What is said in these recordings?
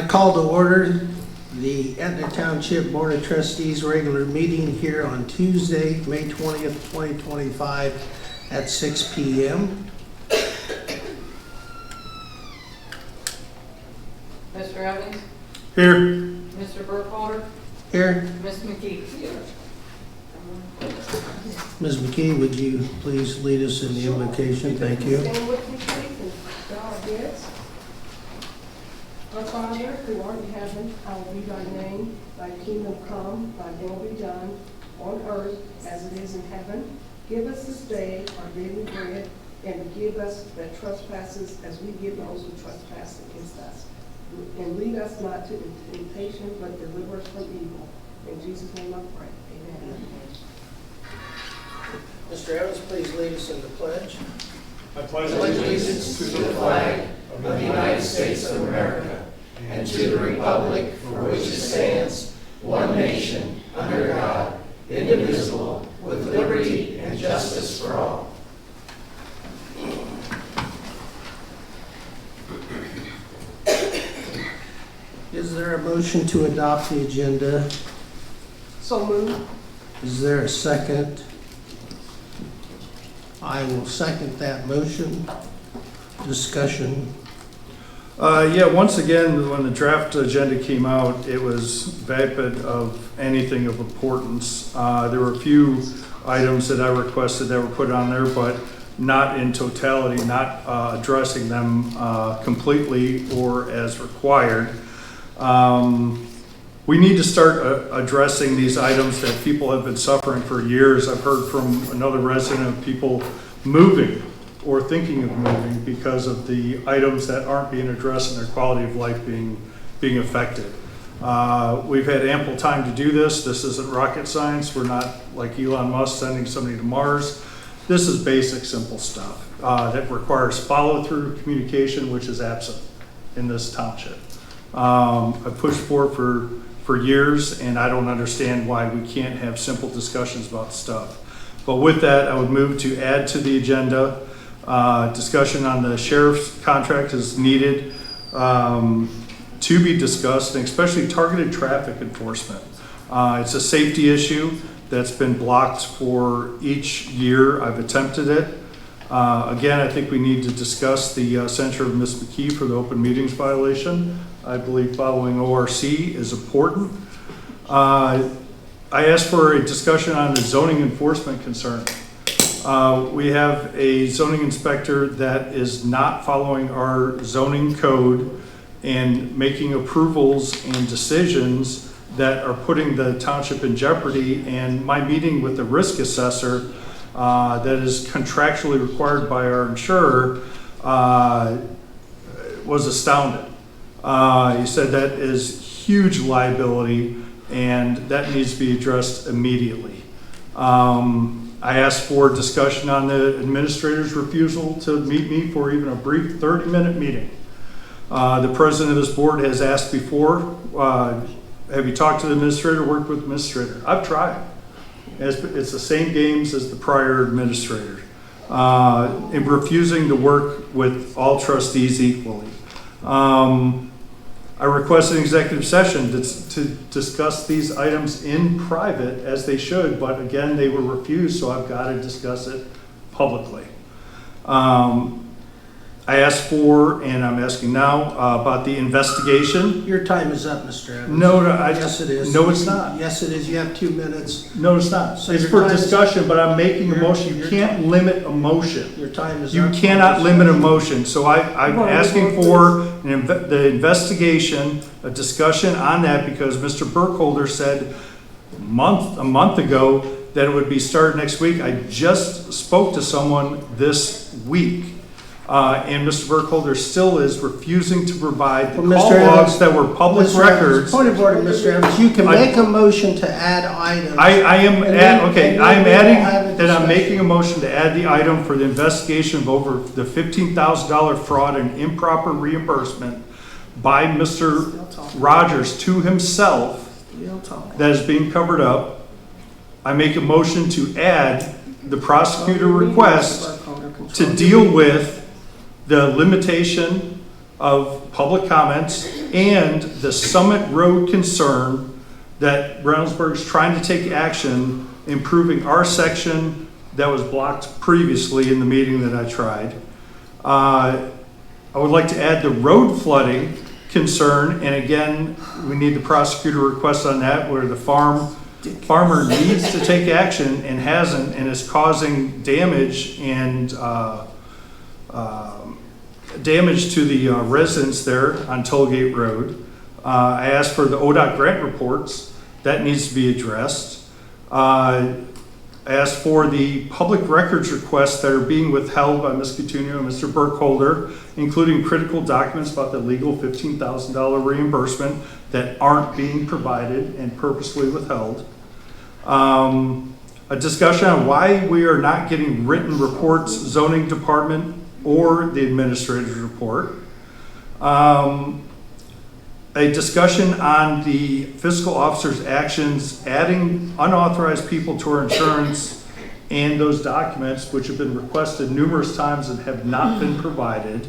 I call to order the Etna Township Board of Trustees regular meeting here on Tuesday, May 20th, 2025 at 6 p.m. Mr. Evans? Here. Mr. Burkholder? Here, Ms. McKee? Here. Ms. McKee, would you please lead us in the invocation? Thank you. Stand with me, please, and bow our heads. Our Father, who art in heaven, hallowed be thy name. Thy kingdom come, thy will be done, on earth as it is in heaven. Give us this day our daily bread, and forgive us that trespasses as we give those who trespass against us. And lead us not to temptation, but deliver us from evil. In Jesus' name I pray. Amen. Mr. Evans, please lead us in the pledge. I pledge allegiance to the flag of the United States of America and to the republic for which it stands, one nation, under God, indivisible, with liberty and justice for all. Is there a motion to adopt the agenda? So moved. Is there a second? I will second that motion. Discussion. Yeah, once again, when the draft agenda came out, it was vapid of anything of importance. There were a few items that I requested that were put on there, but not in totality, not addressing them completely or as required. We need to start addressing these items that people have been suffering for years. I've heard from another resident of people moving or thinking of moving because of the items that aren't being addressed and their quality of life being affected. We've had ample time to do this. This isn't rocket science. We're not like Elon Musk sending somebody to Mars. This is basic, simple stuff that requires follow-through communication, which is absent in this township. I've pushed for years, and I don't understand why we can't have simple discussions about stuff. But with that, I would move to add to the agenda. Discussion on the sheriff's contract is needed to be discussed, and especially targeted traffic enforcement. It's a safety issue that's been blocked for each year I've attempted it. Again, I think we need to discuss the censure of Ms. McKee for the open meetings violation. I believe following ORC is important. I asked for a discussion on the zoning enforcement concern. We have a zoning inspector that is not following our zoning code and making approvals and decisions that are putting the township in jeopardy. And my meeting with the risk assessor that is contractually required by our insurer was astounded. He said that is huge liability and that needs to be addressed immediately. I asked for discussion on the administrator's refusal to meet me for even a brief 30-minute meeting. The president of this board has asked before, have you talked to the administrator, worked with the administrator? I've tried. It's the same games as the prior administrator. In refusing to work with all trustees equally. I requested an executive session to discuss these items in private as they should, but again, they were refused, so I've got to discuss it publicly. I asked for, and I'm asking now, about the investigation. Your time is up, Mr. Evans. No, yes, it is. No, it's not. Yes, it is. You have 2 minutes. No, it's not. So It's your for time is- discussion, but I'm making a motion. You your can't time- limit a motion. Your time is You up. cannot limit a motion, so I'm Well, asking for the investigation, a discussion on that, because Mr. Burkholder said a month ago that it would be started next week. I just spoke to someone this week, and Mr. Burkholder still is refusing to provide the Well, call Mr. Evans- logs that were public Mr. Evans, records. point of order, Mr. Evans. You can I- make a motion to add items. I am, And then- and then I'm we'll adding, have a that I'm discussion. making a motion to add the item for the investigation of over the $15,000 fraud and improper reimbursement by Mr. Rogers to himself We'll talk. that is being covered up. I make a motion to add the prosecutor request to deal with the limitation of public comments and the Summit Road concern that Reynoldsburg's trying to take action improving our section that was blocked previously in the meeting that I tried. I would like to add the road flooding concern, and again, we need the prosecutor request on that, where the farmer needs to take action and hasn't, and is causing damage and damage to the residents there on Tollgate Road. I asked for the ODOT grant reports. That needs to be addressed. I asked for the public records requests that are being withheld by Ms. Coutinho and Mr. Burkholder, including critical documents about the legal $15,000 reimbursement that aren't being provided and purposely withheld. A discussion on why we are not getting written reports, zoning department or the administrator's report. A discussion on the fiscal officer's actions, adding unauthorized people to our insurance and those documents, which have been requested numerous times and have not been provided.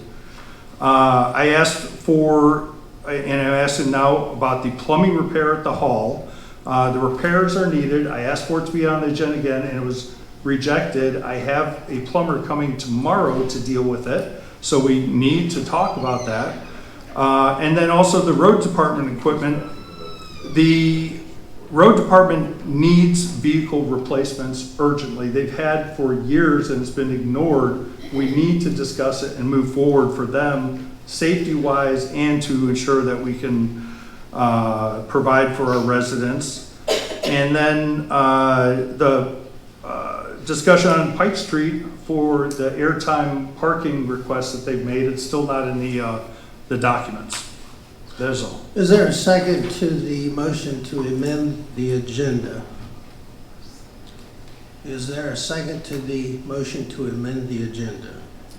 I asked for, and I'm asking now about the plumbing repair at the hall. The repairs are needed. I asked for it to be on the agenda again, and it was rejected. I have a plumber coming tomorrow to deal with it, so we need to talk about that. And then also the road department equipment. The road department needs vehicle replacements urgently. They've had for years and it's been ignored. We need to discuss it and move forward for them, safety-wise, and to ensure that we can provide for our residents. And then the discussion on Pike Street for the airtime parking request that they've made. It's still not in the documents. That's all. Is there a second to the motion to amend the agenda? Is there a second to the motion to amend the agenda?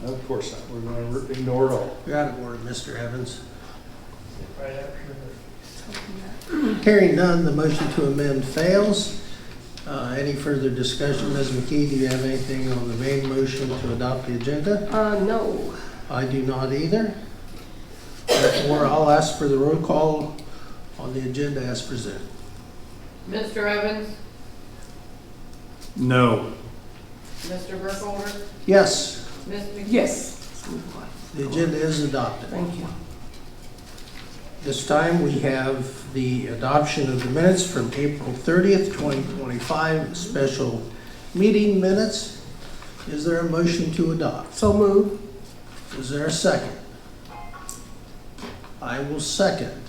Of course not. We're going to ignore it all. You're out of order, Mr. Evans. Hearing none, the motion to amend fails. Any further discussion? Ms. McKee, do you have anything on the main motion to adopt the agenda? No. I do not either. Therefore, I'll ask for the roll call on the agenda as presented. Mr. Evans? No. Mr. Burkholder? Yes, Ms. McKee? Yes. the agenda is adopted. Thank you. This time we have the adoption of the minutes from April 30th, 2025, special meeting minutes. Is there a motion to adopt? So move. Is there a second? I will second.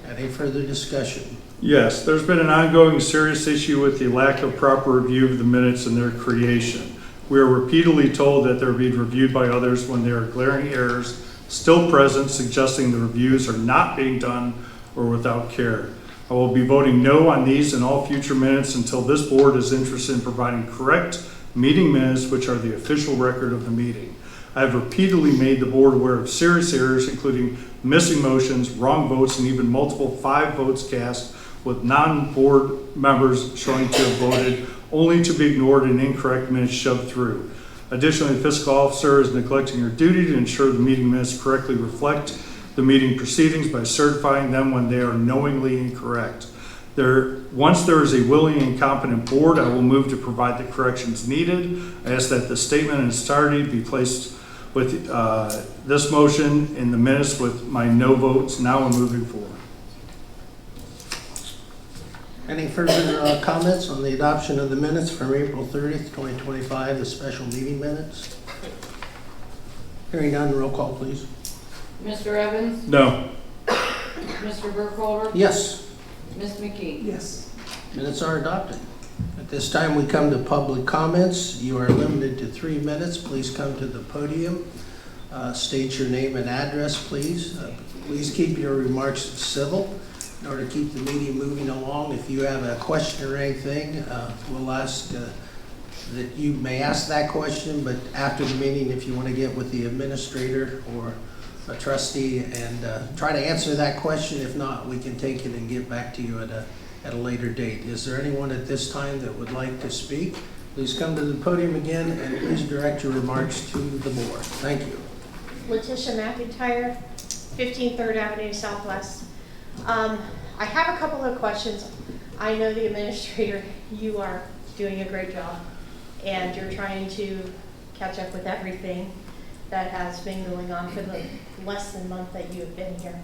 Any further discussion? Yes, there's been an ongoing serious issue with the lack of proper review of the minutes and their creation. We are repeatedly told that they're being reviewed by others when there are glaring errors still present, suggesting the reviews are not being done or without care. I will be voting no on these and all future minutes until this board is interested in providing correct meeting minutes, which are the official record of the meeting. I have repeatedly made the board aware of serious errors, including missing motions, wrong votes, and even multiple 5 votes cast with non-board members showing to have voted, only to be ignored and incorrect minutes shoved through. Additionally, the fiscal officer is neglecting her duty to ensure the meeting minutes correctly reflect the meeting proceedings by certifying them when they are knowingly incorrect. Once there is a willing and competent board, I will move to provide the corrections needed. I ask that the statement in entirety be placed with this motion in the minutes with my no votes now and moving forward. Any further comments on the adoption of the minutes from April 30th, 2025, the special meeting minutes? Hearing none, roll call, please. Mr. Evans? No. Mr. Burkholder? Yes, Ms. McKee? Yes. minutes are adopted. At this time, we come to public comments. You are limited to 3 minutes. Please come to the podium. State your name and address, please. Please keep your remarks civil in order to keep the meeting moving along. If you have a question or anything, we'll ask that you may ask that question, but after the meeting, if you want to get with the administrator or a trustee and try to answer that question. If not, we can take it and get back to you at a later date. Is there anyone at this time that would like to speak? Please come to the podium again and please direct your remarks to the board. Thank you. Letitia McIntyre, 15 3rd Avenue Southwest. I have a couple of questions. I know the administrator, you are doing a great job, and you're trying to catch up with everything that has been going on for the less than month that you have been here.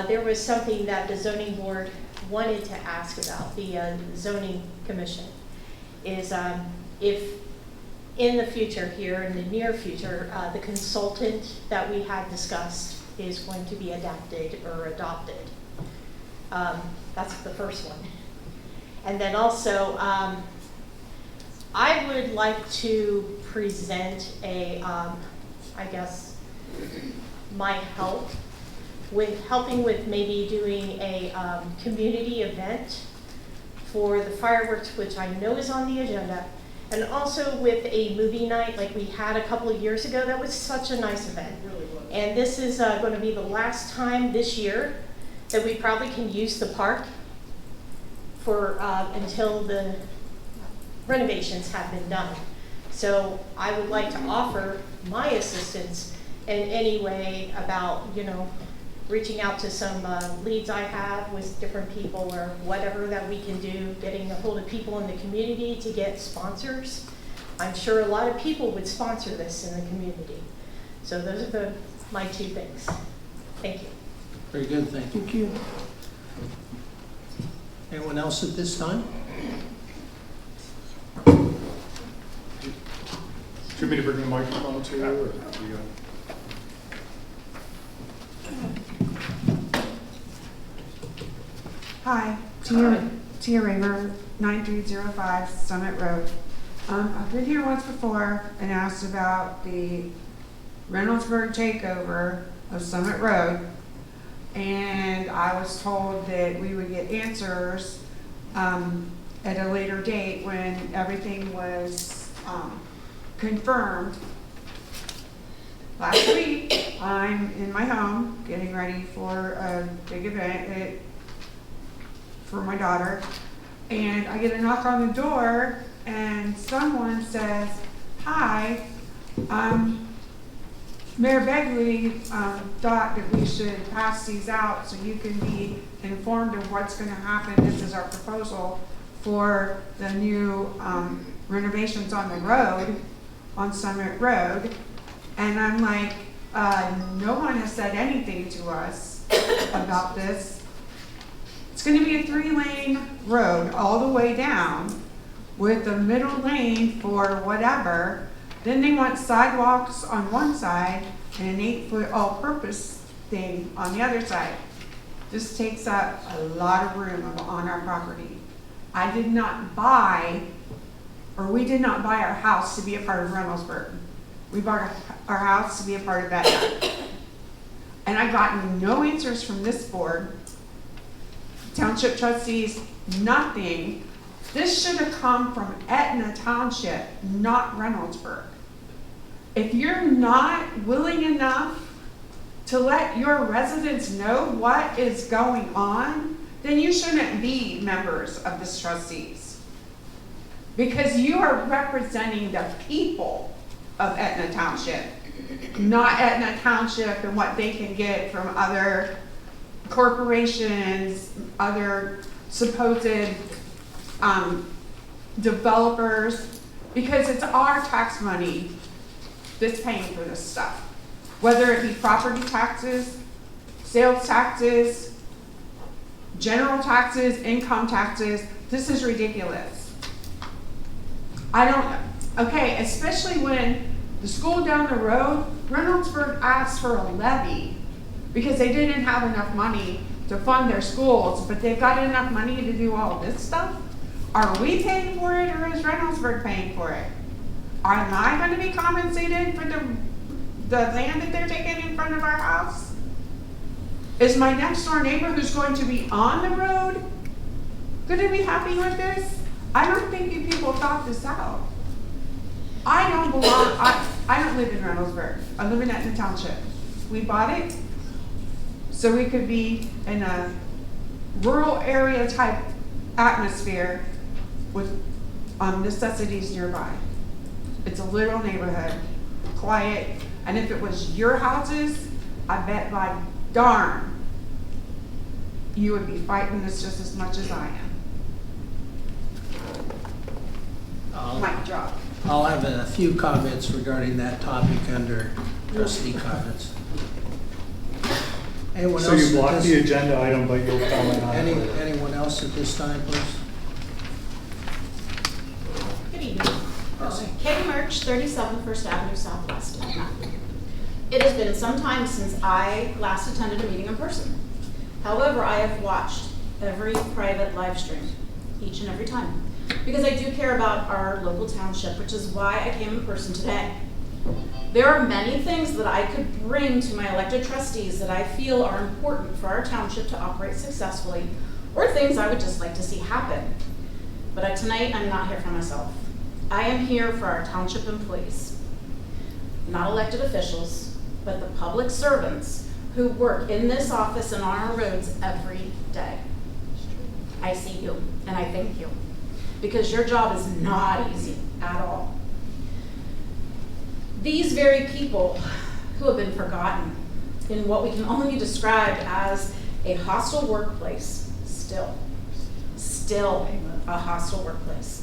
There was something that the zoning board wanted to ask about, the zoning commission, is if in the future here, in the near future, the consultant that we had discussed is going to be adapted or adopted. That's the first one. And then also, I would like to present a, I guess, my help with helping with maybe doing a community event for the fireworks, which I know is on the agenda, and also with a movie night like we had a couple of years ago. That was such a nice event. It really was. And this is going to be the last time this year that we probably can use the park for until the renovations have been done. So I would like to offer my assistance in any way about, you know, reaching out to some leads I have with different people or whatever that we can do, getting a hold of people in the community to get sponsors. I'm sure a lot of people would sponsor this in the community. So those are my 2 things. Thank you. Very good, thank you. Thank you. Anyone else at this time? Do you want me to bring the microphone to you? Or you Hi, Tia Raymer, 9305 Summit Road. I've been here once before and asked about the Reynoldsburg takeover of Summit Road. And I was told that we would get answers at a later date when everything was confirmed. Last week, I'm in my home getting ready for a big event for my daughter, and I get a knock on the door, and someone says, "Hi, Mayor Begley thought that we should pass these out so you can be informed of what's going to happen. This is our proposal for the new renovations on the road, on Summit Road." And I'm like, no one has said anything to us about this. It's going to be a 3-lane road all the way down with a middle lane for whatever. Then they want sidewalks on one side and an 8-foot all-purpose thing on the other side. This takes up a lot of room on our property. I did not buy, or we did not buy our house to be a part of Reynoldsburg. We bought our house to be a part of that. And I got no answers from this board, township trustees, nothing. This should have come from Etna Township, not Reynoldsburg. If you're not willing enough to let your residents know what is going on, then you shouldn't be members of this trustees. Because you are representing the people of Etna Township, not Etna Township and what they can get from other corporations, other supposed developers, because it's our tax money that's paying for this stuff. Whether it be property taxes, sales taxes, general taxes, income taxes, this is ridiculous. Okay, especially when the school down the road, Reynoldsburg asked for a levy because they didn't have enough money to fund their schools, but they've got enough money to do all this stuff. Are we paying for it, or is Reynoldsburg paying for it? Am I going to be compensated for the land that they're taking in front of our house? Is my next door neighbor who's going to be on the road going to be happy with this? I don't think you people thought this out. I don't belong, I don't live in Reynoldsburg. I live in Etna Township. We bought it so we could be in a rural area type atmosphere with necessities nearby. It's a little neighborhood, quiet, and if it was your houses, I bet by darn, you would be fighting this just as much as I am. Mic drop. I'll have a few comments regarding that topic under trustee comments. Anyone else? So you at blocked this- the agenda item, but you'll comment on it later. Anyone else at this time, please? Good evening. Katie Murch, 37 First Avenue Southwest. It has been some time since I last attended a meeting in person. However, I have watched every private live stream, each and every time, because I do care about our local township, which is why I came in person today. There are many things that I could bring to my elected trustees that I feel are important for our township to operate successfully, or things I would just like to see happen. But tonight, I'm not here for myself. I am here for our township employees, not elected officials, but the public servants who work in this office and on our roads every day. I see you, and I thank you, because your job is not easy at all. These very people who have been forgotten in what we can only describe as a hostile workplace, still a hostile workplace.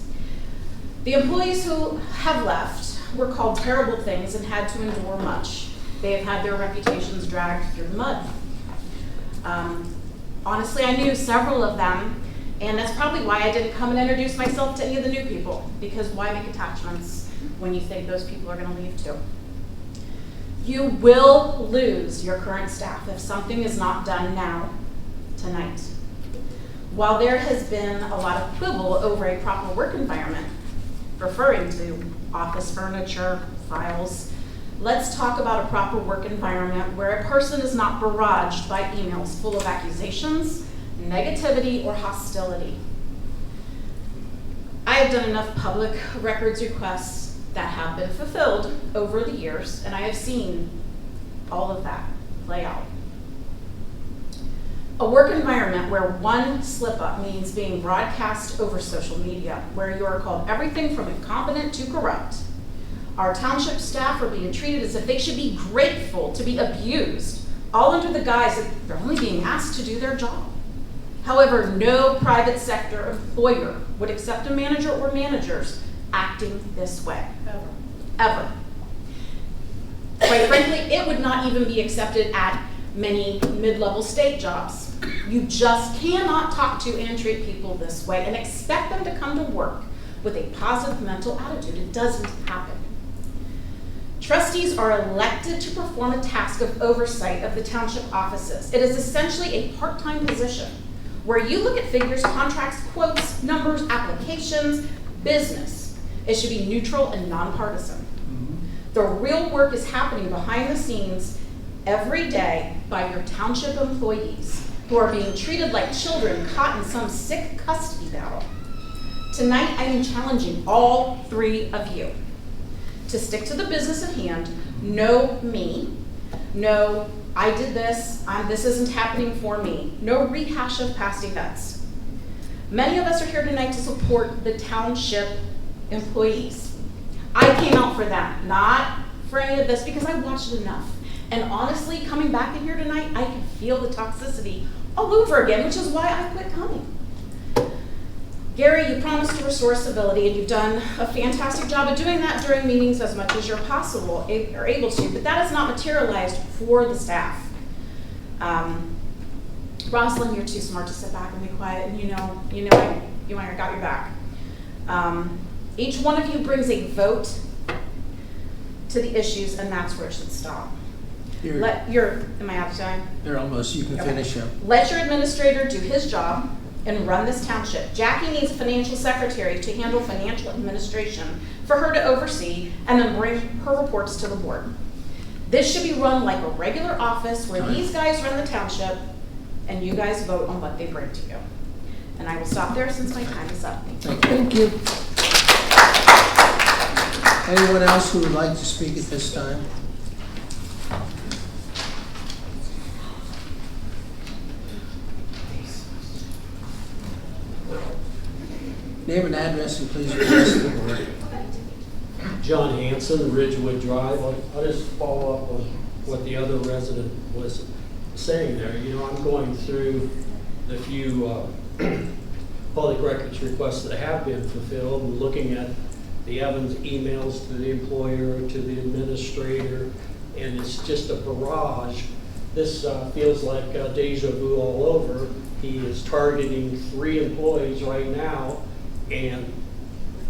The employees who have left were called terrible things and had to endure much. They have had their reputations dragged through the mud. Honestly, I knew several of them, and that's probably why I didn't come and introduce myself to any of the new people, because why make attachments when you think those people are going to leave too? You will lose your current staff if something is not done now, tonight. While there has been a lot of quibble over a proper work environment, referring to office furniture, files, let's talk about a proper work environment where a person is not barraged by emails full of accusations, negativity, or hostility. I have done enough public records requests that have been fulfilled over the years, and I have seen all of that play out. A work environment where one slip-up means being broadcast over social media, where you are called everything from incompetent to corrupt. Our township staff are being treated as if they should be grateful to be abused, all under the guise that they're only being asked to do their job. However, no private sector employer would accept a manager or managers acting this way. Ever. Quite frankly, it would not even be accepted at many mid-level state jobs. You just cannot talk to and treat people this way and expect them to come to work with a positive mental attitude. It doesn't happen. Trustees are elected to perform a task of oversight of the township offices. It is essentially a part-time position where you look at figures, contracts, quotes, numbers, applications, business. It should be neutral and nonpartisan. The real work is happening behind the scenes every day by your township employees who are being treated like children caught in some sick custody battle. Tonight, I am challenging all three of you to stick to the business at hand. No me. No, I did this. This isn't happening for me. No rehash of past events. Many of us are here tonight to support the township employees. I came out for them, not for any of this, because I watched it enough. And honestly, coming back in here tonight, I can feel the toxicity all over again, which is why I quit coming. Gary, you promised to restore civility, and you've done a fantastic job of doing that during meetings as much as you're able to, but that has not materialized for the staff. Rosalind, you're too smart to sit back and be quiet, and you I got your back. Each one of you brings a vote to the issues, and that's where it should stop. Am I out of time? You're almost, you can finish up. Let your administrator do his job and run this township. Jackie needs a financial secretary to handle financial administration for her to oversee and then bring her reports to the board. This should be run like a regular office where these guys run the township and you guys vote on what they bring to you. And I will stop there since my time is up. Thank you. Anyone else who would like to speak at this time? Name and address and please address the board. John Hanson, Ridgewood Drive. I'll just follow up on what the other resident was saying there. You know, I'm going through the few public records requests that have been fulfilled and looking at the Evans emails to the employer, to the administrator, and it's just a barrage. This feels like deja vu all over. He is targeting 3 employees right now, and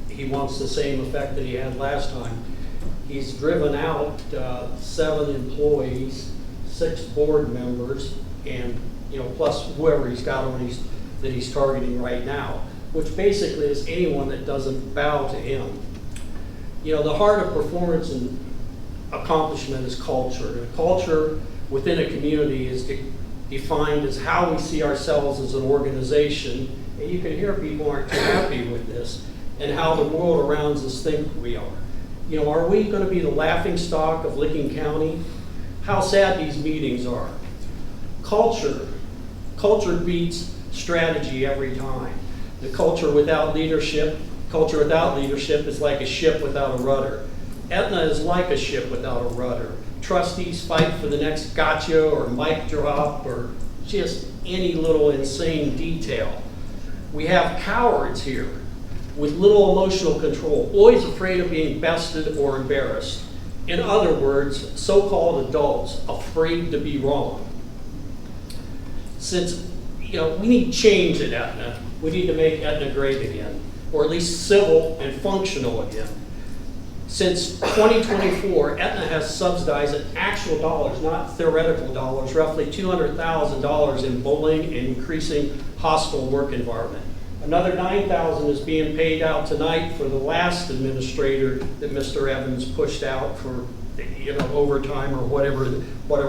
he wants the same effect that he had last time. He's driven out 7 employees, 6 board members, and plus whoever he's got on that he's targeting right now, which basically is anyone that doesn't bow to him. The heart of performance and accomplishment is culture. And culture within a community is defined as how we see ourselves as an organization, and you can hear people aren't too happy with this, and how the world around us think we are. Are we going to be the laughing stock of Licking County? How sad these meetings are. Culture beats strategy every time. The culture without leadership is like a ship without a rudder. Etna is like a ship without a rudder. Trustees fight for the next gotcha or mic drop or just any little insane detail. We have cowards here with little emotional control, always afraid of being bested or embarrassed. In other words, so-called adults afraid to be wrong. Since we need change at Etna, we need to make Etna great again, or at least civil and functional again. Since 2024, Etna has subsidized in actual dollars, not theoretical dollars, roughly $200,000 in bullying and increasing hostile work environment. Another $9,000 is being paid out tonight for the last administrator that Mr. Evans pushed out for overtime or whatever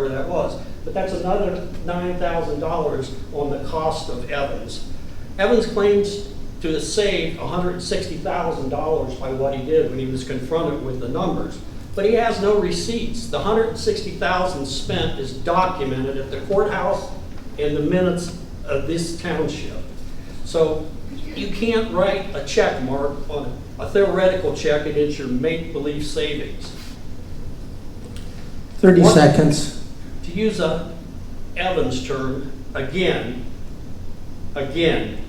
that was. But that's another $9,000 on the cost of Evans. Evans claims to have saved $160,000 by what he did when he was confronted with the numbers. But he has no receipts. The $160,000 spent is documented at the courthouse and the minutes of this township. So you can't write a check mark on a theoretical check against your make-believe savings. 30 seconds. To use a Evans term, again,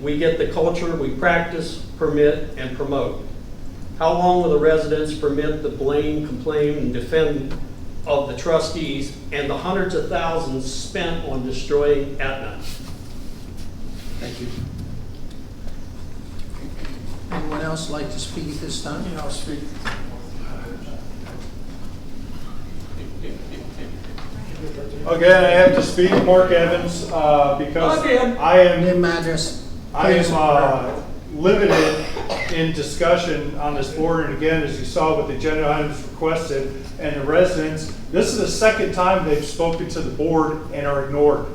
we get the culture we practice, permit, and promote. How long will the residents permit the blame, complain, and defend of the trustees and the hundreds of thousands spent on destroying Etna? Thank you. Anyone else like to speak at this time? I'll speak. Again, I have to speak, Mark Evans, because I am Name, address. limited in discussion on this board, and again, as you saw with the agenda items requested and the residents, this is the second time they've spoken to the board and are ignored.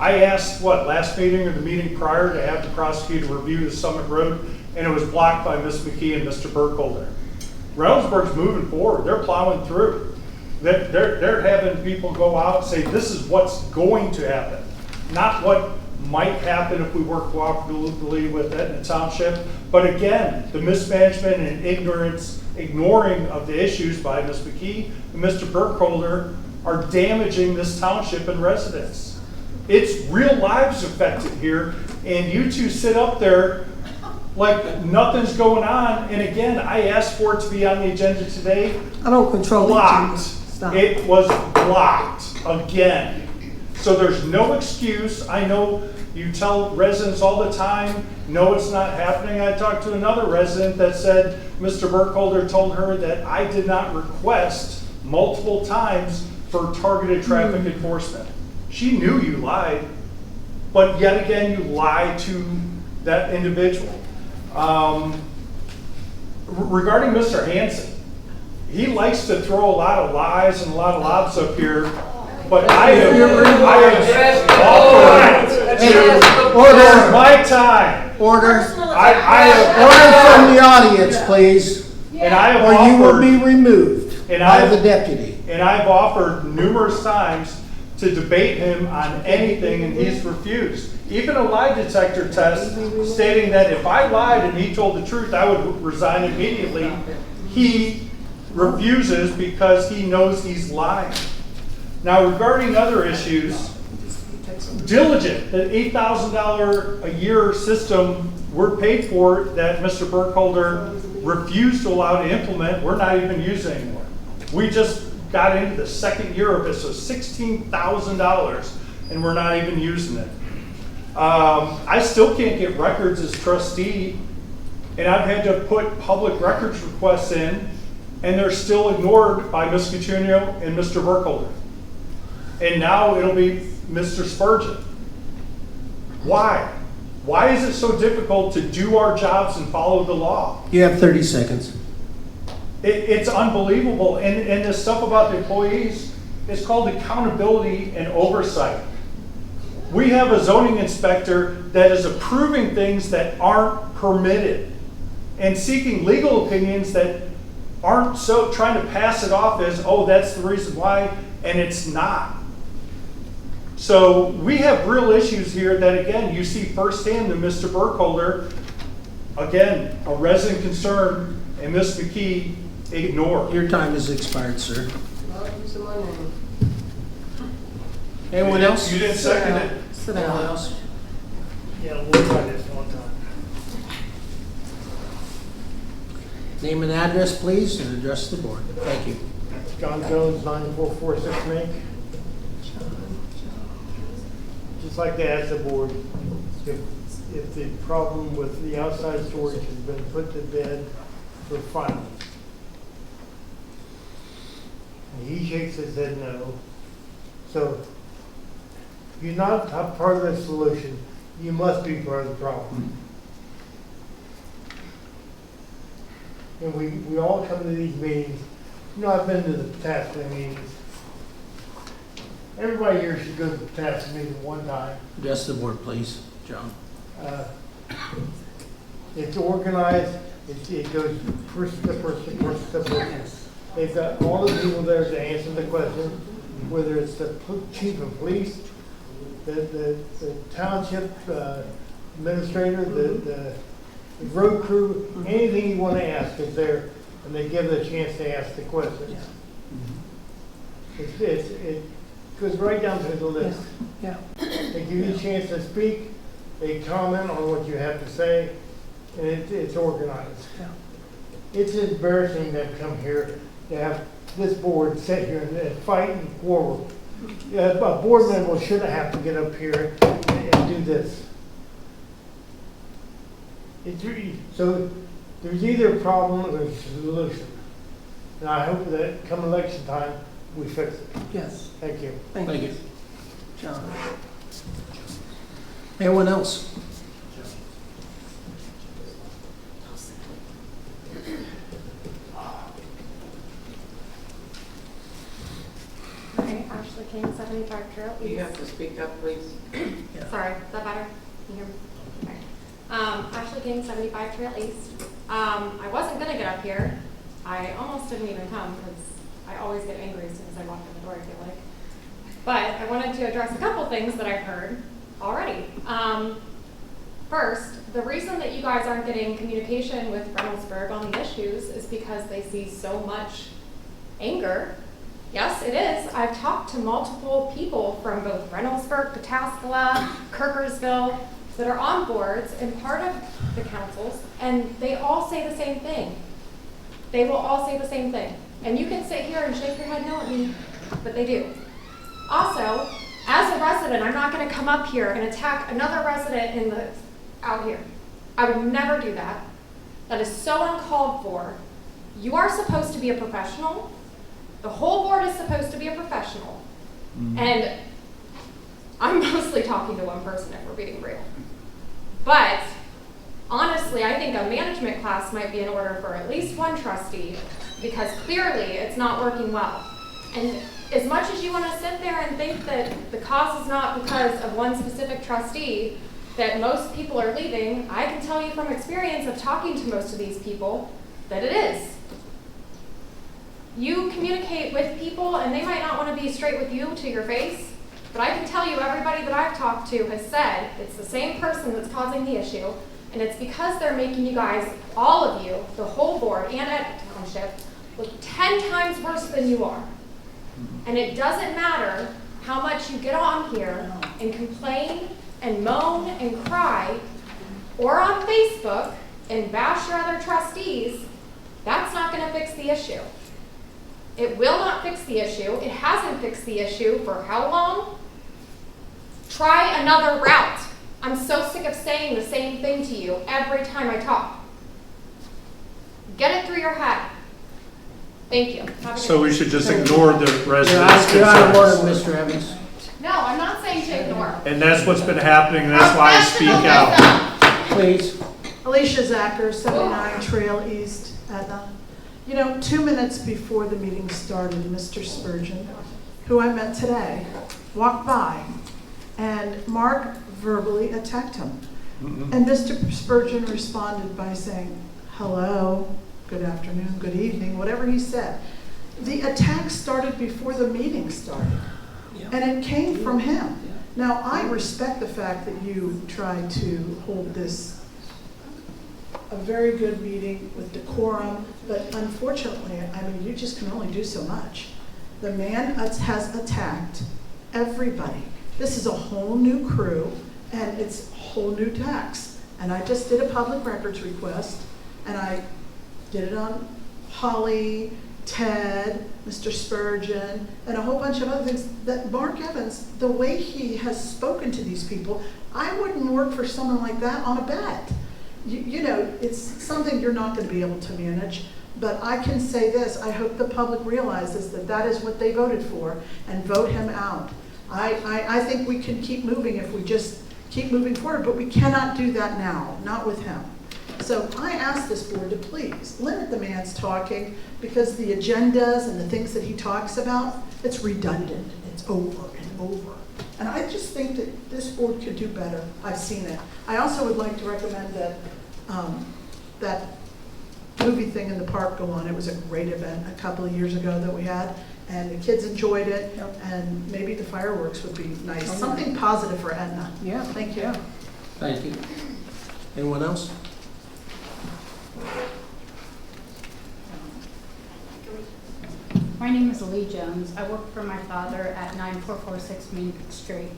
I asked, last meeting or the meeting prior to have the prosecutor review the Summit Road, and it was blocked by Ms. McKee and Mr. Burkholder. Reynoldsburg's moving forward. They're plowing through. They're having people go out and say, this is what's going to happen, not what might happen if we work cooperatively with Etna Township. But again, the mismanagement and ignoring of the issues by Ms. McKee and Mr. Burkholder are damaging this township and residents. It's real lives affected here, and you two sit up there like nothing's going on. And again, I asked for it to be on the agenda today. I don't control Blocked. It was blocked again. So there's no excuse. I know you tell residents all the time, no, it's not happening. I talked to another resident that said Mr. Burkholder told her that I did not request multiple times for targeted traffic enforcement. She knew you lied, but yet again, you lied to that individual. Regarding Mr. Hansen, he likes to throw a lot of lies and a lot of lobs up here, but I have Order. my time. Order. I have Order from the audience, please, and I have or you will offered, be removed by the deputy. and I've offered numerous times to debate him on anything, and he's refused. Even a lie detector test stating that if I lied and he told the truth, I would resign immediately. He refuses because he knows he's lying. Now, regarding other issues, diligent. The $8,000 a year system we're paid for that Mr. Burkholder refused to allow to implement, we're not even using anymore. We just got into the second year of it, so $16,000, and we're not even using it. I still can't get records as trustee, and I've had to put public records requests in, and they're still ignored by Ms. Catuno and Mr. Burkholder. And now it'll be Mr. Spurgeon. Why? Why is it so difficult to do our jobs and follow the law? You have 30 seconds. It's unbelievable. And the stuff about the employees is called accountability and oversight. We have a zoning inspector that is approving things that aren't permitted and seeking legal opinions that aren't so trying to pass it off as, oh, that's the reason why, and it's not. So we have real issues here that, again, you see firsthand in Mr. Burkholder, again, a resident concern, and Ms. McKee ignored. Your time has expired, sir. Well, use my name. Anyone else? You didn't second it. Anyone else? Yeah, we'll try this one time. Name and address, please, and address the board. Thank you. John Jones, 9446 Main. Just like to ask the board, if the problem with the outside storage has been put to bed for final. And he shakes his head no. So, you're not part of the solution, you must be part of the problem. And we all come to these meetings. You know, I've been to the task meetings. Everybody here should go to the task meeting one time. Address the board, please, John. It's organized, it goes person to person, person to person. They've got all the people there to answer the question, whether it's the chief of police, the township administrator, the road crew, anything you want to ask is there, and they give the chance to ask the questions. It goes right down to the list. Yeah. They give you a chance to speak, they comment on what you have to say, and it's organized. Yeah. It's embarrassing to come here to have this board sit here and fight and quarrel. A board member shouldn't have to get up here and do this. So there's either a problem or there's a solution. And I hope that come election time, we fix it. Yes. Thank you. Thank you. John. Anyone else? Okay, Ashley King, 75 Trail East. You have to speak up, please. Sorry, is that better? Can you hear me? Okay. Ashley King, 75 Trail East. I wasn't gonna get up here. I almost didn't even come because I always get angry as soon as I walk in the door, I feel like. But I wanted to address a couple things that I've heard already. First, the reason that you guys aren't getting communication with Reynoldsburg on the issues is because they see so much anger. Yes, it is. I've talked to multiple people from both Reynoldsburg, Pataskala, Kirkersville that are on boards and part of the councils, and they all say the same thing. They will all say the same thing. And you can sit here and shake your head no at me, but they do. Also, as a resident, I'm not going to come up here and attack another resident out here. I would never do that. That is so uncalled for. You are supposed to be a professional. The whole board is supposed to be a professional. And I'm mostly talking to one person if we're being real. But honestly, I think a management class might be in order for at least one trustee because clearly it's not working well. And as much as you want to sit there and think that the cause is not because of one specific trustee, that most people are leaving, I can tell you from experience of talking to most of these people that it is. You communicate with people and they might not want to be straight with you to your face, but I can tell you everybody that I've talked to has said it's the same person that's causing the issue, and it's because they're making you guys, all of you, the whole board and Etna Township, look 10 times worse than you are. And it doesn't matter how much you get on here and complain and moan and cry, or on Facebook and bash your other trustees, that's not going to fix the issue. It will not fix the issue. It hasn't fixed the issue for how long? Try another route. I'm so sick of saying the same thing to you every time I talk. Get it through your head. Thank you. Have a good So we night. should just ignore the You're residents' out of order, concerns. Mr. Evans. No, I'm not saying to ignore. And that's what's been happening, and that's why I speak out. Please. Alicia Zacher, 79 Trail East, Etna. You know, 2 minutes before the meeting started, Mr. Spurgeon, who I met today, walked by, and Mark verbally attacked him. And Mr. Spurgeon responded by saying, hello, good afternoon, good evening, whatever he said. The attack started before the meeting started, and it came from him. Now, I respect the fact that you tried to hold this a very good meeting with decorum, but unfortunately, I mean, you just can only do so much. The man has attacked everybody. This is a whole new crew, and it's a whole new tax. And I just did a public records request, and I did it on Holly, Ted, Mr. Spurgeon, and a whole bunch of other things, that Mark Evans, the way he has spoken to these people, I wouldn't work for someone like that on a bet. You know, it's something you're not going to be able to manage, but I can say this, I hope the public realizes that that is what they voted for, and vote him out. I think we can keep moving if we just keep moving forward, but we cannot do that now, not with him. So I ask this board to please limit the man's talking, because the agendas and the things that he talks about, it's redundant, it's over and over. And I just think that this board could do better. I've seen it. I also would like to recommend that that movie thing in the park go on. It was a great event a couple of years ago that we had, and the kids enjoyed it, and maybe the fireworks would be nice. Something positive for Etna. Yeah. Thank you. Thank you. Anyone else? My name is Lee Jones. I work for my father at 9446 Main Street,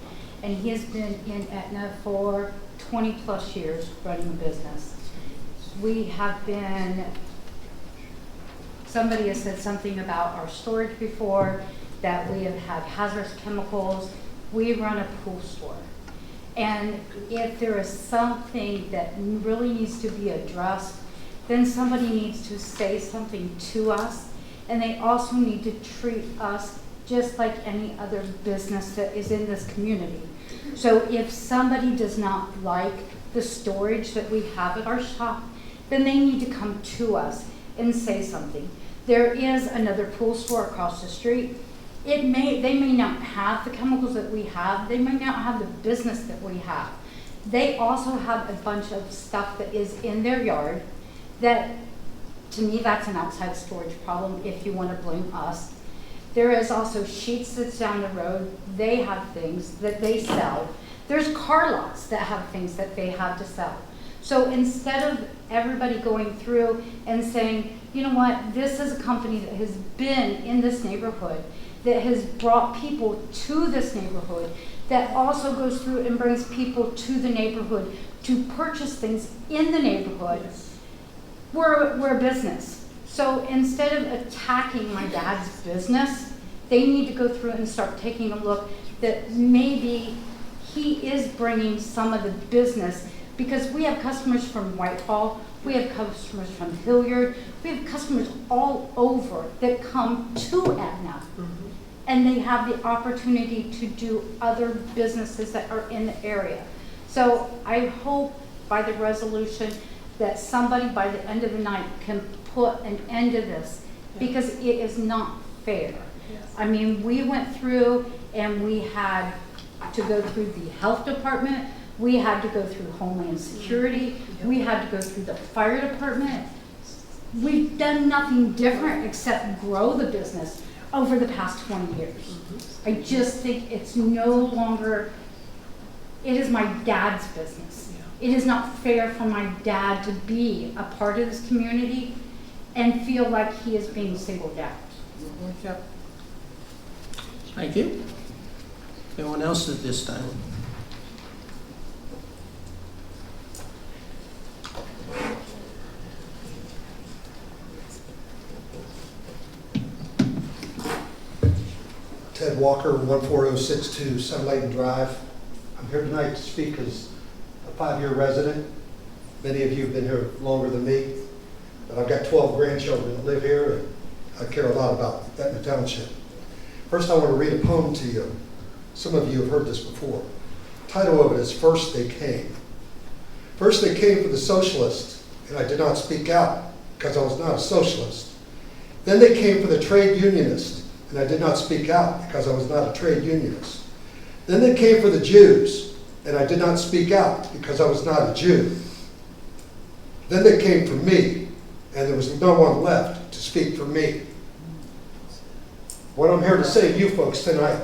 and he has been in Etna for 20 plus years running a business. We have been, somebody has said something about our storage before, that we have had hazardous chemicals. We run a pool store. And if there is something that really needs to be addressed, then somebody needs to say something to us. And they also need to treat us just like any other business that is in this community. So if somebody does not like the storage that we have at our shop, then they need to come to us and say something. There is another pool store across the street. They may not have the chemicals that we have. They may not have the business that we have. They also have a bunch of stuff that is in their yard that, to me, that's an outside storage problem if you want to blame us. There is also Sheets that's down the road. They have things that they sell. There's car lots that have things that they have to sell. So instead of everybody going through and saying, you know what, this is a company that has been in this neighborhood, that has brought people to this neighborhood, that also goes through and brings people to the neighborhood to purchase things in the neighborhood. We're a business. So instead of attacking my dad's business, they need to go through and start taking a look that maybe he is bringing some of the business, because we have customers from Whitehall, we have customers from Hilliard, we have customers all over that come to Etna. And they have the opportunity to do other businesses that are in the area. So I hope by the resolution that somebody by the end of the night can put an end to this, because it is not fair. I mean, we went through and we had to go through the health department, we had to go through Homeland Security, we had to go through the fire department. We've done nothing different except grow the business over the past 20 years. I just think it's no longer, it is my dad's business. It is not fair for my dad to be a part of this community and feel like he is being singled out. Thank you. Anyone else at this time? Walker, 14062 Sun Layton Drive. I'm here tonight to speak as a 5-year resident. Many of you have been here longer than me, but I've got 12 grandchildren that live here, and I care a lot about Etna Township. First, I want to read a poem to you. Some of you have heard this before. The title of it is First They Came. First they came for the socialists, and I did not speak out because I was not a socialist. Then they came for the trade unionist, and I did not speak out because I was not a trade unionist. Then they came for the Jews, and I did not speak out because I was not a Jew. Then they came for me, and there was no one left to speak for me. What I'm here to say to you folks tonight,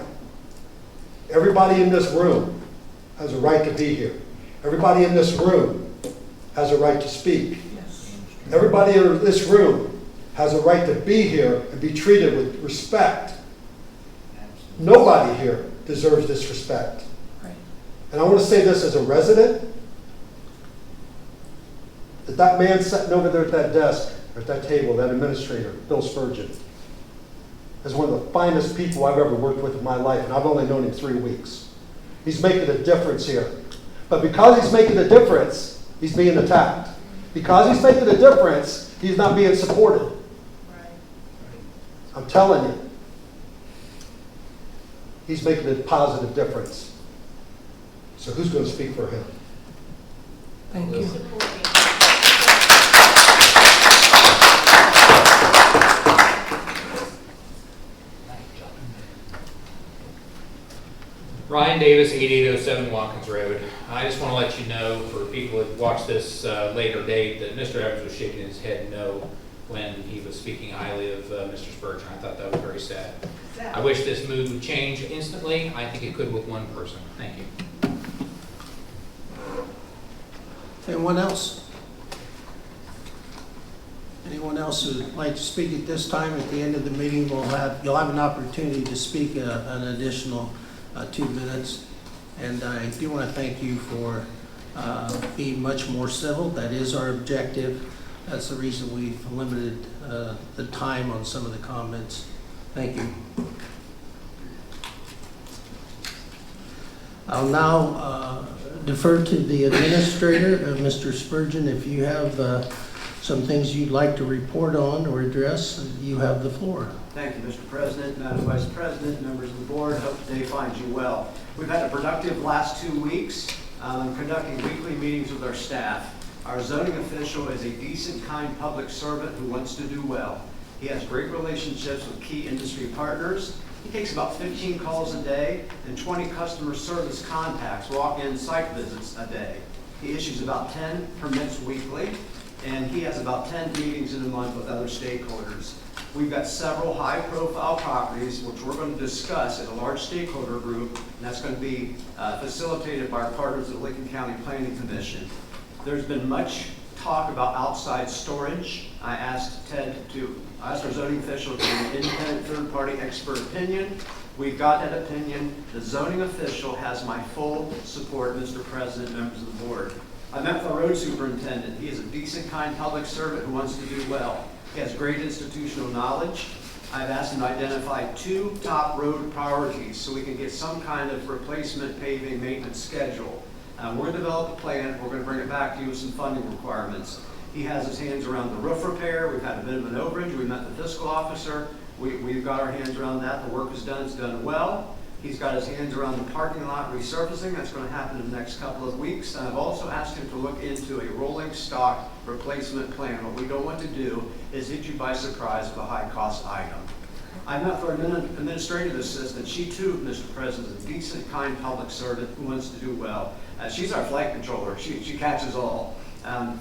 everybody in this room has a right to be here. Everybody in this room has a right to speak. Everybody in this room has a right to be here and be treated with respect. Nobody here deserves disrespect. And I want to say this as a resident, that man sitting over there at that desk, or at that table, that administrator, Bill Spurgeon, is one of the finest people I've ever worked with in my life, and I've only known him 3 weeks. He's making a difference here. But because he's making a difference, he's being attacked. Because he's making a difference, he's not being supported. I'm telling you, he's making a positive difference. So who's going to speak for him? Thank you. Ryan Davis, 8807 Watkins Road. I just want to let you know, for people that watch this later date, that Mr. Evans was shaking his head no when he was speaking highly of Mr. Spurgeon. I thought that was very sad. I wish this mood would change instantly. I think it could with one person. Thank you. Anyone else? Anyone else who would like to speak at this time? At the end of the meeting, you'll have an opportunity to speak an additional 2 minutes. And I do want to thank you for being much more civil. That is our objective. That's the reason we've limited the time on some of the comments. Thank you. I'll now defer to the administrator, Mr. Spurgeon. If you have some things you'd like to report on or address, you have the floor. Thank you, Mr. President, Madam Vice President, members of the board. Hope today finds you well. We've had a productive last 2 weeks, conducting weekly meetings with our staff. Our zoning official is a decent, kind public servant who wants to do well. He has great relationships with key industry partners. He takes about 15 calls a day and 20 customer service contacts, walk-in site visits a day. He issues about 10 permits weekly, and he has about 10 meetings in a month with other stakeholders. We've got several high-profile properties which we're going to discuss at a large stakeholder group, and that's going to be facilitated by our partners at the Lincoln County Planning Commission. There's been much talk about outside storage. I asked our zoning official to give an independent third-party expert opinion. We've got that opinion. The zoning official has my full support, Mr. President, members of the board. I met with the road superintendent. He is a decent, kind public servant who wants to do well. He has great institutional knowledge. I've asked him to identify 2 top road priorities so we can get some kind of replacement paving maintenance schedule. We're going to develop a plan. We're going to bring it back to you with some funding requirements. He has his hands around the roof repair. We've had a bit of an overage. We met the fiscal officer. We've got our hands around that. The work is done. It's done well. He's got his hands around the parking lot resurfacing. That's going to happen in the next couple of weeks. And I've also asked him to look into a rolling stock replacement plan. What we don't want to do is hit you by surprise with a high-cost item. I met with our administrative assistant. She too, Mr. President, is a decent, kind public servant who wants to do well. She's our flight controller. She catches all.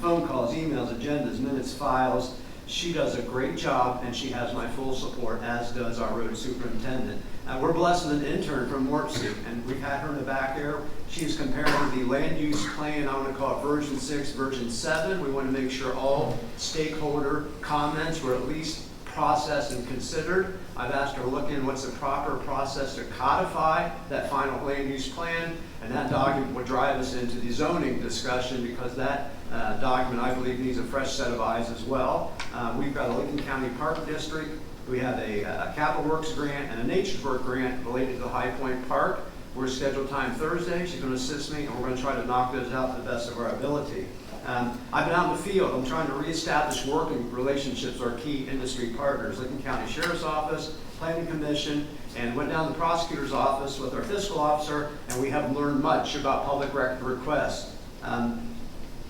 Phone calls, emails, agendas, minutes, files. She does a great job, and she has my full support, as does our road superintendent. We're blessed with an intern from Morpsey, and we've had her in the back there. She's comparing the land use plan, I want to call it version 6, version 7. We want to make sure all stakeholder comments were at least processed and considered. I've asked her to look in what's the proper process to codify that final land use plan, and that document would drive us into the zoning discussion, because that document, I believe, needs a fresh set of eyes as well. We've got a Lincoln County Park District We have a Capital Works grant and a Nature's Work grant related to the High Point Park. We're scheduled time Thursday. She's going to assist me, and we're going to try to knock those out to the best of our ability. I've been out in the field. I'm trying to reestablish working relationships with our key industry partners, Lincoln County Sheriff's Office, Planning Commission, and went down to the prosecutor's office with our fiscal officer, and we haven't learned much about public record requests.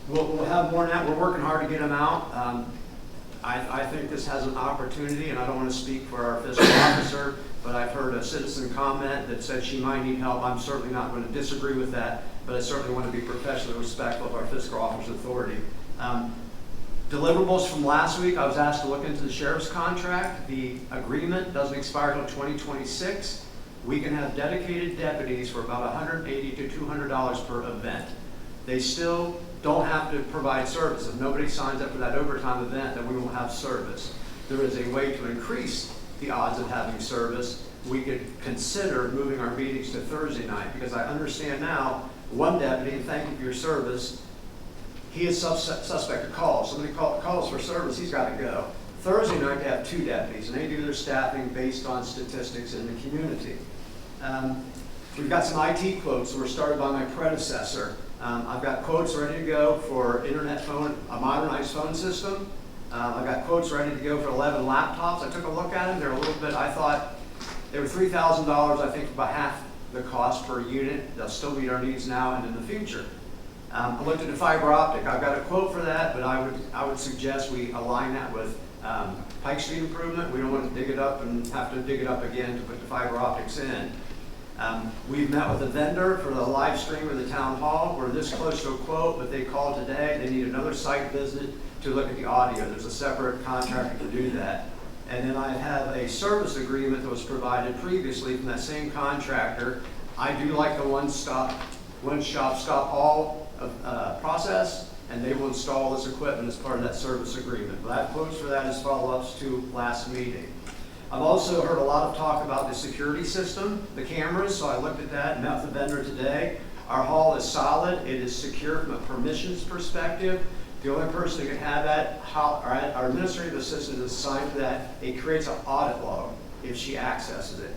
We'll have more on that. We're working hard to get them out. I think this has an opportunity, and I don't want to speak for our fiscal officer, but I've heard a citizen comment that said she might need help. I'm certainly not going to disagree with that, but I certainly want to be professionally respectful of our fiscal officer's authority. Deliverables from last week, I was asked to look into the sheriff's contract. The agreement doesn't expire until 2026. We can have dedicated deputies for about $180 to $200 per event. They still don't have to provide service. If nobody signs up for that overtime event, then we won't have service. There is a way to increase the odds of having service. We could consider moving our meetings to Thursday night, because I understand now one deputy, and thank you for your service, he is suspect of calls. Somebody calls for service, he's got to go. Thursday night, they have 2 deputies, and they do their staffing based on statistics in the community. We've got some IT quotes that were started by my predecessor. I've got quotes ready to go for internet phone, a modernized phone system. I've got quotes ready to go for 11 laptops. I took a look at them. They're a little bit, I thought, they were $3,000, I think about half the cost per unit. They'll still meet our needs now and in the future. I looked at the fiber optic. I've got a quote for that, but I would suggest we align that with Pike Street improvement. We don't want to dig it up and have to dig it up again to put the fiber optics in. We've met with a vendor for the live stream of the town hall. We're this close to a quote, but they called today. They need another site visit to look at the audio. There's a separate contractor to do that. And then I have a service agreement that was provided previously from that same contractor. I do like the one shop, stop all process, and they will install this equipment as part of that service agreement. But I have quotes for that as follow-ups to last meeting. I've also heard a lot of talk about the security system, the cameras, so I looked at that and met with the vendor today. Our hall is solid. It is secure from a permissions perspective. The only person who can have that, our administrative assistant is assigned to that. It creates an audit log if she accesses it.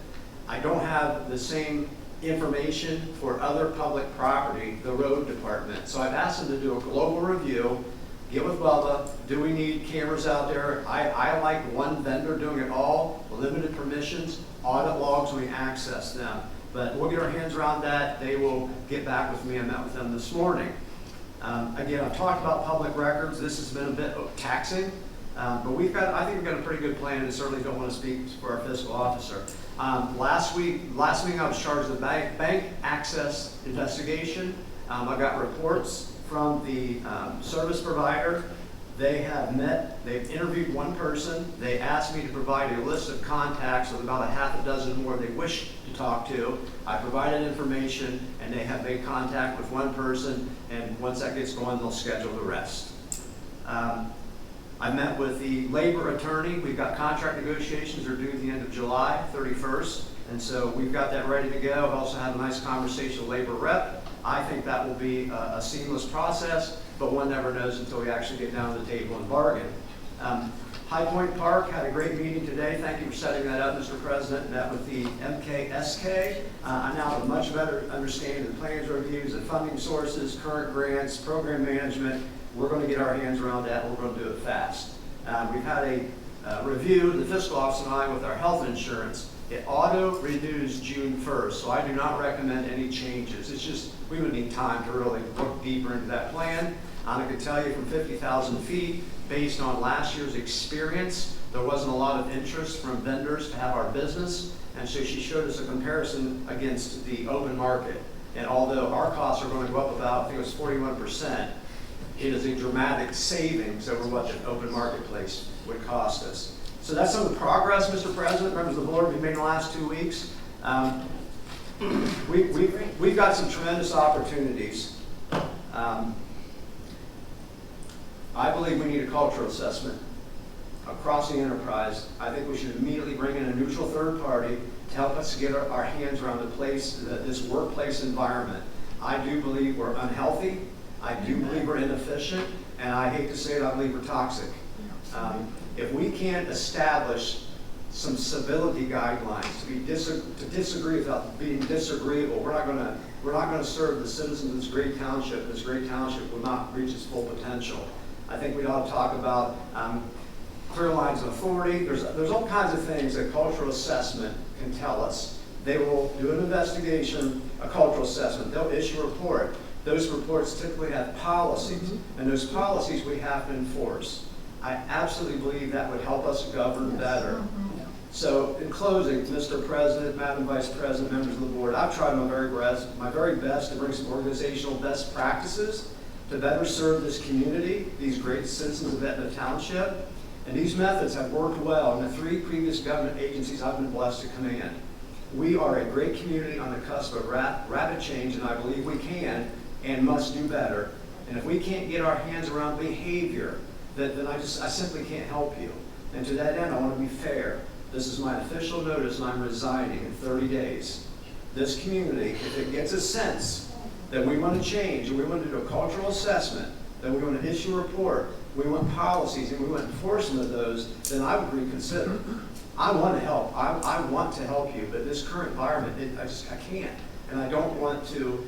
I don't have the same information for other public property, the road department. So I've asked them to do a global review, get with Bubba. Do we need cameras out there? I like one vendor doing it all, limited permissions, audit logs when we access them. But we'll get our hands around that. They will get back with me. I met with them this morning. Again, I've talked about public records. This has been a bit taxing, but I think we've got a pretty good plan, and certainly don't want to speak for our fiscal officer. Last meeting I was charged with bank access investigation. I got reports from the service provider. They have met, they've interviewed one person. They asked me to provide a list of contacts with about a half a dozen more they wish to talk to. I provided information, and they have made contact with one person, and once that gets going, they'll schedule the rest. I met with the labor attorney. We've got contract negotiations are due at the end of July 31st, and so we've got that ready to go. I've also had a nice conversation with labor rep. I think that will be a seamless process, but one never knows until we actually get down to the table and bargain. High Point Park had a great meeting today. Thank you for setting that up, Mr. President. Met with the MKSK. I now have a much better understanding of the plans reviews, the funding sources, current grants, program management. We're going to get our hands around that. We're going to do it fast. We've had a review, the fiscal office and I, with our health insurance. It auto renews June 1st, so I do not recommend any changes. It's just we would need time to really look deeper into that plan. I can tell you from 50,000 feet, based on last year's experience, there wasn't a lot of interest from vendors to have our business, and so she showed us a comparison against the open market. And although our costs are going to go up about, I think it was 41%, it is a dramatic savings over what the open marketplace would cost us. So that's some of the progress, Mr. President, members of the board, we've made in the last 2 weeks. We've got some tremendous opportunities. I believe we need a cultural assessment across the enterprise. I think we should immediately bring in a neutral third party to help us get our hands around this workplace environment. I do believe we're unhealthy. I do believe we're inefficient, and I hate to say it, I believe we're toxic. If we can't establish some civility guidelines, to disagree without being disagreeable. We're not gonna serve the citizens of this great township. This great township will not reach its full potential. I think we ought to talk about clear lines of authority. There's all kinds of things that cultural assessment can tell us. They will do an investigation, a cultural assessment. They'll issue a report. Those reports typically have policies, and those policies we have to enforce. I absolutely believe that would help us govern better. So in closing, Mr. President, Madam Vice President, members of the board, I've tried my very best to bring some organizational best practices to better serve this community, these great citizens of Etna Township. And these methods have worked well in the 3 previous government agencies I've been blessed to command. We are a great community on the cusp of rapid change, and I believe we can and must do better. And if we can't get our hands around behavior, then I simply can't help you. And to that end, I want to be fair. This is my official notice, and I'm resigning in 30 days. This community, if it gets a sense that we want to change, and we want to do a cultural assessment, that we want to issue a report, we want policies, and we want enforcement of those, then I would reconsider. I want to help. I want to help you, but this current environment, I can't. And I don't want to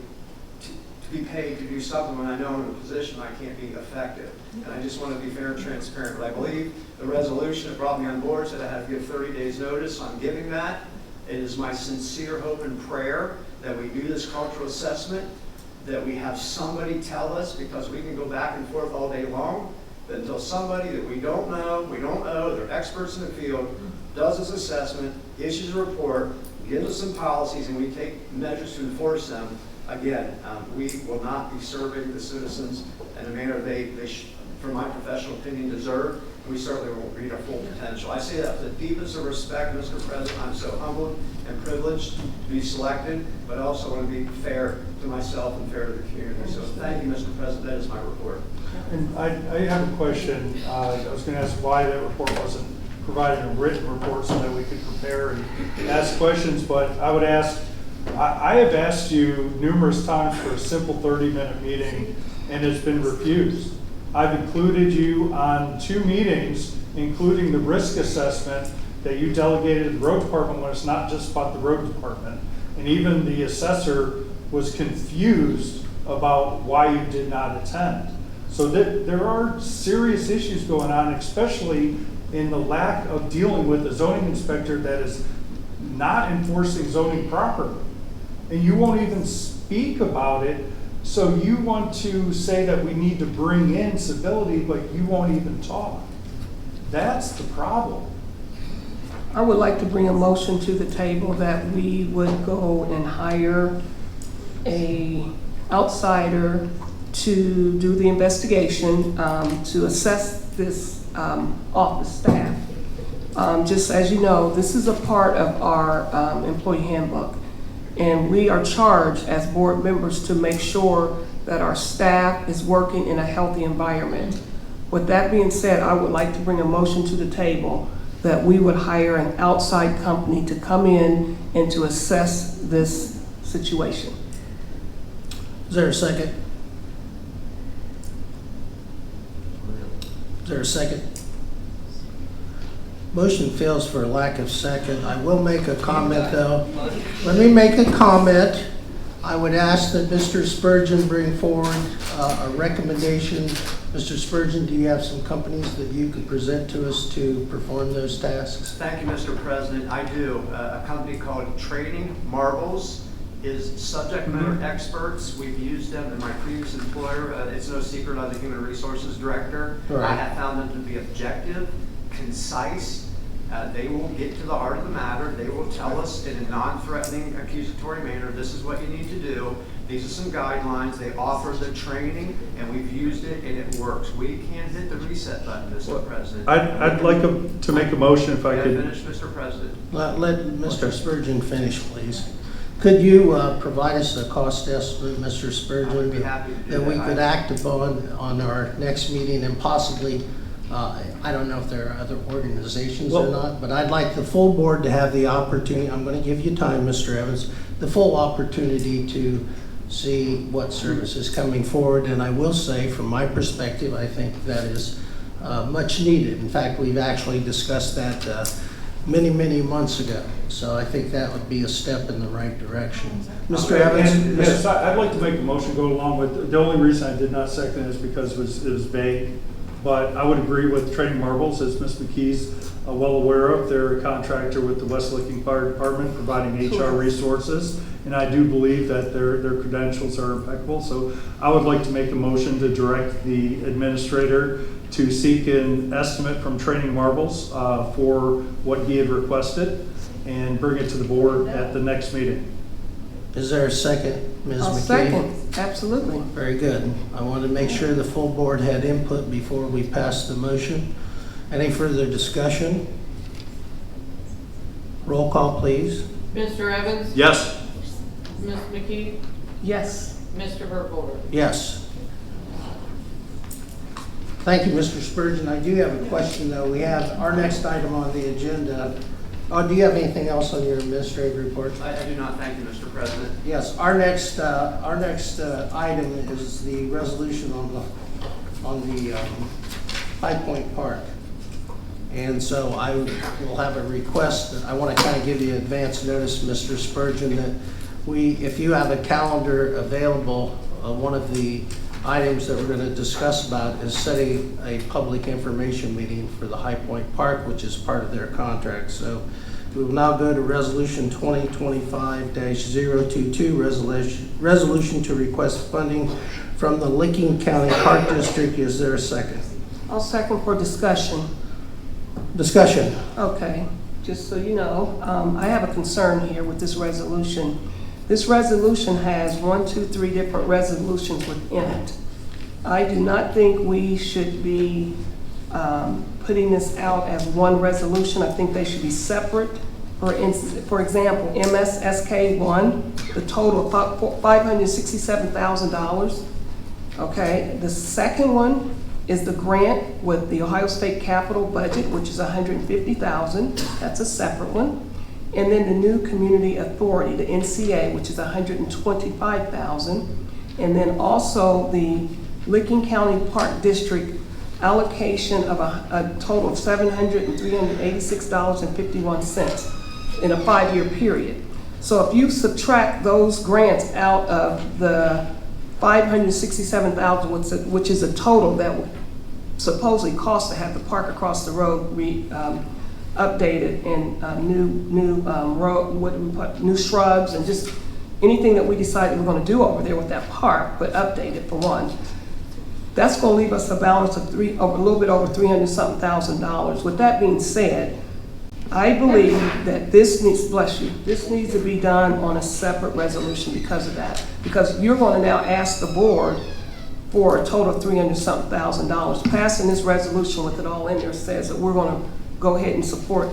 be paid to do something when I know I'm in a position I can't be effective. And I just want to be fair and transparent. But I believe the resolution that brought me on board said I had to give 30 days notice. I'm giving that. It is my sincere hope and prayer that we do this cultural assessment, that we have somebody tell us, because we can go back and forth all day long, but until somebody that we don't know, they're experts in the field, does this assessment, issues a report, gives us some policies, and we take measures to enforce them, again, we will not be serving the citizens in a manner they from my professional opinion, deserve. We certainly won't reach our full potential. I say that with the deepest of respect, Mr. President. I'm so humbled and privileged to be selected, but I also want to be fair to myself and fair to the community. So thank you, Mr. President. That is my report. And I have a question. I was going to ask why that report wasn't provided a written report so that we could prepare and ask questions, but I would ask, I have asked you numerous times for a simple 30-minute meeting, and it's been refused. I've included you on 2 meetings, including the risk assessment that you delegated to the road department when it's not just about the road department. And even the assessor was confused about why you did not attend. So there are serious issues going on, especially in the lack of dealing with a zoning inspector that is not enforcing zoning properly. And you won't even speak about it. So you want to say that we need to bring in civility, but you won't even talk. That's the problem. I would like to bring a motion to the table that we would go and hire an outsider to do the investigation, to assess this office staff. Just as you know, this is a part of our employee handbook. And we are charged as board members to make sure that our staff is working in a healthy environment. With that being said, I would like to bring a motion to the table that we would hire an outside company to come in and to assess this situation. Is there a second? Is there a second? Motion fails for a lack of second. I will make a comment though. Let me make a comment. I would ask that Mr. Spurgeon bring forward a recommendation. Mr. Spurgeon, do you have some companies that you could present to us to perform those tasks? Thank you, Mr. President. I do. A company called Trading Marbles is subject matter experts. We've used them in my previous employer. It's no secret, I was a human resources director. Right. I have found them to be objective, concise. They will get to the heart of the matter. They will tell us in a non-threatening, accusatory manner, this is what you need to do. These are some guidelines. They offer the training, and we've used it, and it works. We can't hit the reset button, Mr. President. I'd like to make a motion if I could. Finish, Mr. President. Let Mr. Spurgeon finish, please. Could you provide us a cost estimate, Mr. Spurgeon, I would be happy to do that we that. could act upon on our next meeting, and possibly, I don't know if there are other organizations or not, but I'd like the full board to have the opportunity, I'm going to give you time, Mr. Evans, the full opportunity to see what service is coming forward. And I will say, from my perspective, I think that is much needed. In fact, we've actually discussed that many, many months ago. So I think that would be a step in the right direction. Mr. And, Evans? yes, I'd like to make a motion go along with, the only reason I did not second it is because it was vague. But I would agree with Trading Marbles, as Ms. McKee's well aware of. They're a contractor with the West Licking Fire Department providing HR resources. And I do believe that their credentials are impeccable. So I would like to make a motion to direct the administrator to seek an estimate from Trading Marbles for what he had requested and bring it to the board at the next meeting. Is there a second, Ms. McKee? I'll second, absolutely. Very good. I wanted to make sure the full board had input before we passed the motion. Any further discussion? Roll call, please. Mr. Evans? Yes. Ms. McKee? Yes. Mr. Burkholder? Yes. Thank you, Mr. Spurgeon. I do have a question, though. We have our next item on the agenda. Oh, do you have anything else on your administrative report? I do not, thank you, Mr. President. Yes, our next item is the resolution on the High Point Park. And so I will have a request that I want to kind of give you advance notice, Mr. Spurgeon, that if you have a calendar available, one of the items that we're going to discuss about is setting a public information meeting for the High Point Park, which is part of their contract. So we will now go to Resolution 2025-022, resolution to request funding from the Licking County Park District. Is there a second? I'll second for discussion. Discussion. Okay, just so you know, I have a concern here with this resolution. This resolution has 3 different resolutions within it. I do not think we should be putting this out as one resolution. I think they should be separate. For example, MSSK 1, the total of $567,000. Okay, the second one is the grant with the Ohio State Capital budget, which is $150,000. That's a separate one. And then the new community authority, the NCA, which is $125,000. And then also the Licking County Park District allocation of a total of $386.51 in a 5-year period. So if you subtract those grants out of the $567,000, which is a total that would supposedly cost to have the park across the road updated and new shrubs and just anything that we decided we're going to do over there with that park, but updated for one. That's going to leave us a balance of a little bit over $300,000. With that being said, I believe that this needs to be done on a separate resolution because of that. Because you're going to now ask the board for a total of $300,000. Passing this resolution with it all in there says that we're going to go ahead and support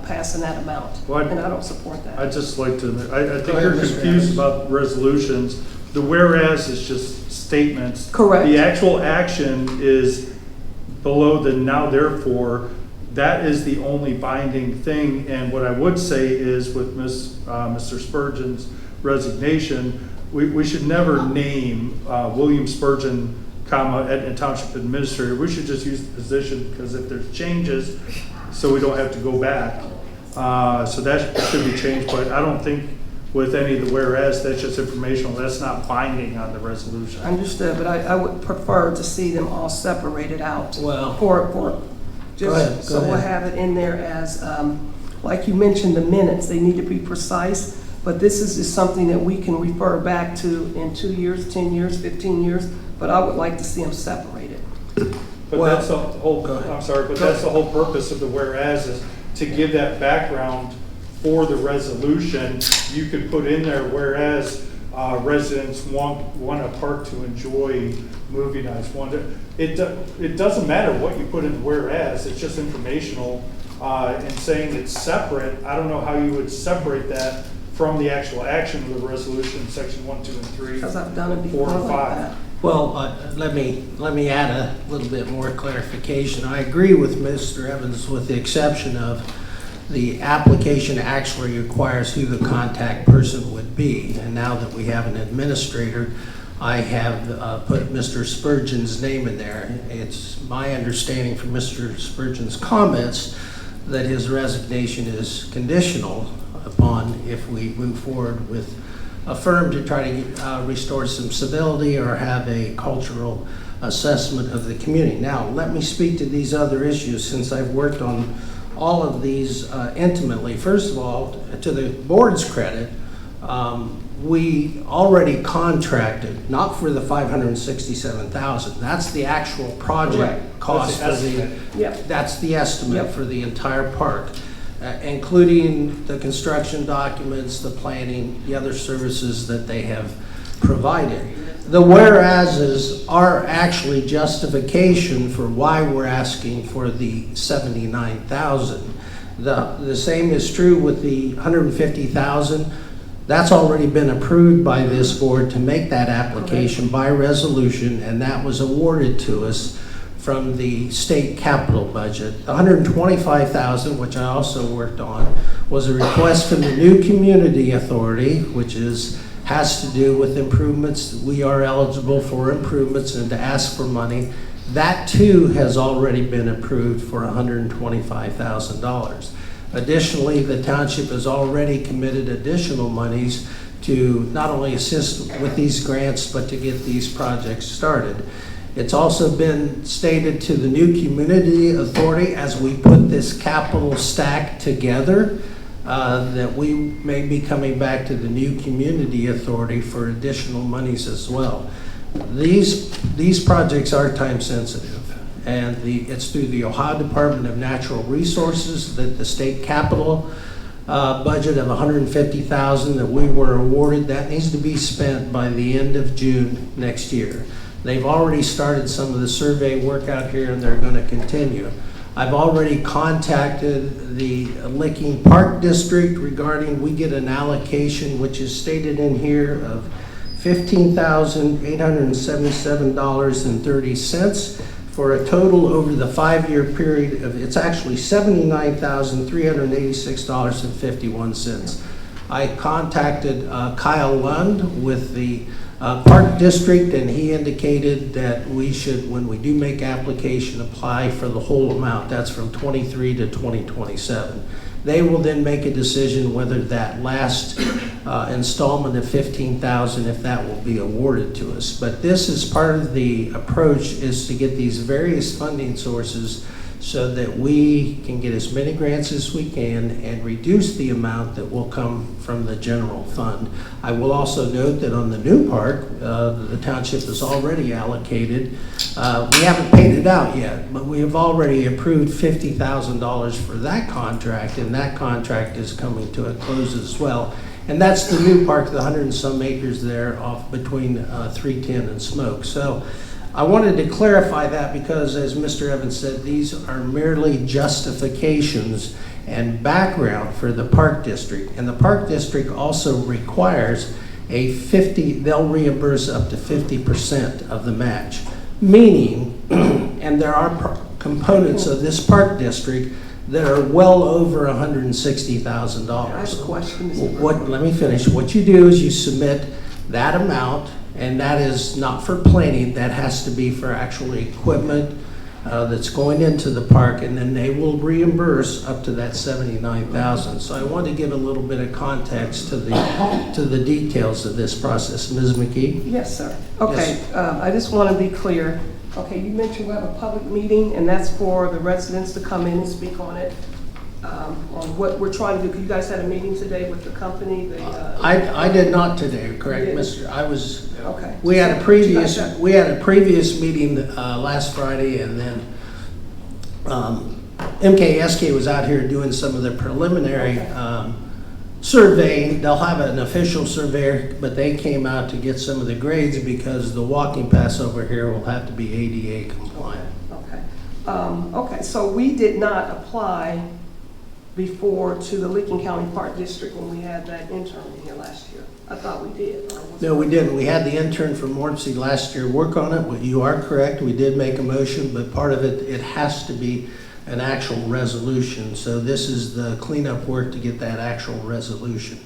passing that amount. And I don't support that. I'd just like to, I think you're confused about resolutions. The whereas is just statements. Correct. The actual action is below the now therefore. That is the only binding thing. And what I would say is with Mr. Spurgeon's resignation, we should never name William Spurgeon, Etna Township Administrator. We should just use the position because if there's changes, so we don't have to go back. So that should be changed, but I don't think with any of the whereas, that's just informational. That's not binding on the resolution. Understood, but I would prefer to see them all separated out. Well, We'll have it in there as, like you mentioned, the minutes, they need to be precise, but this is just something that we can refer back to in 2 years, 10 years, 15 years, but I would like to see them separated. But that's the whole, I'm sorry, but that's the whole purpose of the whereas is to give that background for the resolution. You could put in there whereas residents want a park to enjoy movie nights. It doesn't matter what you put in the whereas, it's just informational. And saying it's separate, I don't know how you would separate that from the actual action of the resolution, section 1, 2, and 3, Because I've done it before 4, and 5. like that. well, let me add a little bit more clarification. I agree with Mr. Evans with the exception of the application actually requires who the contact person would be. And now that we have an administrator, I have put Mr. Spurgeon's name in there. It's my understanding from Mr. Spurgeon's comments that his resignation is conditional upon if we move forward with a firm to try to restore some civility or have a cultural assessment of the community. Now, let me speak to these other issues since I've worked on all of these intimately. First of all, to the board's credit, we already contracted, not for the $567,000. That's the actual project cost for the. Yep. That's the estimate Yep. for the entire park, including the construction documents, the planning, the other services that they have provided. The whereases are actually justification for why we're asking for the $79,000. The same is true with the $150,000. That's already been approved by this board to make that application by resolution, and that was awarded to us from the state capital budget. The $125,000, which I also worked on, was a request from the new community authority, which has to do with improvements. We are eligible for improvements and to ask for money. That too has already been approved for $125,000. Additionally, the township has already committed additional monies to not only assist with these grants, but to get these projects started. It's also been stated to the new community authority as we put this capital stack together that we may be coming back to the new community authority for additional monies as well. These projects are time sensitive, and it's through the Ohio Department of Natural Resources that the state capital budget of $150,000 that we were awarded, that needs to be spent by the end of June next year. They've already started some of the survey work out here, and they're going to continue. I've already contacted the Licking Park District regarding, we get an allocation, which is stated in here, of $15,877.30 for a total over the 5-year period of, it's actually $79,386.51. I contacted Kyle Lund with the Park District, and he indicated that we should, when we do make application, apply for the whole amount. That's from 23 to 2027. They will then make a decision whether that last installment of $15,000, if that will be awarded to us. But this is part of the approach, is to get these various funding sources so that we can get as many grants as we can and reduce the amount that will come from the general fund. I will also note that on the new park, the township has already allocated, we haven't paid it out yet, but we have already approved $50,000 for that contract, and that contract is coming to a close as well. And that's the new park, the 100 and some acres there off between 310 and Smoke. So I wanted to clarify that because, as Mr. Evans said, these are merely justifications and background for the Park District. And the Park District also requires they'll reimburse up to 50% of the match. Meaning, and there are components of this Park District that are well over $160,000. I have a question. Let me finish. What you do is you submit that amount, and that is not for planning, that has to be for actual equipment that's going into the park, and then they will reimburse up to that $79,000. So I want to give a little bit of context to the details of this process. Ms. McKee? Yes, sir. Okay, Yes. I just want to be clear. Okay, you mentioned we have a public meeting, and that's for the residents to come in and speak on it, on what we're trying to do. You guys had a meeting today with the company? I did not today, correct, You didn't? Mr. I was. Okay. We had a You previous guys have- meeting last Friday, and then MKSK was out here doing some of the preliminary surveying. They'll have an official surveyor, but they came out to get some of the grades because the walking paths over here will have to be ADA compliant. Okay. Okay, so we did not apply before to the Licking County Park District when we had that intern in here last year. I thought we did. No, we didn't. We had the intern from Morpsey last year work on it. Well, you are correct. We did make a motion, but part of it has to be an actual resolution. So this is the cleanup work to get that actual resolution.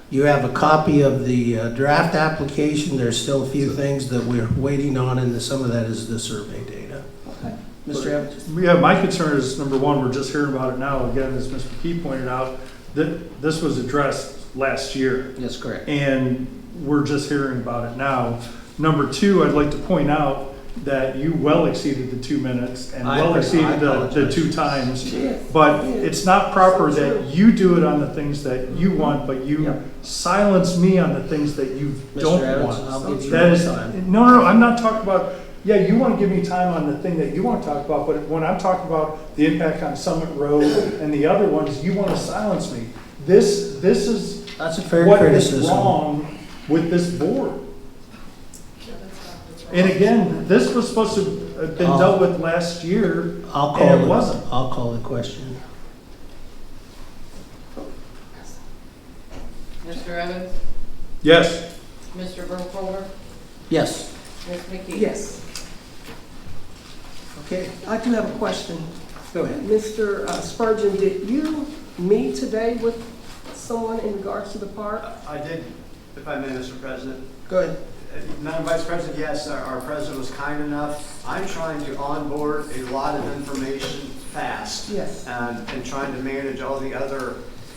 You have a copy of the draft application. There's still a few things that we're waiting on, and some of that is the survey data. Okay. Mr. Evans? Yeah, my concern is, number one, we're just hearing about it now. Again, as Mr. McKee pointed out, that this was addressed last year. That's correct. And we're just hearing about it now. Number two, I'd like to point out that you well exceeded the 2 minutes and well exceeded the 2 times. But it's not proper that you do it on the things that you want, but you silence me on the things that you don't Evans, want. I'll give you That more is, time. no, I'm not talking about, yeah, you want to give me time on the thing that you want to talk about, but when I'm talking about the impact on Summit Road and the other ones, you want to silence me. This is That's a fair what is criticism. wrong with this board. And again, this was supposed to have been dealt with last year, and it wasn't. I'll call the question. Mr. Evans? Yes. Mr. Burkholder? Yes. Ms. McKee? Yes, Okay, I do have a question. go ahead. Mr. Spurgeon, did you meet today with someone in regards to the park? I did, if I may, Mr. President. Go ahead. Madam Vice President, yes, our president was kind enough. I'm trying to onboard a lot of information fast. Yes. And trying to manage all the other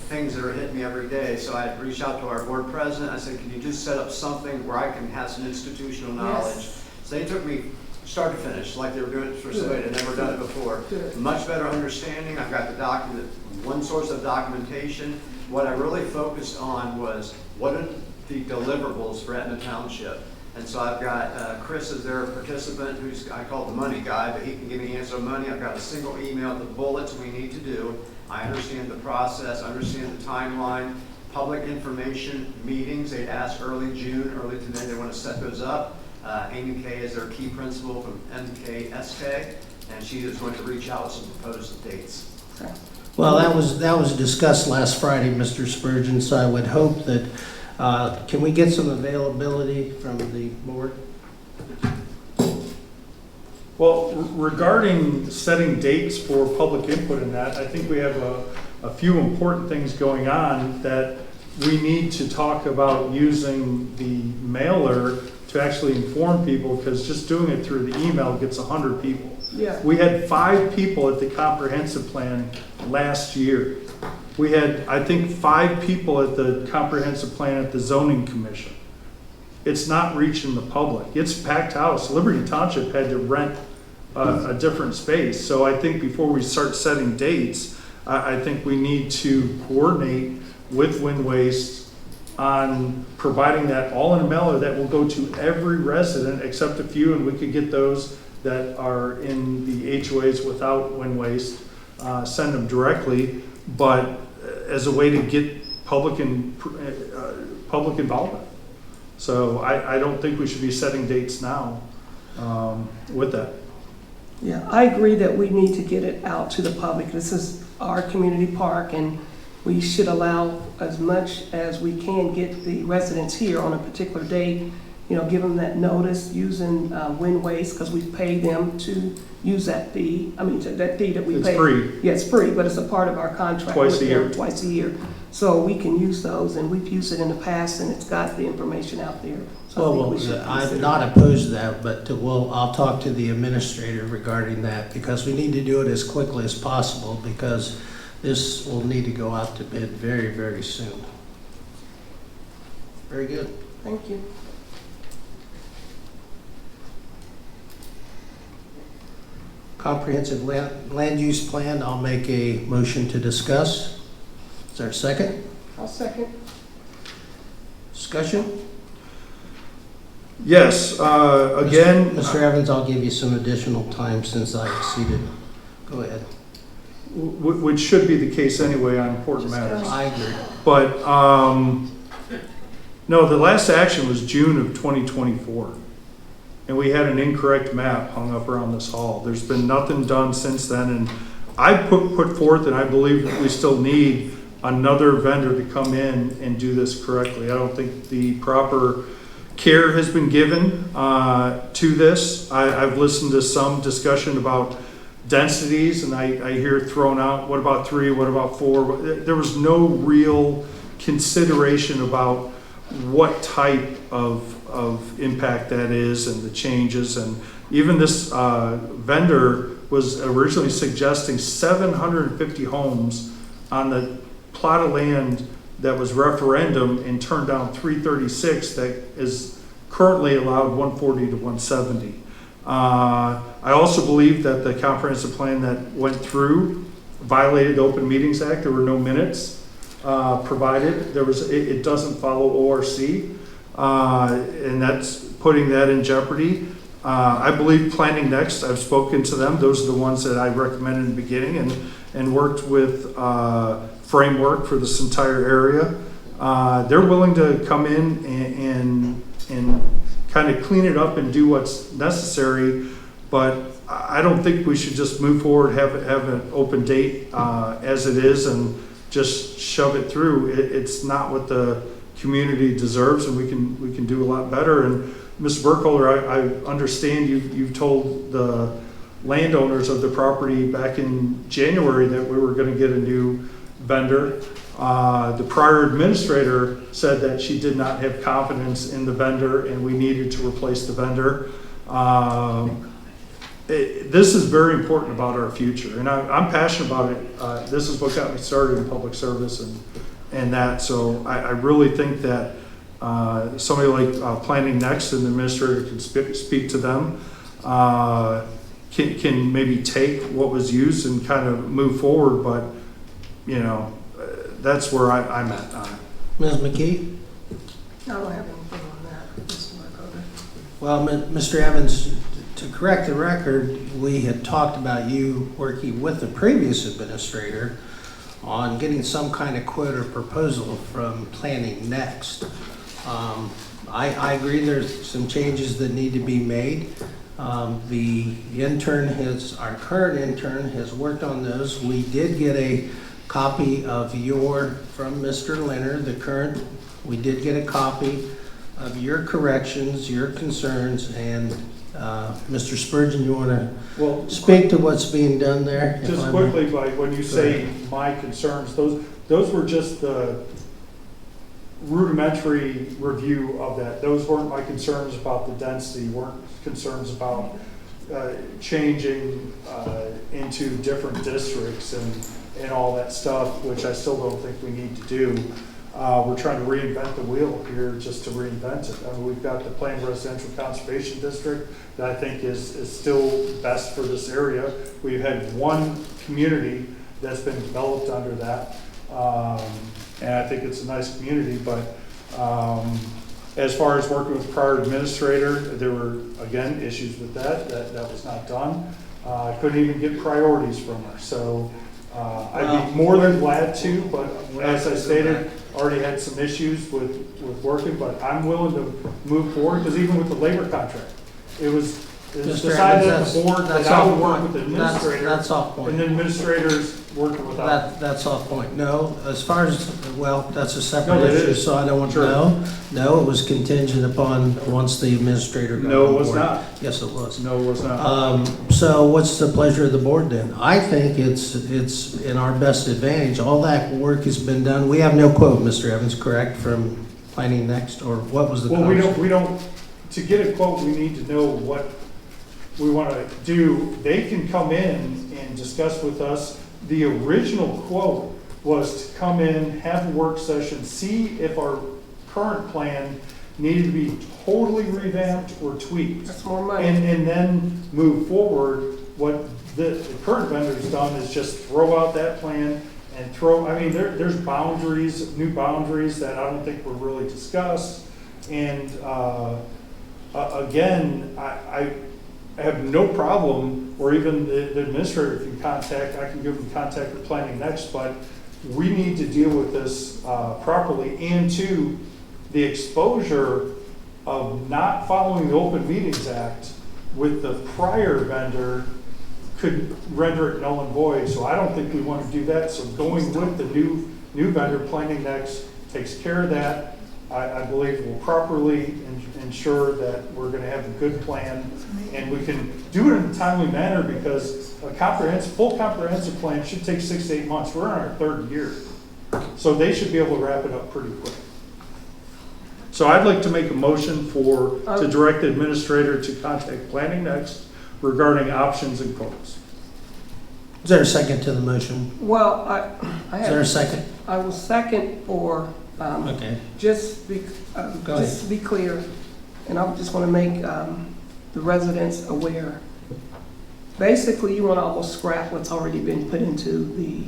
things that are hitting me every day. So I reached out to our board president. I said, can you just set up something where I can have some institutional knowledge? Yes. So they took me start to finish, like they were doing it for somebody that never done it before. Good. Much better understanding. I've got the document, one source of documentation. What I really focused on was what are the deliverables for Etna Township. And so I've got Chris as their participant, who's I call the money guy, but he can give me answer on money. I've got a single email, the bullets we need to do. I understand the process, understand the timeline, public information meetings. They asked early June, early today, they want to set those up. Amy Kay is their key principal from MKSK, and she is going to reach out with some proposed dates. Okay. Well, that was discussed last Friday, Mr. Spurgeon, so I would hope that, can we get some availability from the board? Well, regarding setting dates for public input in that, I think we have a few important things going on that we need to talk about using the mailer to actually inform people, because just doing it through the email gets 100 people. Yeah. We had 5 people at the comprehensive plan last year. We had, I think, 5 people at the comprehensive plan at the zoning commission. It's not reaching the public. It's packed house. Liberty Township had to rent a different space. So I think before we start setting dates, I think we need to coordinate with Wind Waste on providing that all in a mailer that will go to every resident except a few, and we could get those that are in the HOAs without Wind Waste, send them directly, but as a way to get public involvement. So I don't think we should be setting dates now with that. Yeah, I agree that we need to get it out to the public. This is our community park, and we should allow as much as we can get the residents here on a particular day, you know, give them that notice using Wind Waste, because we pay them to use that fee. I mean, that fee that we pay. It's free. Yeah, it's free, but it's a part of our contract. Twice with a year. them, twice a year. So we can use those, and we've used it in the past, and it's got the information out there. So I think Well, we should I'm consider not that. opposed to that, but I'll talk to the administrator regarding that, because we need to do it as quickly as possible, because this will need to go out to bid very, very soon. Very good. Thank you. Comprehensive land use plan, I'll make a motion to discuss. Is there a second? I'll second. Discussion? Yes, again. Mr. Evans, I'll give you some additional time since I exceeded. Go ahead. Which should be the case anyway on important matters. I agree. But, no, the last action was June of 2024. And we had an incorrect map hung up around this hall. There's been nothing done since then. And I put forth, and I believe that we still need another vendor to come in and do this correctly. I don't think the proper care has been given to this. I've listened to some discussion about densities, and I hear it thrown out, what about 3, what about 4? There was no real consideration about what type of of impact that is and the changes. And even this vendor was originally suggesting 750 homes on the plot of land that was referendum and turned down 336 that is currently allowed 140 to 170. I also believe that the comprehensive plan that went through violated the Open Meetings Act. There were no minutes provided. It doesn't follow ORC, and that's putting that in jeopardy. I believe Planning Next, I've spoken to them. Those are the ones that I recommended in the beginning and worked with framework for this entire area. They're willing to come in and kind of clean it up and do what's necessary, but I don't think we should just move forward, have an open date as it is and just shove it through. It's not what the community deserves, and we can do a lot better. And Mr. Burkholder, I understand you've told the landowners of the property back in January that we were going to get a new vendor. The prior administrator said that she did not have confidence in the vendor and we needed to replace the vendor. This is very important about our future, and I'm passionate about it. This is what got me started in public service and that. So I really think that somebody like Planning Next and the administrator can speak to them, can maybe take what was used and kind of move forward, but that's where I'm at. Ms. McKee? I don't have anything on that, Mr. Burkholder. Well, Mr. Evans, to correct the record, we had talked about you working with the previous administrator on getting some kind of quote or proposal from Planning Next. I agree there's some changes that need to be made. The intern our current intern has worked on those. We did get a copy of from Mr. Leonard, we did get a copy of your corrections, your concerns, and Mr. Spurgeon, you want to speak to what's being done there? Just quickly, when you say my concerns, those were just the rudimentary review of that. Those weren't my concerns about the density, weren't concerns about changing into different districts and all that stuff, which I still don't think we need to do. We're trying to reinvent the wheel here just to reinvent it. I mean, we've got the Planned Residential Conservation District that I think is still best for this area. We've had one community that's been developed under that, and I think it's a nice community, but as far as working with the prior administrator, there were, again, issues with that was not done. I couldn't even get priorities from her, so I'd be more than glad to, but as I stated, already had some issues with working, but I'm willing to move forward, because even with the labor contract, it was decided at the board that I would work with the administrator. That's off point. And the administrators working without. That's off point. No, as far as, that's a separate No, it issue, is. so I don't want to Sure. know. No, it was contingent upon once the administrator got No, on it was board. not. Yes, it was. No, it was not. So what's the pleasure of the board then? I think it's in our best advantage. All that work has been done. We have no quote, Mr. Evans, correct, from Planning Next, or what was the Well, cost? we don't, to get a quote, we need to know what we want to do. They can come in and discuss with us. The original quote was to come in, have a work session, see if our current plan needed to be totally revamped or tweaked. That's more money. And then move forward. What the current vendor's done is just throw out that plan and there's boundaries, new boundaries that I don't think were really discussed. And again, I have no problem, or even the administrator can I can give them contact with Planning Next, but we need to deal with this properly, and to the exposure of not following the Open Meetings Act with the prior vendor could render it null and void. So I don't think we want to do that. So going with the new vendor, Planning Next, takes care of that. I believe will properly ensure that we're going to have a good plan, and we can do it in a timely manner, because a full comprehensive plan should take 6 to 8 months. We're in our third year, so they should be able to wrap it up pretty quick. So I'd like to make a motion to direct the administrator to contact Planning Next regarding options and quotes. Is there a second to the motion? Well, I Is there a have, second? I will second for, Okay. just be, Go ahead. just to be clear, and I just want to make the residents aware. Basically, you want to almost scrap what's already been put into the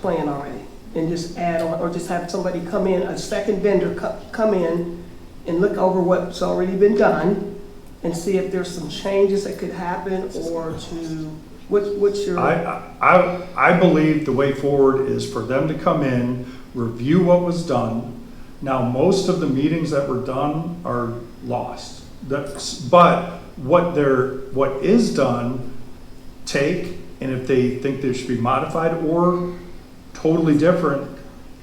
plan already, and just add on, or just have somebody come in, a second vendor come in and look over what's already been done, and see if there's some changes that could happen, or to, what's your? I believe the way forward is for them to come in, review what was done. Now, most of the meetings that were done are lost. But what is done, take, and if they think they should be modified or totally different,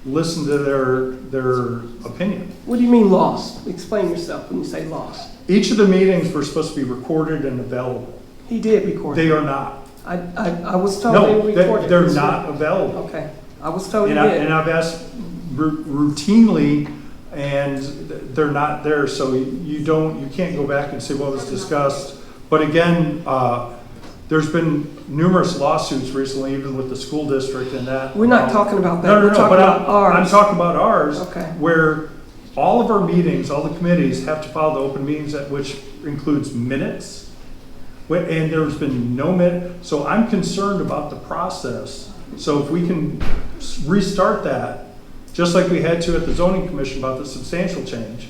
listen to their opinion. What do you mean lost? Explain yourself when you say lost. Each of the meetings were supposed to be recorded and available. He did record. They are not. I was told they No, were recorded. they're not available. Okay, I was told he And did. I've asked routinely, and they're not there, so you can't go back and say what was discussed. But again, there's been numerous lawsuits recently, even with the school district and that. We're not talking about that. No, We're talking but about ours. I'm talking about ours. Okay. Where all of our meetings, all the committees have to follow the open meetings, which includes minutes. And there's been no minute, so I'm concerned about the process. So if we can restart that, just like we had to at the zoning commission about the substantial change,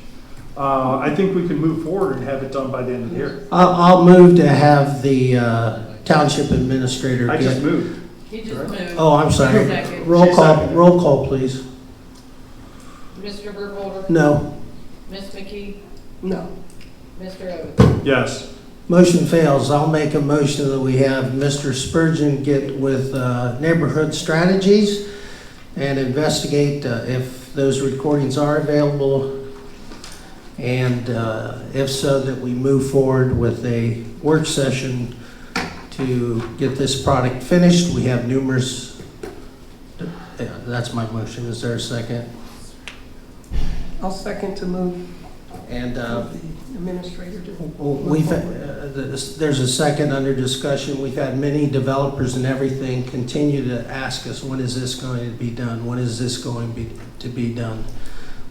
I think we can move forward and have it done by the end of the year. I'll move to have the township administrator I just get. moved. He just moved. Oh, I'm sorry. Second. Roll call, please. Mr. Burkholder? No. Ms. McKee? No. Mr. Evans? Yes. Motion fails. I'll make a motion that we have Mr. Spurgeon get with Neighborhood Strategies and investigate if those recordings are available, and if so, that we move forward with a work session to get this product finished. We have numerous, that's my motion. Is there a second? I'll second to move And the administrator to. there's a second under discussion. We've had many developers and everything continue to ask us, when is this going to be done? When is this going to be done?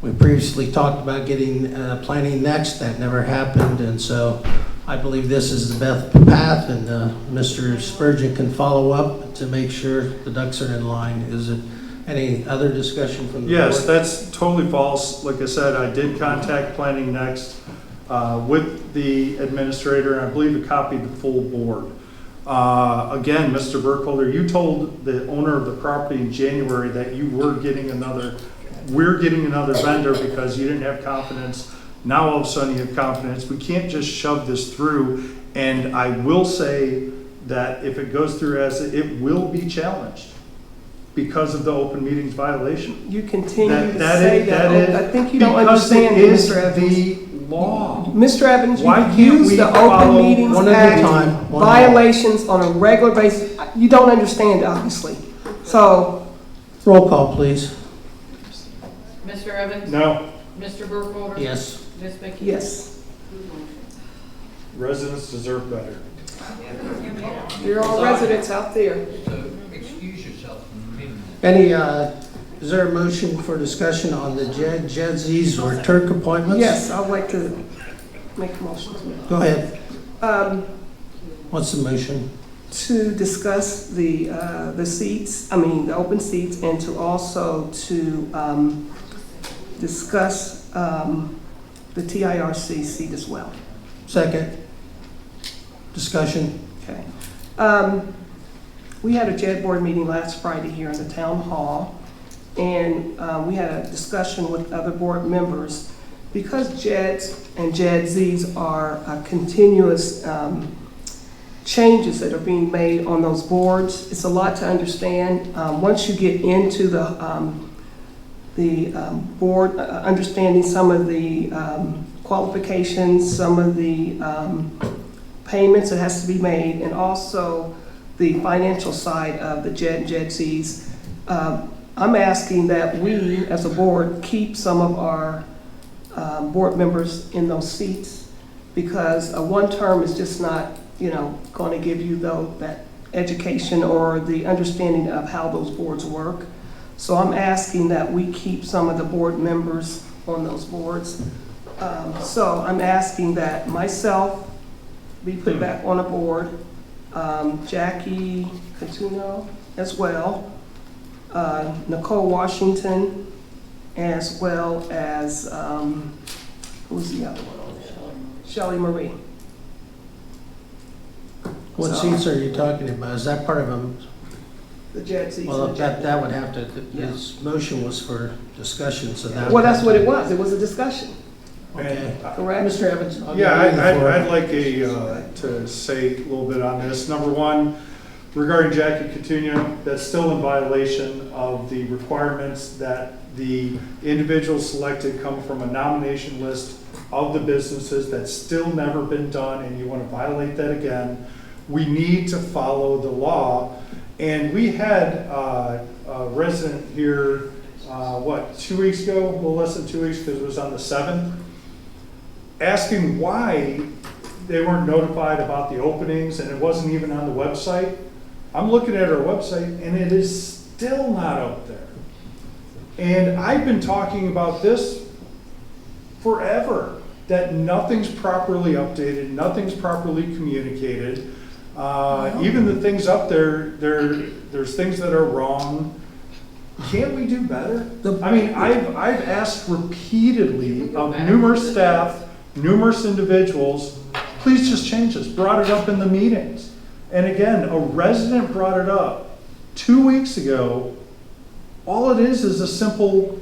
We previously talked about getting Planning Next. That never happened, and so I believe this is the best path, and Mr. Spurgeon can follow up to make sure the ducks are in line. Is it any other discussion from the board? Yes, that's totally false. Like I said, I did contact Planning Next with the administrator, and I believe it copied the full board. Again, Mr. Burkholder, you told the owner of the property in January that we're getting another vendor because you didn't have confidence. Now all of a sudden you have confidence. We can't just shove this through. And I will say that if it goes through it will be challenged because of the open meetings violation. You continue to say that. I think you don't because understand, it is Mr. Evans. the law. Mr. Evans, Why you can't use we the follow Open Meetings one at a Act time? One violations on a regular basis. You don't understand, obviously. So, Roll call, please. Mr. Evans? No, Mr. Burkholder? Yes. Ms. McKee? yes, residents deserve better. there are residents out there. So excuse yourself from the meeting. Any, is there a motion for discussion on the JEDZs or Turk appointments? Yes, I'd like to make a motion Go ahead. to, What's the motion? to discuss the seats, the open seats, and to also to discuss the TIRC seat as well. Second. Discussion. Okay. We had a JED board meeting last Friday here in the town hall, and we had a discussion with other board members. Because JEDs and JEDZs are continuous changes that are being made on those boards, it's a lot to understand. Once you get into the board, understanding some of the qualifications, some of the payments that has to be made, and also the financial side of the JED and JEDZs, I'm asking that we, as a board, keep some of our board members in those seats, because a one term is just not, going to give you that education or the understanding of how those boards work. So I'm asking that we keep some of the board members on those boards. So I'm asking that myself be put back on a board, Jackie Catuno as well, Nicole Washington, as well as, who's the other one? Shelley Marie. What seats are you talking about? Is that part of them? The JED seats. Well, that would have to, his motion was for discussion, so that. Well, that's what it was. It was a discussion. Okay. Correct? Mr. Evans? I'll Yeah, give you the floor. I'd like to say a little bit on this. Number one, regarding Jackie Catuno, that's still in violation of the requirements that the individuals selected come from a nomination list of the businesses. That's still never been done, and you want to violate that again. We need to follow the law. And we had a resident here, 2 weeks ago, a little less than 2 weeks, because it was on the 7th, asking why they weren't notified about the openings, and it wasn't even on the website. I'm looking at our website, and it is still not out there. And I've been talking about this forever, that nothing's properly updated, nothing's properly communicated. Even the things up there's things that are wrong. Can't we do better? I mean, I've asked repeatedly of numerous staff, numerous individuals, please just change this, brought it up in the meetings. And again, a resident brought it up 2 weeks ago. All it is a simple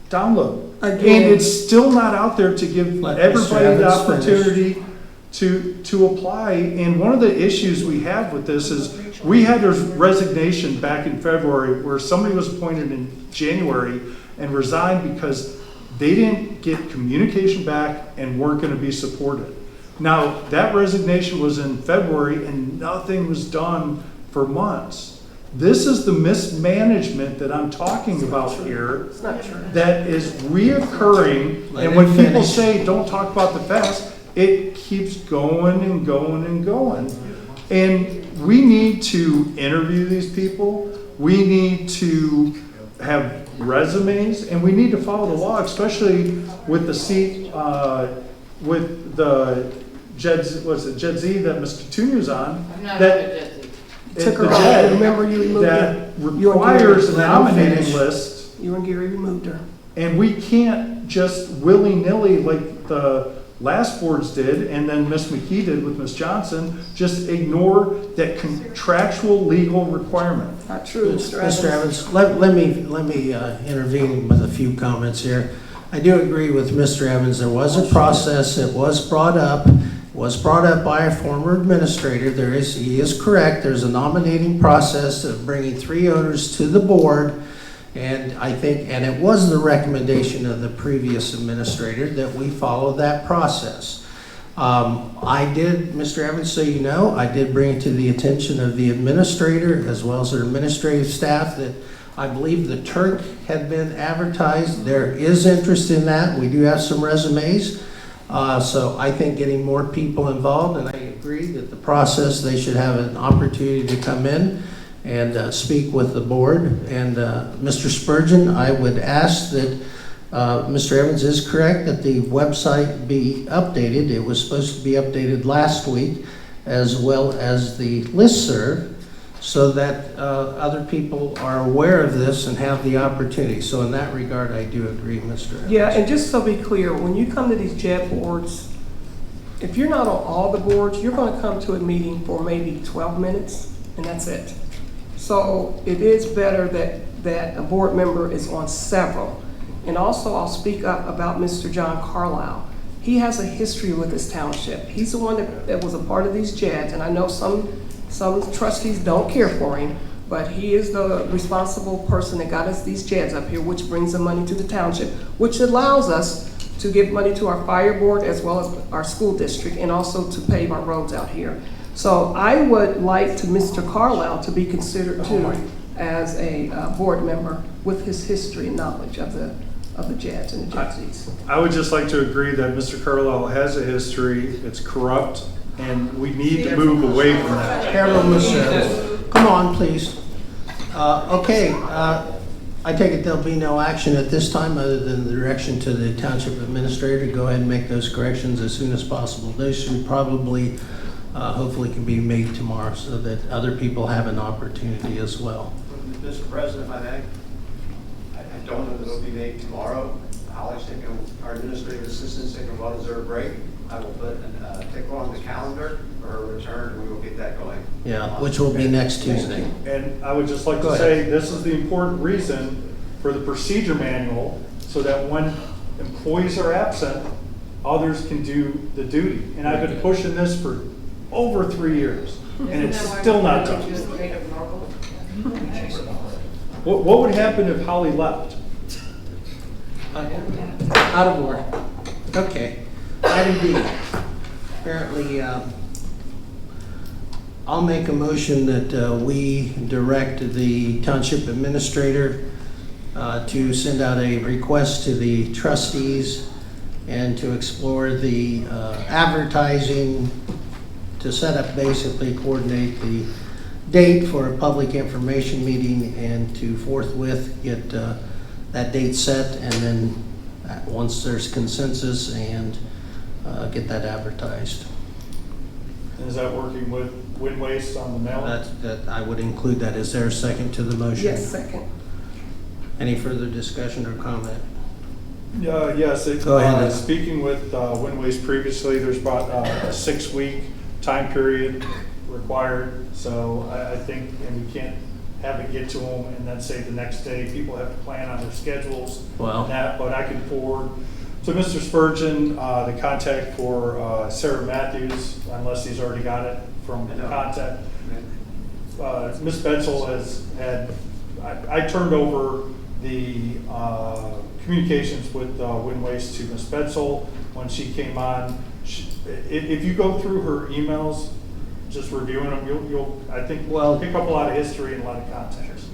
download. Again, And it's still not out there to give everybody the opportunity to apply. And one of the issues we have with this is we had a resignation back in February where somebody was appointed in January and resigned because they didn't get communication back and weren't going to be supported. Now, that resignation was in February and nothing was done for months. This is the mismanagement that I'm talking about here. It's not true. That is reoccurring, and when people say, don't talk about the past, it keeps going and going and going. And we need to interview these people, we need to have resumes, and we need to follow the law, especially with the seat, with the JED Z that Mr. Catuno's on. I'm not that a Jesse. Took her the off. JED Remember, you removed that her. requires a Let her nominating finish. list. You and Gary removed her. And we can't just willy-nilly, like the last boards did, and then Ms. McKee did with Ms. Johnson, just ignore that contractual legal requirement. Not true, Mr. Evans. Mr. Evans, let me intervene with a few comments here. I do agree with Mr. Evans. There was a process. It was brought up by a former administrator. He is correct. There's a nominating process of bringing 3 owners to the board. And I think, and it was the recommendation of the previous administrator that we follow that process. I did, Mr. Evans, so you know, I did bring it to the attention of the administrator as well as their administrative staff that I believe the Turk had been advertised. There is interest in that. We do have some resumes. So I think getting more people involved, and I agree that the process, they should have an opportunity to come in and speak with the board. And Mr. Spurgeon, I would ask that Mr. Evans is correct that the website be updated. It was supposed to be updated last week, as well as the listserv, so that other people are aware of this and have the opportunity. So in that regard, I do agree, Mr. Evans. Yeah, and just so be clear, when you come to these JED boards, if you're not on all the boards, you're going to come to a meeting for maybe 12 minutes, and that's it. So it is better that a board member is on several. And also, I'll speak up about Mr. John Carlisle. He has a history with this township. He's the one that was a part of these JEDs, and I know some trustees don't care for him, but he is the responsible person that got us these JEDs up here, which brings the money to the township, which allows us to give money to our fire board as well as our school district, and also to pave our roads out here. So I would like to Mr. Carlisle to be considered too as a board member with his history and knowledge of of the Jets and the Jetsies. I would just like to agree that Mr. Carlisle has a history, it's corrupt, and we need to move away from that. Carol, Mr. Evans, come on, please. Okay, I take it there'll be no action at this time other than the direction to the township administrator to go ahead and make those corrections as soon as possible. Those should probably, hopefully can be made tomorrow so that other people have an opportunity as well. Mr. President, if I may, I don't know that it'll be made tomorrow. Holly's taking, our administrative assistant's taking a well-deserved break. I will put a ticker on the calendar for her return, and we will get that going. Yeah, which will be next Tuesday. And I would just like Go to ahead. say, this is the important reason for the procedure manual, so that when employees are absent, others can do the duty. And I've been pushing this for over 3 years, and it's still not done. What would happen if Holly left? Out of order. Okay. Item B. Apparently, I'll make a motion that we direct the township administrator to send out a request to the trustees and to explore the advertising, to set up, basically coordinate the date for a public information meeting and to forthwith get that date set, and then once there's consensus, and get that advertised. Is that working with Wind Waste on the mail? That I would include that. Is there a second to the motion? Yes, second. Any further discussion or comment? Yes. Go ahead. Speaking with Wind Waste previously, there's about a 6-week time period required. So I think, and we can't have it get to them and then say the next day. People have to plan on their schedules. Well. And that, but I can forward to Mr. Spurgeon the contact for Sarah Matthews, unless he's already got it from the contact. Ms. Betzel has had, I turned over the communications with Wind Waste to Ms. Betzel when she came on. If you go through her emails, just reviewing them, you'll I think, pick up a lot of history and a lot of context.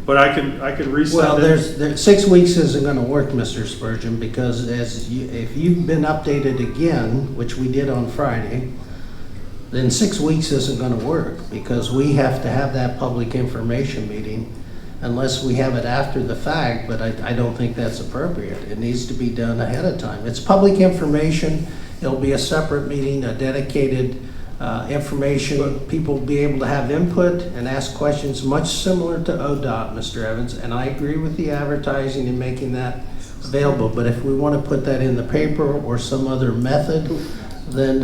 But I can resend Well, it. there's 6 weeks isn't going to work, Mr. Spurgeon, because if you've been updated again, which we did on Friday, then 6 weeks isn't going to work, because we have to have that public information meeting unless we have it after the fact, but I don't think that's appropriate. It needs to be done ahead of time. It's public information. It'll be a separate meeting, a dedicated information. People will be able to have input and ask questions, much similar to ODOT, Mr. Evans, and I agree with the advertising and making that available, but if we want to put that in the paper or some other method, then,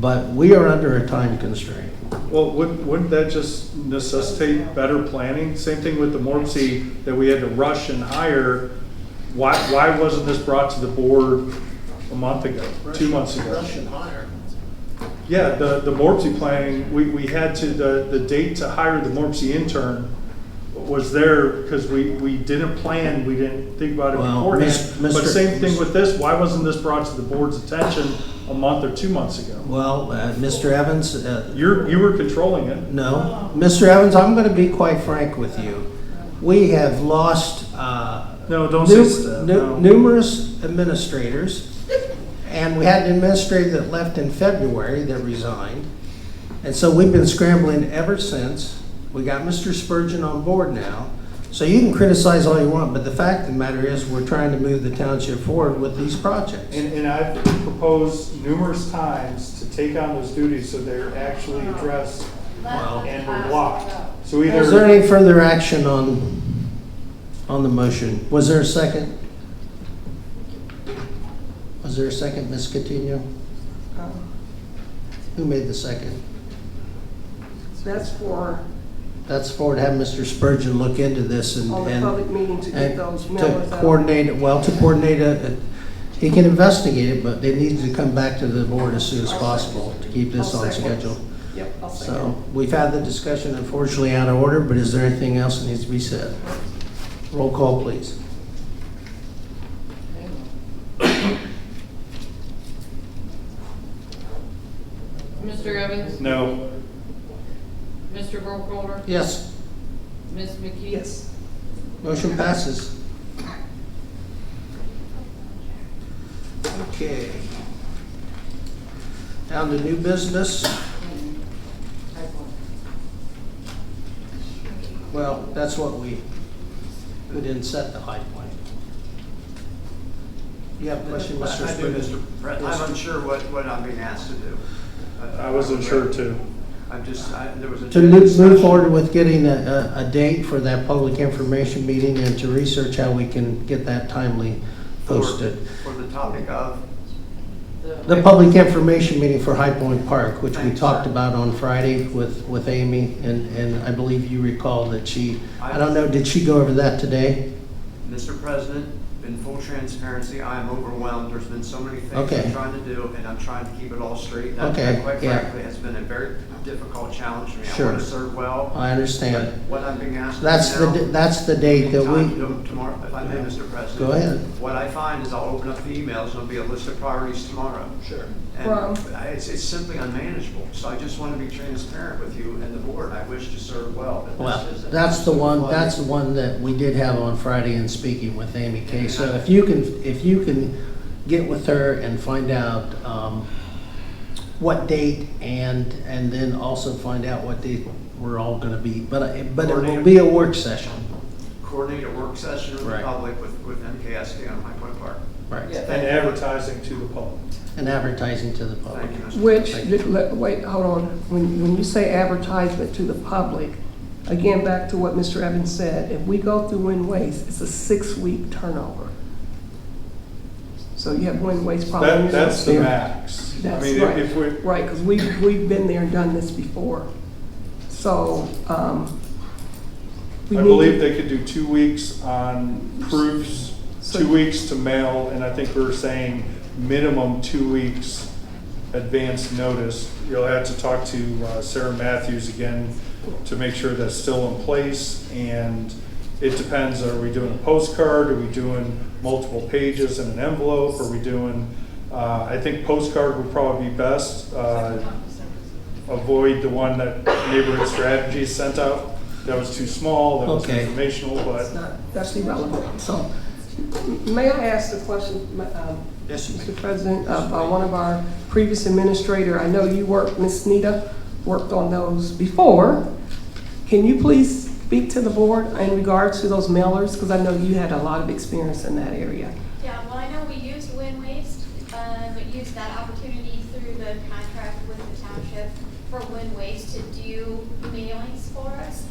but we are under a time constraint. Well, wouldn't that just necessitate better planning? Same thing with the Morpsey that we had to rush and hire. Why wasn't this brought to the board a month ago, 2 months ago? Rush and hire. Yeah, the Morpsey planning, we had to, the date to hire the Morpsey intern was there because we didn't plan, we didn't think about it beforehand. But same thing with this, why wasn't this brought to the board's attention a month or 2 months ago? Well, Mr. Evans. You were controlling it. No. Mr. Evans, I'm going to be quite frank with you. We have lost No, don't say that. No. numerous administrators, and we had an administrator that left in February that resigned. And so we've been scrambling ever since. We got Mr. Spurgeon on board now. So you can criticize all you want, but the fact of the matter is we're trying to move the township forward with these projects. And I've proposed numerous times to take on those duties so they're actually addressed and were blocked. So either. Is there any further action on the motion? Was there a second? Was there a second, Ms. Coutinho? Who made the second? That's for That's for to have Mr. Spurgeon look into this and all the public meeting to get those to mailers out. coordinate it. Well, to coordinate it, he can investigate it, but they need to come back to the board as soon as possible to keep this I'll on second. schedule. Yep, I'll second. So we've had the discussion, unfortunately, out of order, but is there anything else that needs to be said? Roll call, please. Mr. Evans? No. Mr. Burkholder? Yes. Ms. McKee? Yes. Motion passes. Okay. Down to new business. Well, that's what we didn't set the high point. You have a question, Mr. I do, Spruill? Mr. President. I'm unsure what I'm being asked to do. I was unsure too. There was a. To move forward with getting a date for that public information meeting and to research how we can get that timely posted. For the topic of? The public information meeting for High Point Park, which we talked about on Friday with Amy, and I believe you recall that I don't know, did she go over that today? Mr. President, in full transparency, I am overwhelmed. There's been so many things Okay. I'm trying to do, and I'm trying to keep it all straight. That, Okay, quite yeah. frankly, has been a very difficult challenge for me. Sure. I want to serve well. I understand. But what I'm being asked to That's do now, that's the date that time to we, do it tomorrow, if I may, Mr. President. Go ahead. What I find is I'll open up the emails, and there'll be a list of priorities tomorrow. Sure. And it's simply unmanageable. So I just want to be transparent with you and the board. I wish to serve well, but well, this is. that's the one that we did have on Friday in speaking with Amy Kay. So if you can get with her and find out what date and then also find out what date we're all going to be, but it will be a work session. Coordinate a work session with the Right. public with MKSD on High Point Park. Right. And advertising to the public. And advertising to the public. Thank you, Mr. Which, Thank wait, hold on. When you say advertisement to the public, again, back to what Mr. Evans said, if we go through wind waste, it's a 6-week turnover. So you have wind waste problems. That's the max. That's I mean, right. if we, Right, because we've been there and done this before. So, we I need believe to- they could do 2 weeks on proofs, 2 weeks to mail, and I think we were saying minimum 2 weeks advance notice. You'll have to talk to Sarah Matthews again to make sure that's still in place, and it depends, are we doing a postcard, are we doing multiple pages in an envelope, are we doing, I think postcard would probably be best. Avoid the one that Neighborhood Strategies sent out. That was too small, that was Okay. informational, but That's irrelevant. So, may I ask the question, Yes, Mr. President, one of our previous administrator, I know you worked, Ms. Nita, worked on those before. Can you please speak to the board in regards to those mailers? Because I know you had a lot of experience in that area. Yeah, well, I know we used wind waste, but used that opportunity through the contract with the township for wind waste to do mailings for us.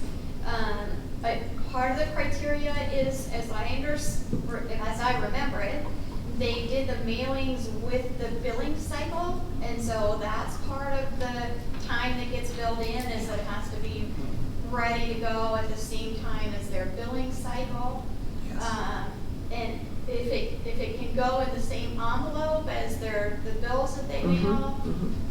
But part of the criteria is, as I remember it, they did the mailings with the billing cycle, and so that's part of the time that gets billed in, is it has to be ready to go at the same time as their billing cycle. And if it can go in the same envelope as the bills that they mail,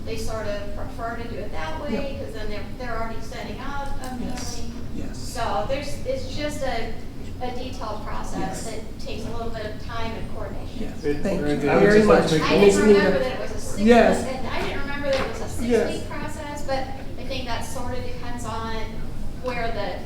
they sort of prefer to do it that way, because then they're already sending out a mailing. Yes. So it's just a detailed process that takes a little bit of time and coordination. Thank very you good. very much. I Ms. didn't Nita. remember that it was a 6 Yes. month, and I didn't remember that it was a 6-week Yes. process, but I think that sort of depends on where the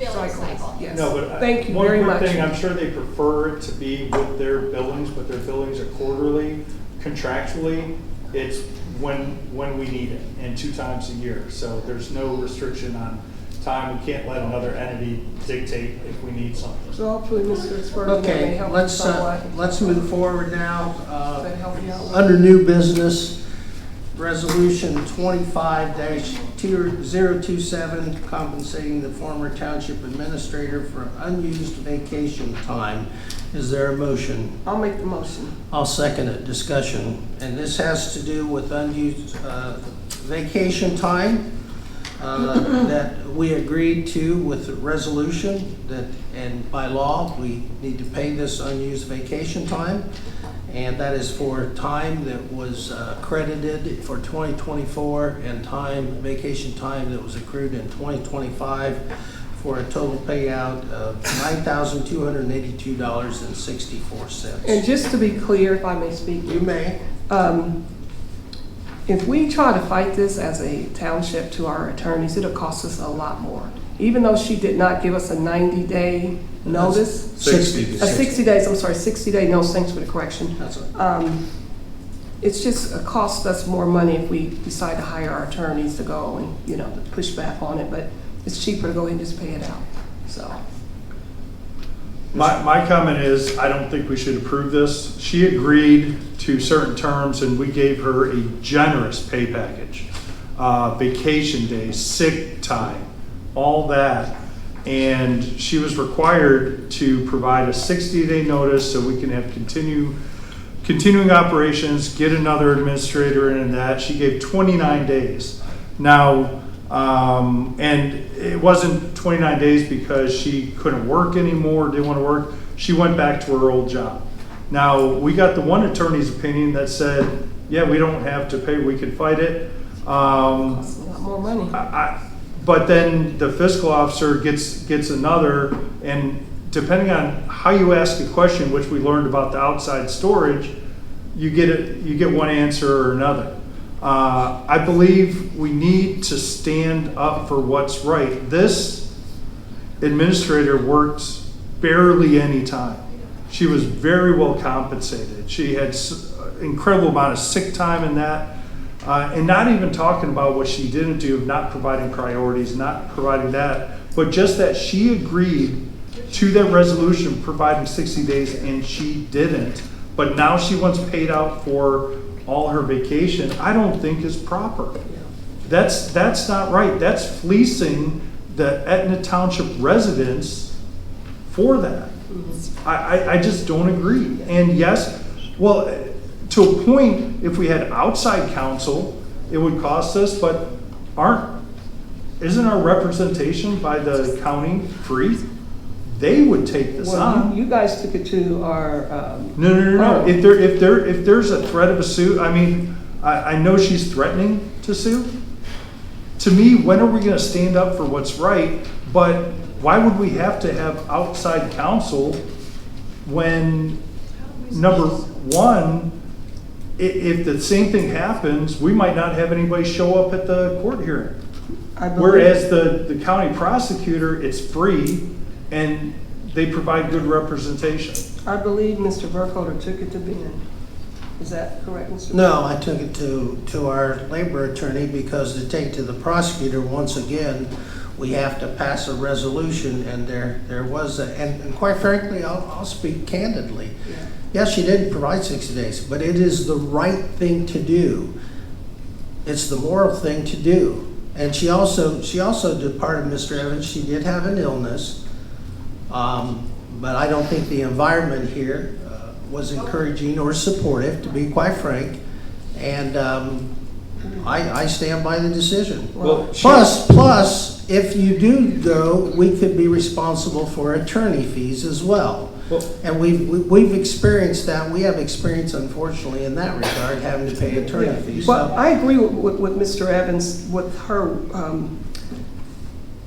billing cycle is. Yes. no, but Thank you one very quick much. thing, I'm sure they prefer it to be with their billings, but their billings are quarterly. Contractually, it's when we need it, and 2 times a year. So there's no restriction on time. We can't let another entity dictate if we need something. So hopefully, Mr. Spurgeon, that may Okay, help you let's somewhat. move forward now. Does that help you out? Under new business, Resolution 25-027, compensating the former township administrator for unused vacation time. Is there a motion? I'll make the motion. I'll second it. Discussion. And this has to do with unused vacation time that we agreed to with the resolution that, and by law, we need to pay this unused vacation time. And that is for time that was credited for 2024 and vacation time that was accrued in 2025 for a total payout of $9,282.64. And just to be clear, if I may speak. You may. If we try to fight this as a township to our attorneys, it'll cost us a lot more. even though she did not give us a 90-day notice, 60. a 60 days, I'm sorry, 60-day notice, thanks for the correction. That's right. It's just cost us more money if we decide to hire our attorneys to go and, to push back on it, but it's cheaper to go ahead and just pay it out, so. My comment is, I don't think we should approve this. She agreed to certain terms and we gave her a generous pay package. Vacation days, sick time, all that. And she was required to provide a 60-day notice so we can have continuing operations, get another administrator in and that. She gave 29 days. Now, and it wasn't 29 days because she couldn't work anymore, didn't want to work. She went back to her old job. Now, we got the one attorney's opinion that said, yeah, we don't have to pay, we can fight it. Costs a lot more money. But then the fiscal officer gets another, and depending on how you ask a question, which we learned about the outside storage, you get one answer or another. I believe we need to stand up for what's right. This administrator worked barely any time. She was very well compensated. She had incredible amount of sick time in that. And not even talking about what she didn't do, not providing priorities, not providing that, but just that she agreed to that resolution providing 60 days and she didn't. But now she wants paid out for all her vacation. I don't think is proper. That's not right. That's fleecing the Etna Township residents for that. I just don't agree. And yes, well, to a point, if we had outside counsel, it would cost us, but isn't our representation by the county free? They would take this on. You guys took it to our. No. If there's a threat of a suit, I mean, I know she's threatening to sue. To me, when are we going to stand up for what's right? But why would we have to have outside counsel when, number one, if the same thing happens, we might not have anybody show up at the court hearing. Whereas the county prosecutor, it's free and they provide good representation. I believe Mr. Burkholder took it to Ben. Is that correct, Mr.? No, I took it to our labor attorney because to take to the prosecutor, once again, we have to pass a resolution, and there was and quite frankly, I'll speak candidly. Yeah. Yes, she didn't provide 60 days, but it is the right thing to do. It's the moral thing to do. And she also departed Mr. Evans. She did have an illness, but I don't think the environment here was encouraging or supportive, to be quite frank. And I stand by the decision. Well, Plus, if you do go, we could be responsible for attorney fees as well. And we've experienced that. We have experience, unfortunately, in that regard, having to pay attorney fees. But I agree with Mr. Evans, with her.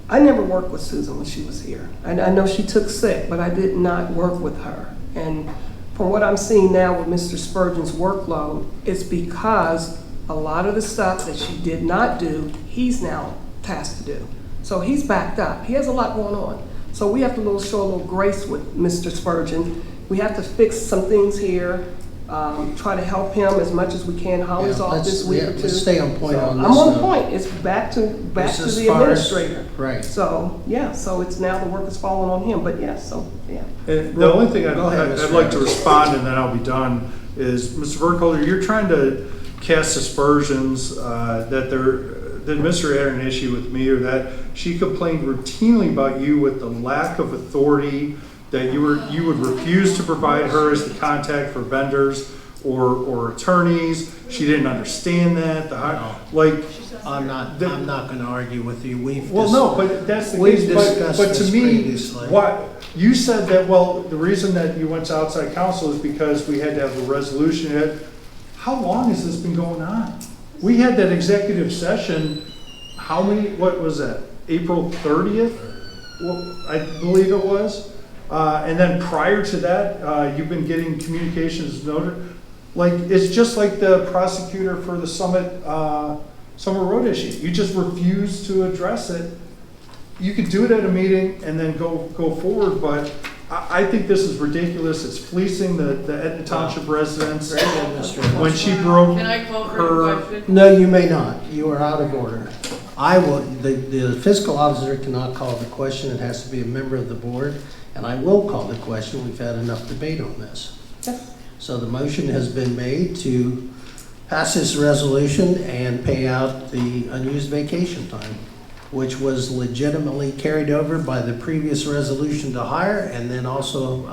I never worked with Susan when she was here. I know she took sick, but I did not work with her. And from what I'm seeing now with Mr. Spurgeon's workload, it's because a lot of the stuff that she did not do, he's now tasked to do. So he's backed up. He has a lot going on. So we have to show a little grace with Mr. Spurgeon. We have to fix some things here, try to help him as much as we can. Holly's off this week or two. Let's stay on point on this. I'm on note. point. It's back to the administrator. Right. So, yeah, so it's now the work is falling on him, but yeah, so, yeah. And the only thing I'd Go ahead, like Mr. to Evans. respond, and then I'll be done, is, Mr. Burkholder, you're trying to cast aspersions that the administrator had an issue with me, or that she complained routinely about you with the lack of authority, that you would refuse to provide her as the contact for vendors or attorneys. She didn't understand that. I'm not going to argue with you. But that's the we've case. discussed But to this me, previously. what you said that, well, the reason that you went to outside counsel is because we had to have a resolution. How long has this been going on? We had that executive session. What was that? April 30th? Well, I believe it was. And then prior to that, you've been getting communications noted. It's just like the prosecutor for the Summer Road issue. You just refuse to address it you could do it at a meeting and then go forward, but I think this is ridiculous. It's fleecing the Etna Township residents. Very good, Mr. Evans. When she broke Can I call for her, a question? No, you may not. You are out of order. I will, the fiscal officer cannot call the question. It has to be a member of the board, and I will call the question. We've had enough debate on this. So the motion has been made to pass this resolution and pay out the unused vacation time, which was legitimately carried over by the previous resolution to hire, and then also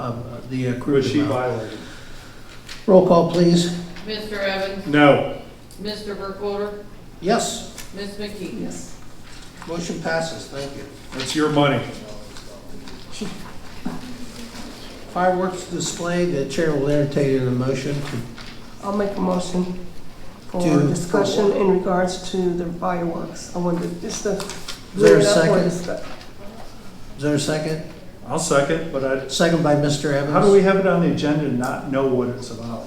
the accrued was she amount. violated? Roll call, please. Mr. Evans? No. Mr. Burkholder? Yes. Ms. McKee? Yes. Motion passes. Thank you. That's your money. Fireworks display, the chair will entertain a motion to I'll make a motion for To- discussion in regards to the fireworks. I wanted just to. Is there a bring it up for second? discuss- Is there a second? I'll second, but Second by Mr. Evans. how do we have it on the agenda and not know what it's about?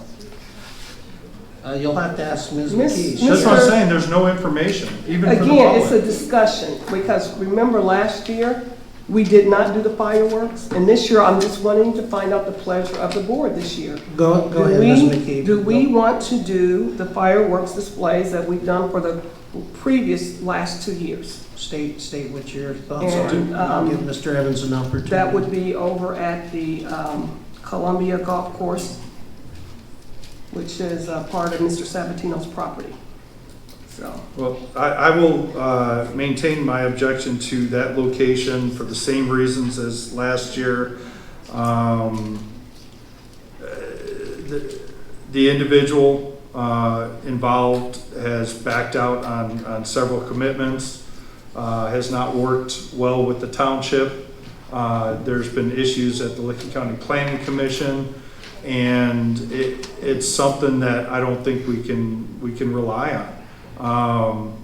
You'll have to ask Ms. Miss- McKee. That's what I'm Mr. saying, there's no information, even for the Again, it's a public. discussion, because remember last year, we did not do the fireworks, and this year, I'm just wanting to find out the pleasure of the board this year. Go ahead, Ms. McKee. Do we want to do the fireworks displays that we've done for the previous last 2 years? State what your thoughts are. And, I'll give Mr. Evans an opportunity. That would be over at the Columbia Golf Course, which is part of Mr. Sabatino's property. So, Well, I will maintain my objection to that location for the same reasons as last year. The individual involved has backed out on several commitments, has not worked well with the township. There's been issues at the Licking County Planning Commission, and it's something that I don't think we can rely on.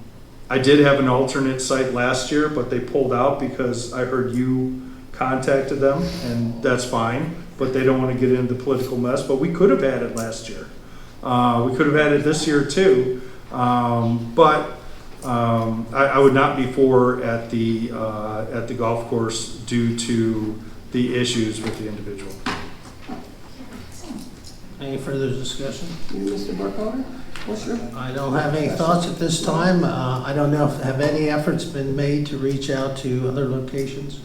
I did have an alternate site last year, but they pulled out because I heard you contacted them, and that's fine, but they don't want to get into the political mess. But we could have had it last year. We could have had it this year too. But I would not be for at the golf course due to the issues with the individual. Any further discussion? you, Mr. Burkholder, what's your? I don't have any thoughts at this time. I don't know if, have any efforts been made to reach out to other locations?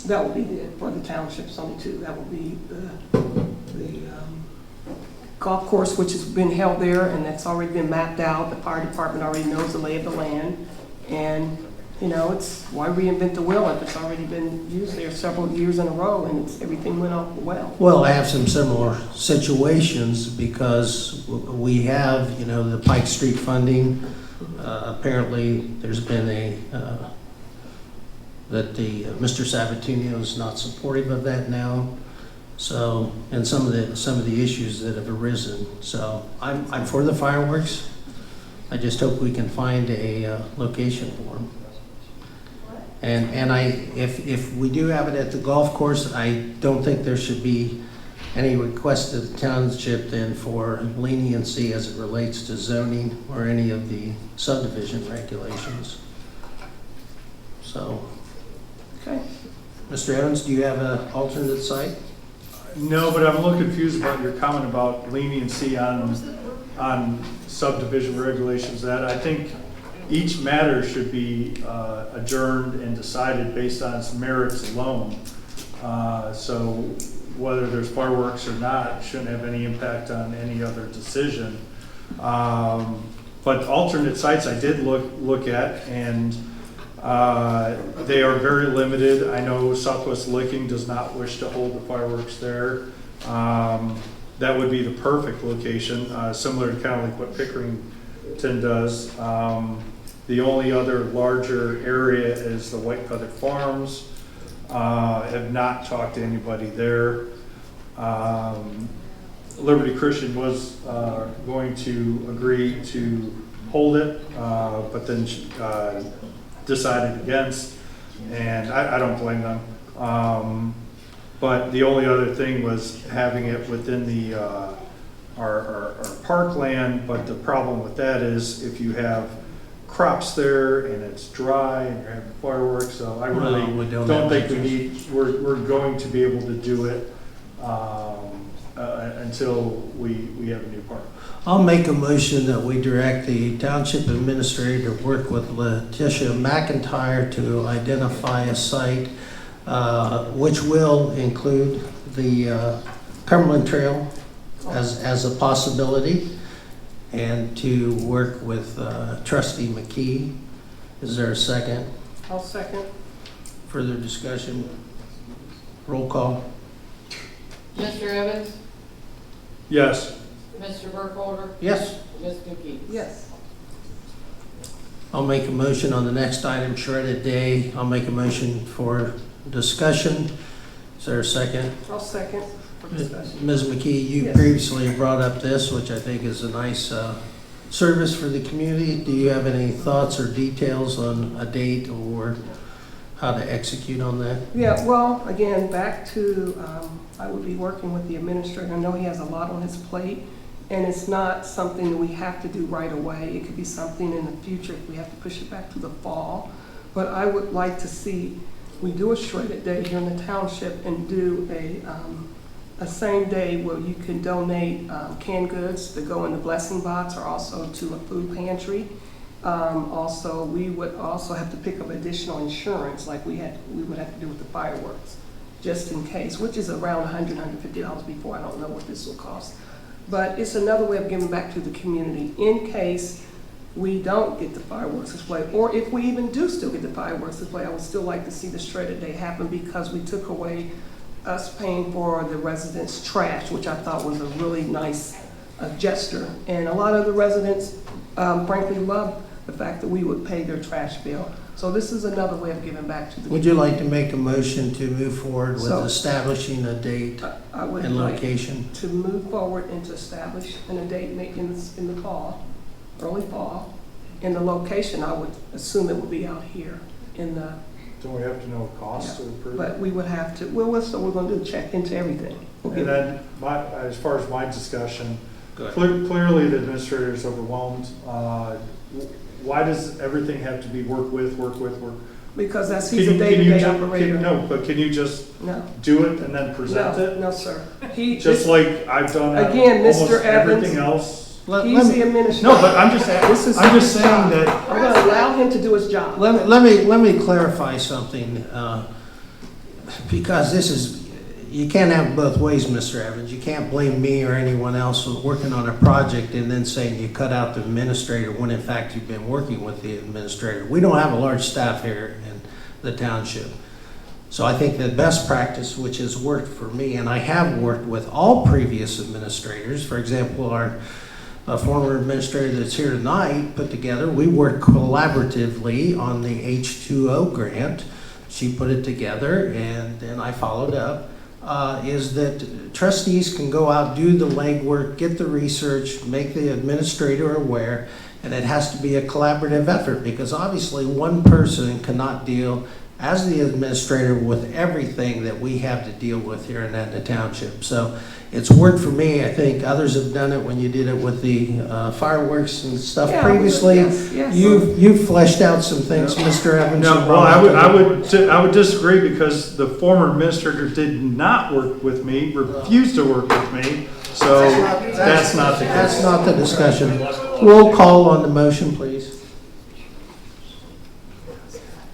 That would be for the townships only too. That would be the golf course, which has been held there, and that's already been mapped out. The fire department already knows the lay of the land. And, you know, it's why reinvent the wheel if it's already been used there several years in a row and everything went off well. Well, I have some similar situations because we have, the Pike Street funding. Apparently, there's been Mr. Sabatino is not supportive of that now. So, and some of the issues that have arisen. So, I'm for the fireworks. I just hope we can find a location for them. And if we do have it at the golf course, I don't think there should be any request to the township then for leniency as it relates to zoning or any of the subdivision regulations. So, Okay. Mr. Evans, do you have an alternate site? No, but I'm a little confused about your comment about leniency on subdivision regulations. That I think each matter should be adjourned and decided based on its merits alone. So whether there's fireworks or not shouldn't have any impact on any other decision. But alternate sites I did look at, and they are very limited. I know Southwest Licking does not wish to hold the fireworks there. That would be the perfect location, similar to kind of like what Pickerington does. The only other larger area is the White Feather Farms. Have not talked to anybody there. Liberty Christian was going to agree to hold it, but then decided against, and I don't blame them. But the only other thing was having it within the our parkland, but the problem with that is if you have crops there and it's dry and you're having fireworks, so I really No, we don't don't have think we need, we're going to be able to do it until we have a new park. I'll make a motion that we direct the township administrator to work with Letitia McIntyre to identify a site, which will include the Cumberland Trail as a possibility, and to work with Trustee McKee. Is there a second? I'll second. Further discussion? Roll call. Mr. Evans? Yes. Mr. Burkholder? Yes. Ms. McKee? Yes. I'll make a motion on the next item, shredded day. I'll make a motion for discussion. Is there a second? I'll second for discussion. Ms. McKee, you Yes. previously brought up this, which I think is a nice service for the community. Do you have any thoughts or details on a date or how to execute on that? Yeah, well, again, back to, I would be working with the administrator. I know he has a lot on his plate, and it's not something that we have to do right away. It could be something in the future if we have to push it back to the fall. But I would like to see, we do a shredded day here in the township and do a same day where you can donate canned goods to go in the blessing box or also to a food pantry. Also, we would also have to pick up additional insurance like we would have to do with the fireworks, just in case, which is around $100, $150 before. I don't know what this will cost. But it's another way of giving back to the community in case we don't get the fireworks display, or if we even do still get the fireworks display. I would still like to see the shredded day happen because we took away us paying for the residents' trash, which I thought was a really nice gesture. And a lot of the residents, frankly, loved the fact that we would pay their trash bill. So this is another way of giving back to the Would you like to make a motion to move forward with So, establishing a date I would and like location? to move forward and to establish a date in the fall, early fall. And the location, I would assume it would be out here in the, Don't we have to know cost to approve? but we would have to, well, so we're gonna do, check into everything. And then, as far as my discussion, Go ahead. clearly the administrator is overwhelmed. Why does everything have to be work with? Because that's, Can he's a you day-to-day ju- operator. No, but can you just No. do it and then present it? No, sir. Just like I've done at Again, Mr. almost everything Evans, else? he's the administrator. No, but I'm just This is saying his job. that, I'm gonna allow him to do his job. Let me clarify something, because this is, you can't have it both ways, Mr. Evans. You can't blame me or anyone else for working on a project and then saying you cut out the administrator when in fact you've been working with the administrator. We don't have a large staff here in the township. So I think the best practice, which has worked for me, and I have worked with all previous administrators, for example, our former administrator that's here tonight put together, we worked collaboratively on the H2O grant. She put it together and then I followed up. Is that trustees can go out, do the legwork, get the research, make the administrator aware, and it has to be a collaborative effort because obviously one person cannot deal as the administrator with everything that we have to deal with here in Etna Township. So it's worked for me. I think others have done it when you did it with the fireworks and stuff previously. Yes. You've fleshed out some things, Mr. Evans. no, well, I would disagree because the former administrator did not work with me, refused to work with me. So that's not the case. That's not the discussion. Roll call on the motion, please.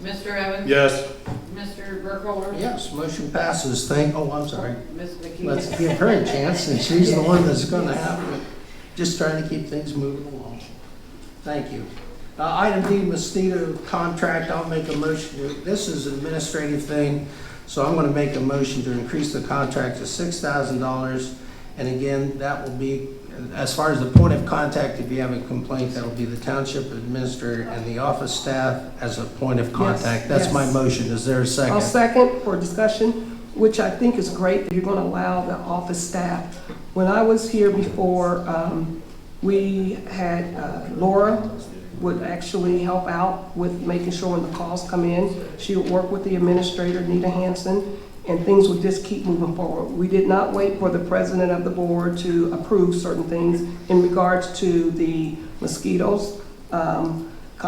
Mr. Evans? Yes. Mr. Burkholder? Yes, motion passes. I'm sorry. Ms. McKee? Let's give her a chance, and she's the one that's going to have it. Just trying to keep things moving along. Thank you. Item D, mosquito contract. I'll make a motion. This is an administrative thing, so I'm going to make a motion to increase the contract to $6,000. And again, that will be, as far as the point of contact, if you have a complaint, that'll be the township administrator and the office staff as a point of contact. That's my motion. Is there a second? I'll second for discussion, which I think is great that you're going to allow the office staff. When I was here before, we had Laura would actually help out with making sure when the calls come in. She would work with the administrator, Nita Hansen, and things would just keep moving forward. We did not wait for the president of the board to approve certain things in regards to the mosquitoes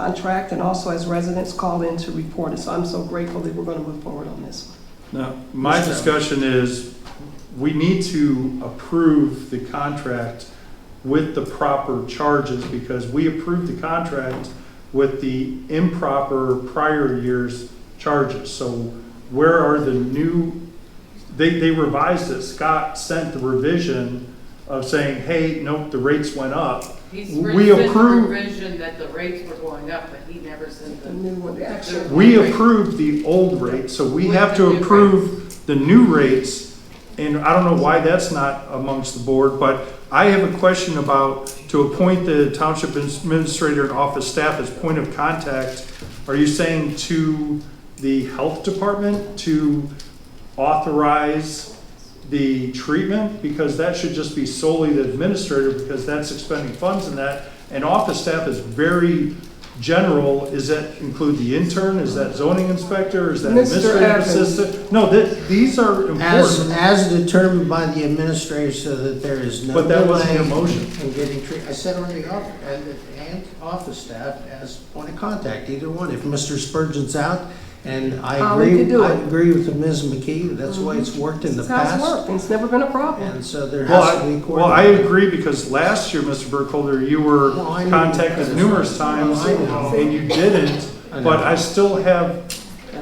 contract and also as residents call in to report it. So I'm so grateful that we're going to move forward on this one. Now, my discussion is, we need to approve the contract with the proper charges, because we approved the contract with the improper prior year's charges. So where are the new, they revised it. Scott sent the revision of saying, hey, nope, the rates went up. He's We sent the approved, revision that the rates were going up, but he never sent The the. new one, the actual. we approved the old rate, so we With have the to new approve the new rates. And I don't know why that's not amongst the board, but I have a question about, to appoint the township administrator and office staff as point of contact. Are you saying to the health department to authorize the treatment? Because that should just be solely the administrator, because that's expending funds in that. And office staff is very general. Does that include the intern? Is that zoning inspector? Is that Mr. administrative Evans. assistant? No, these are important. As determined by the administrator, so that there is no But that wasn't your delay motion. in getting treated. I said on the office staff as point of contact, either one. If Mr. Spurgeon's out, and I we could do I it. agree with Ms. McKee, that's the way it's worked in the This has past. worked. It's never been a problem. And so there has to be Well, I coordination. agree, because last year, Mr. Burkholder, you were Well, I know. contacted numerous times Well, I know. and you didn't. I know. But I still have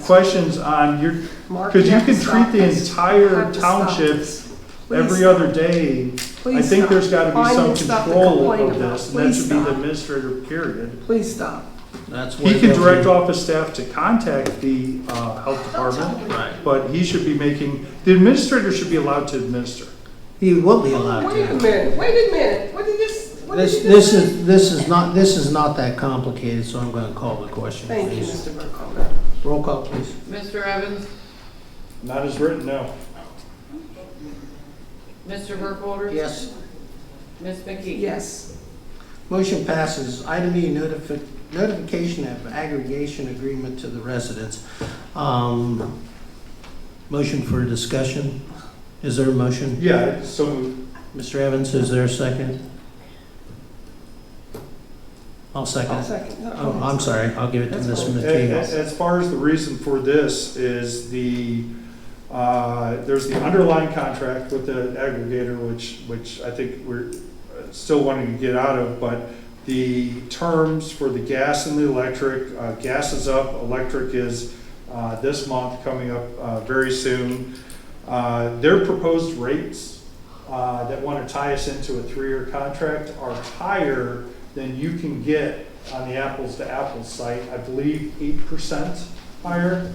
questions on your, Mark, because you have to can treat stop the this. You entire have to stop township this. Please every stop. other day. I Please think stop. there's got to be Find some and stop to control complain of about. this, and that Please should be the stop. administrator, period. Please stop. That's He where can they'll direct be- office staff to contact the health department, Right. but he should be making, the administrator should be allowed to administer. He will be allowed Wait a to. minute, wait a minute. What did this, what did This, you this just say? this is not that complicated, so I'm going to call the question, Thank you, please. Mr. Burkholder. Roll call, please. Mr. Evans? Not as written, no. Mr. Burkholder? Yes. Ms. McKee? Yes. Motion passes. Item E, notification of aggregation agreement to the residents. Motion for discussion. Is there a motion? Yeah, so Mr. Evans, is there a second? I'll second. I'll it. second. No, Oh, I'm sorry. I'll give it to That's Ms. fine. McKee. as far as the reason for this is there's the underlying contract with the aggregator, which I think we're still wanting to get out of, but the terms for the gas and the electric, gas is up, electric is this month, coming up very soon. Their proposed rates that want to tie us into a 3-year contract are higher than you can get on the apples to apples site. I believe 8% higher.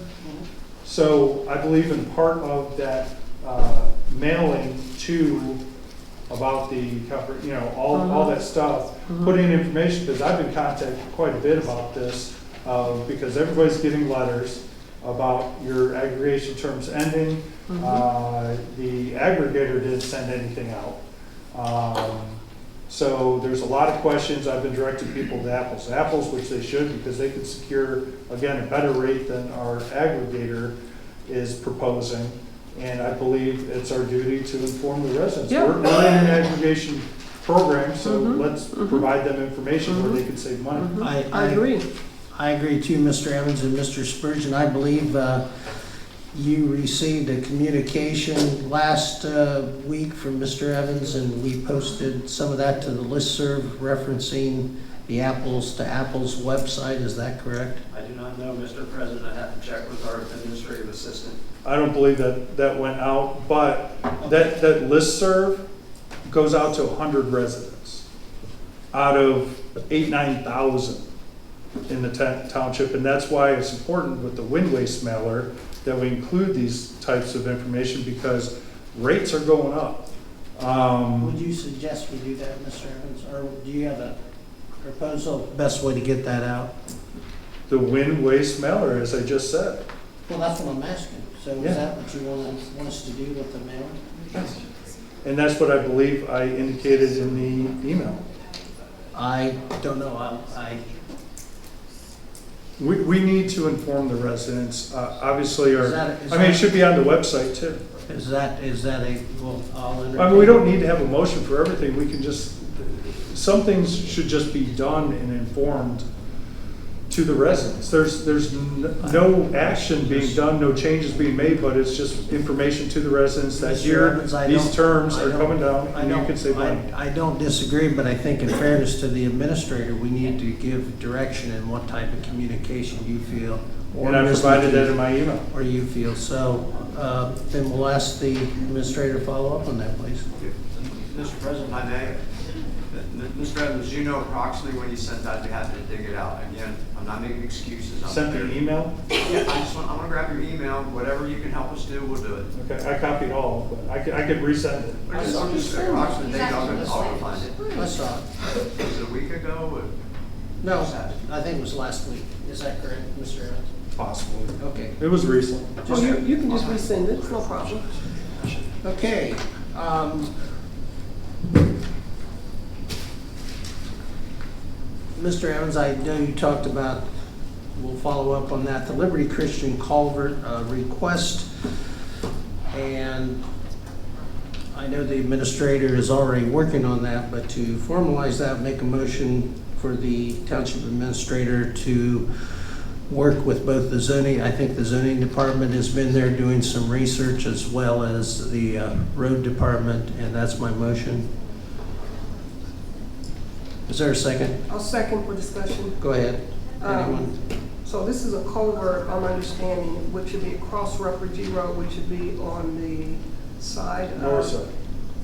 So I believe in part of that mailing to about the, all that stuff, putting in information, because I've been contacted quite a bit about this, because everybody's getting letters about your aggregation terms ending. The aggregator didn't send anything out. So there's a lot of questions. I've been directing people to apples, which they should, because they could secure, again, a better rate than our aggregator is proposing. And I believe it's our duty to inform the residents. Yeah. We're in an aggregation program, so let's provide them information where they can save money. I agree. I agree too, Mr. Evans and Mr. Spurgeon. I believe you received a communication last week from Mr. Evans, and we posted some of that to the listserv referencing the Apples to Apples website. Is that correct? I do not know, Mr. President. I have to check with our administrative assistant. I don't believe that went out, but that listserv goes out to 100 residents out of 9,000 in the township, and that's why it's important with the wind waste mailer that we include these types of information, because rates are going up. Would you suggest we do that, Mr. Evans, or do you have a proposal, best way to get that out? The wind waste mailer, as I just said. Well, that's what I'm asking. So Yeah. is that what you want us to do with the mail? And that's what I believe I indicated in the email. I don't know. We need to inform the residents. Obviously, Is it should be on the website too. Is that a, well, I'll entertain. I mean, we don't need to have a motion for everything. We can just, some things should just be done and informed to the residents. There's no action being done, no changes being made, but it's just information to the residents that Mr. here, Evans, I these don't- terms I are don't- coming down, I and you don't- can save money. I don't disagree, but I think in fairness to the administrator, we need to give direction in what type of communication you feel. or And I Ms. provided that McKee, in my email. Or you feel. So then we'll ask the administrator to follow up on that, please. Mr. President, if I may, Mr. Evans, you know approximately when you sent that, I'd be happy to dig it out. Again, I'm not making excuses. Sent the email? Yeah, I want to grab your email, whatever you can help us do, we'll do it. Okay, I copied all, but I could resend it. I'm just approximately date, I'll go find it. I saw it. Was it a week ago? Or- No, I think it was last week. Is that correct, Mr. Evans? Possibly. Okay. It was recent. Oh, you can just resend it, it's no problem. Okay. Mr. Evans, I know you talked about, we'll follow up on that, the Liberty Christian Culvert request. And I know the administrator is already working on that, but to formalize that, make a motion for the township administrator to work with both the zoning, I think the zoning department has been there doing some research, as well as the road department, and that's my motion. Is there a second? I'll second for discussion. Go ahead. Anyone? So this is a culvert, I'm understanding, which would be across Refugee Road, which would be on the side of... North side.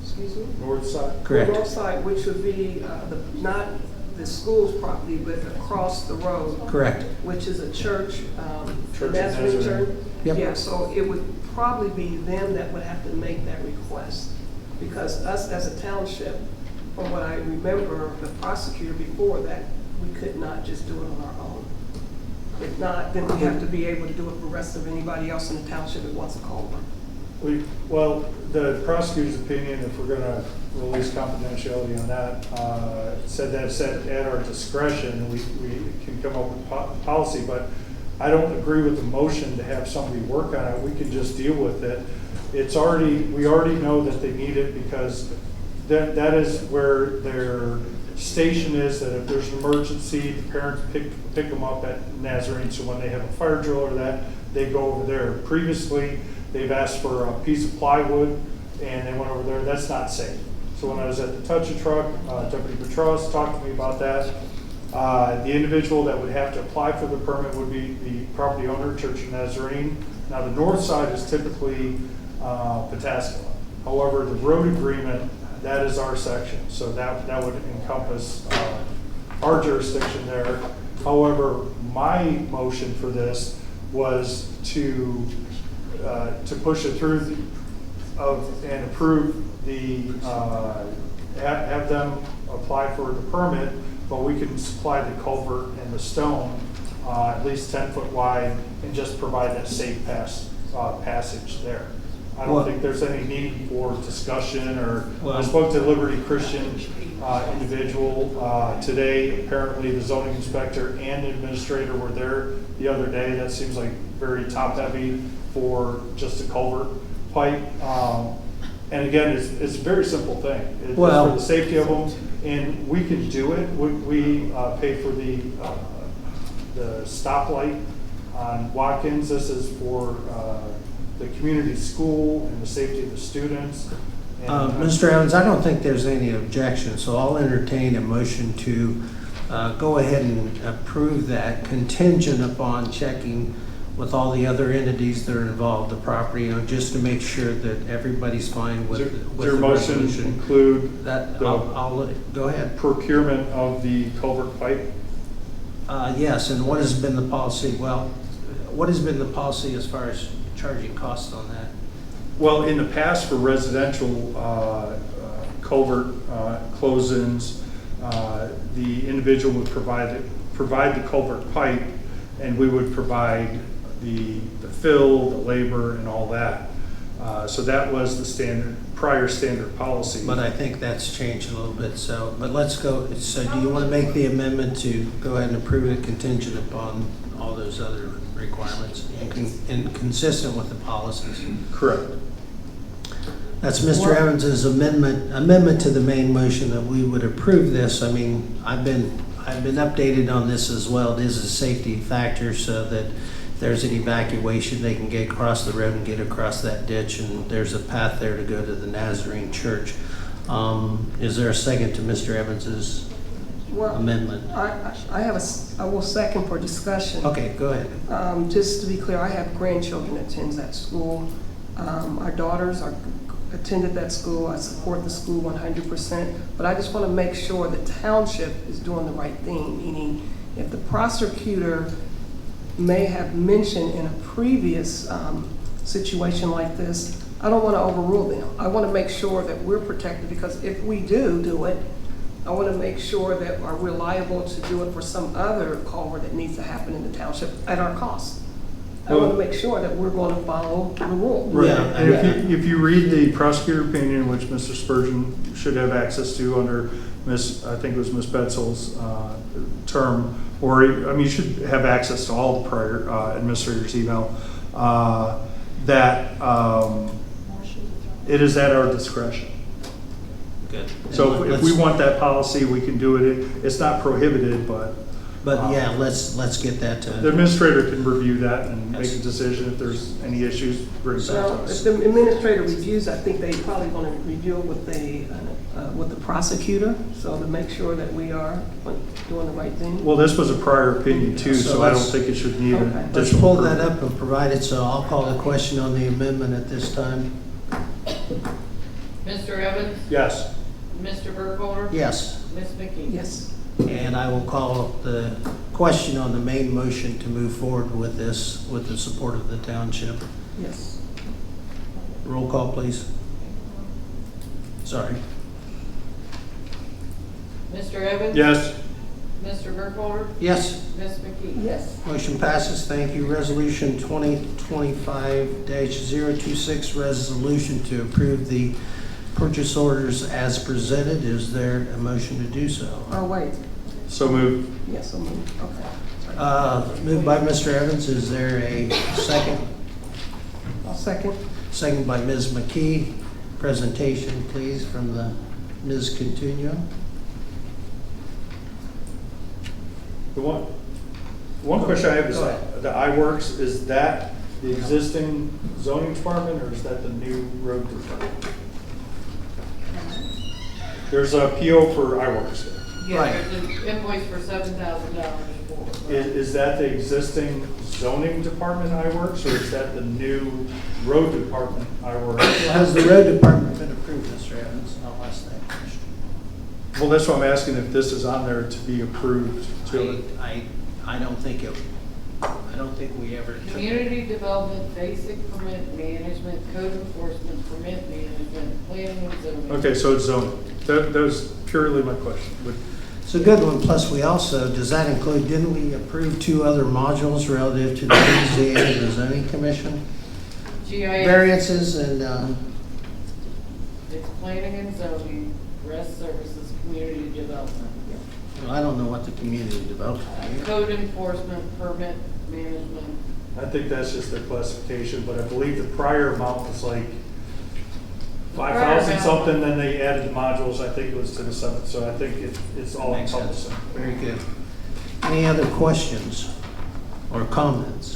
Excuse me? North side. Correct. North side, which would be not the school's property, but across the road. Correct. Which is a church, Church of Nazarene Nazarene. church. Yep. Yeah, so it would probably be them that would have to make that request. Because us as a township, from what I remember, the prosecutor before that, we could not just do it on our own. If not, then we have to be able to do it for the rest of anybody else in the township that wants a culvert. Well, the prosecutor's opinion, if we're gonna release confidentiality on that, said that it's at our discretion, we can come up with policy, but I don't agree with the motion to have somebody work on it. We can just deal with it. We already know that they need it, because that is where their station is, that if there's an emergency, the parents pick them up at Nazarene, so when they have a fire drill or that, they go over there. Previously, they've asked for a piece of plywood, and they went over there. That's not safe. So when I was at the touch a truck, Deputy Petros talked to me about that. The individual that would have to apply for the permit would be the property owner, Church of Nazarene. Now, the north side is typically Pataskala. However, the road agreement, that is our section, so that would encompass our jurisdiction there. However, my motion for this was to push it through and approve have them apply for the permit, but we can supply the culvert and the stone at least 10 foot wide, and just provide that safe passage there. I don't think there's any need for discussion, or I spoke to Liberty Christian individual today. Apparently the zoning inspector and administrator were there the other day. That seems like very top heavy for just a culvert pipe. And again, it's a very simple thing. It's for the safety of them, and we can do it. We pay for the stoplight on Watkins. This is for the community school and the safety of the students. Mr. Evans, I don't think there's any objection, so I'll entertain a motion to go ahead and approve that, contingent upon checking with all the other entities that are involved, the property, just to make sure that everybody's fine with Does your the motion resolution. include That, the I'll go ahead. procurement of the culvert pipe? Yes, and what has been the policy? Well, what has been the policy as far as charging costs on that? Well, in the past, for residential culvert close-ins, the individual would provide the culvert pipe, and we would provide the fill, the labor, and all that. So that was the prior standard policy. But I think that's changed a little bit, so, but let's go, so do you want to make the amendment to go ahead and approve it contingent upon all those other requirements and consistent with the policies? Correct. That's Mr. Evans's amendment to the main motion, that we would approve this. I mean, I I've been updated on this as well. It is a safety factor so that if there's an evacuation, they can get across the road and get across that ditch, and there's a path there to go to the Nazarene Church. Is there a second to Mr. Evans's amendment? I will second for discussion. Okay, go ahead. Just to be clear, I have grandchildren that attend that school. Our daughters attended that school. I support the school 100%, but I just want to make sure the township is doing the right thing, meaning if the prosecutor may have mentioned in a previous situation like this, I don't want to overrule them. I want to make sure that we're protected, because if we do it, I want to make sure that we're liable to do it for some other culvert that needs to happen in the township at our cost. I want to make sure that we're going to follow the rule. Right, Yeah, and if you read the prosecutor opinion, which Mr. Spurgeon should have access to under I think it was Ms. Betzel's term, or, I mean, you should have access to all the prior administrator's email, that it is at our discretion. Good. So if we want that policy, we can do it. It's not prohibited, but yeah, let's get that to. the administrator can review that and make a decision if there's any issues, bring it back to So if us. the administrator reviews, I think they probably want to review it with the prosecutor, so to make sure that we are doing the right thing. Well, this was a prior opinion too, So so I don't let's- think it should need an Okay. additional. Let's pull that approval. up and provide it, so I'll call the question on the amendment at this time. Mr. Evans? Yes. Mr. Burkholder? Yes, Ms. McKee? Yes. and I will call the question on the main motion to move forward with this, with the support of the township. Yes. Roll call, please. Sorry. Mr. Evans? Yes. Mr. Burkholder? Yes, Ms. McKee? Yes. motion passes. Thank you. Resolution 2025-026, resolution to approve the purchase orders as presented. Is there a motion to do so? Oh, wait. So moved. Yes, I'm moving. Okay. Moved by Mr. Evans. Is there a second? I'll second. Second by Ms. McKee. Presentation, please, from the Ms. Continuo. The one question I have is, Go ahead. the iWorks, is that the existing zoning department or is that the new road department? There's a PO for iWorks there. Yeah, Right. there's an invoice for $7,000 for. Is that the existing zoning department iWorks or is that the new road department iWorks? Has the road department been approved, Mr. Evans? I'll ask that question. Well, that's why I'm asking if this is on there to be approved too. I don't think we ever took. Community development, basic permit management, code enforcement, permit management, planning and zoning. Okay, so it's zoning. That was purely my question. It's a good one, plus we also, does that include, didn't we approve 2 other modules relative to the BZA and the zoning commission? GIS, Variances and, it's planning and zoning, rest services, community development. I don't know what the community development is. Code enforcement, permit management. I think that's just their classification, but I believe the prior amount was like 5,000 something, then they added the modules, I think it was to the 7th, so I think it's all Makes sense. encompassing. Very good. Any other questions or comments?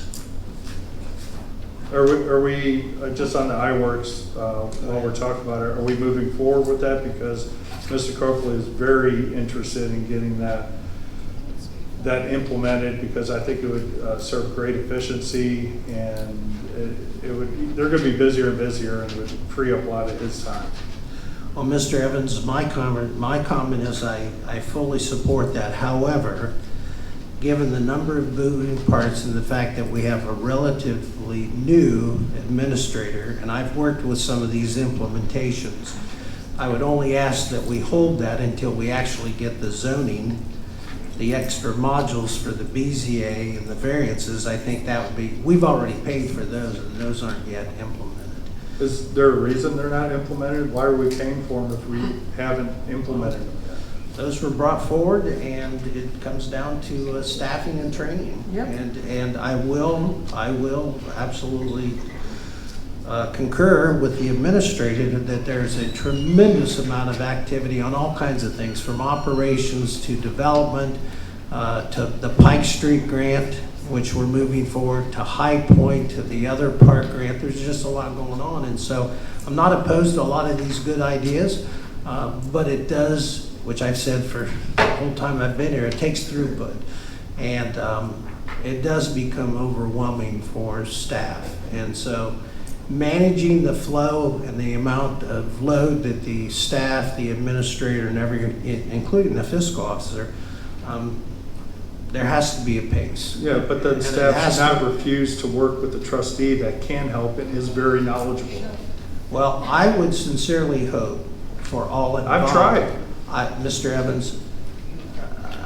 Are we just on the iWorks, while we're talking about it, are we moving forward with that? Because Mr. Copley is very interested in getting that implemented, because I think it would serve great efficiency, and they're going to be busier and busier, and it would free up a lot of his time. Well, Mr. Evans, my comment is I fully support that. However, given the number of moving parts and the fact that we have a relatively new administrator, and I've worked with some of these implementations, I would only ask that we hold that until we actually get the zoning, the extra modules for the BZA and the variances. I think that would be, we've already paid for those, and those aren't yet implemented. Is there a reason they're not implemented? Why are we paying for them if we haven't implemented them yet? Those were brought forward, and it comes down to staffing and training. Yep. And I will absolutely concur with the administrator that there's a tremendous amount of activity on all kinds of things, from operations to development to the Pike Street grant, which we're moving forward, to High Point, to the other park grant. There's just a lot going on, and so I'm not opposed to a lot of these good ideas, but it does, which I've said for the whole time I've been here, it takes throughput, and it does become overwhelming for staff, and so managing the flow and the amount of load that the staff, the administrator, and including the fiscal officer, there has to be a pace. Yeah, but the staff should not refuse to work with the trustee that can help and is very knowledgeable. Well, I would sincerely hope for all involved. I've tried. Mr. Evans,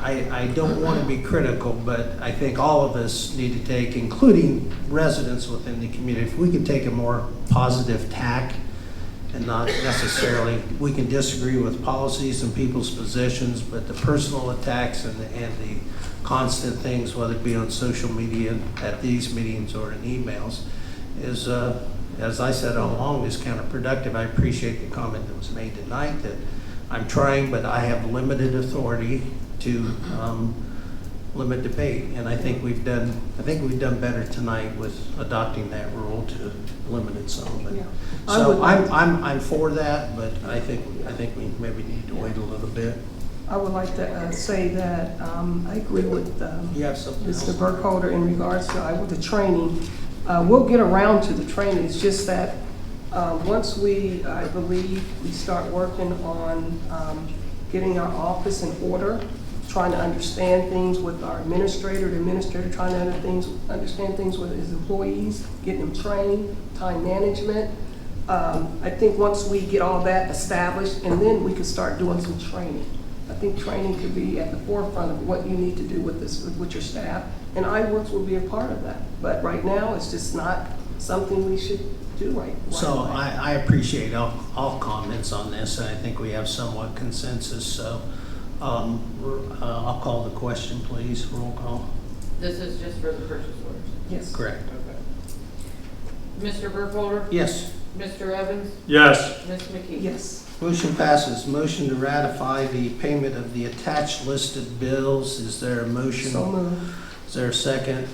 I don't want to be critical, but I think all of us need to take, including residents within the community, if we could take a more positive tack and not necessarily, we can disagree with policies and people's positions, but the personal attacks and the constant things, whether it be on social media, at these meetings, or in emails, is, as I said all along, is counterproductive. I appreciate the comment that was made tonight that I'm trying, but I have limited authority to limit debate, and I think we've done better tonight with adopting that rule to limit it some. But, Yeah. so I'm for that, but I think we maybe need to wait a little bit. I would like to say that I agree with You have something else? Mr. Burkholder in regards to with the training. We'll get around to the training. It's just that once I believe we start working on getting our office in order, trying to understand things with our administrator, the administrator trying to understand things with his employees, getting them trained, time management. I think once we get all that established, and then we can start doing some training. I think training could be at the forefront of what you need to do with your staff, and iWorks will be a part of that. But right now, it's just not something we should do right now. So I appreciate all comments on this, and I think we have somewhat consensus. So I'll call the question, please. Roll call. This is just for the purchase orders? Yes. Correct. Okay. Mr. Burkholder? Yes. Mr. Evans? Yes. Ms. McKee? Yes. Motion passes. Motion to ratify the payment of the attached listed bills. Is there a motion? So moved. Is there a second?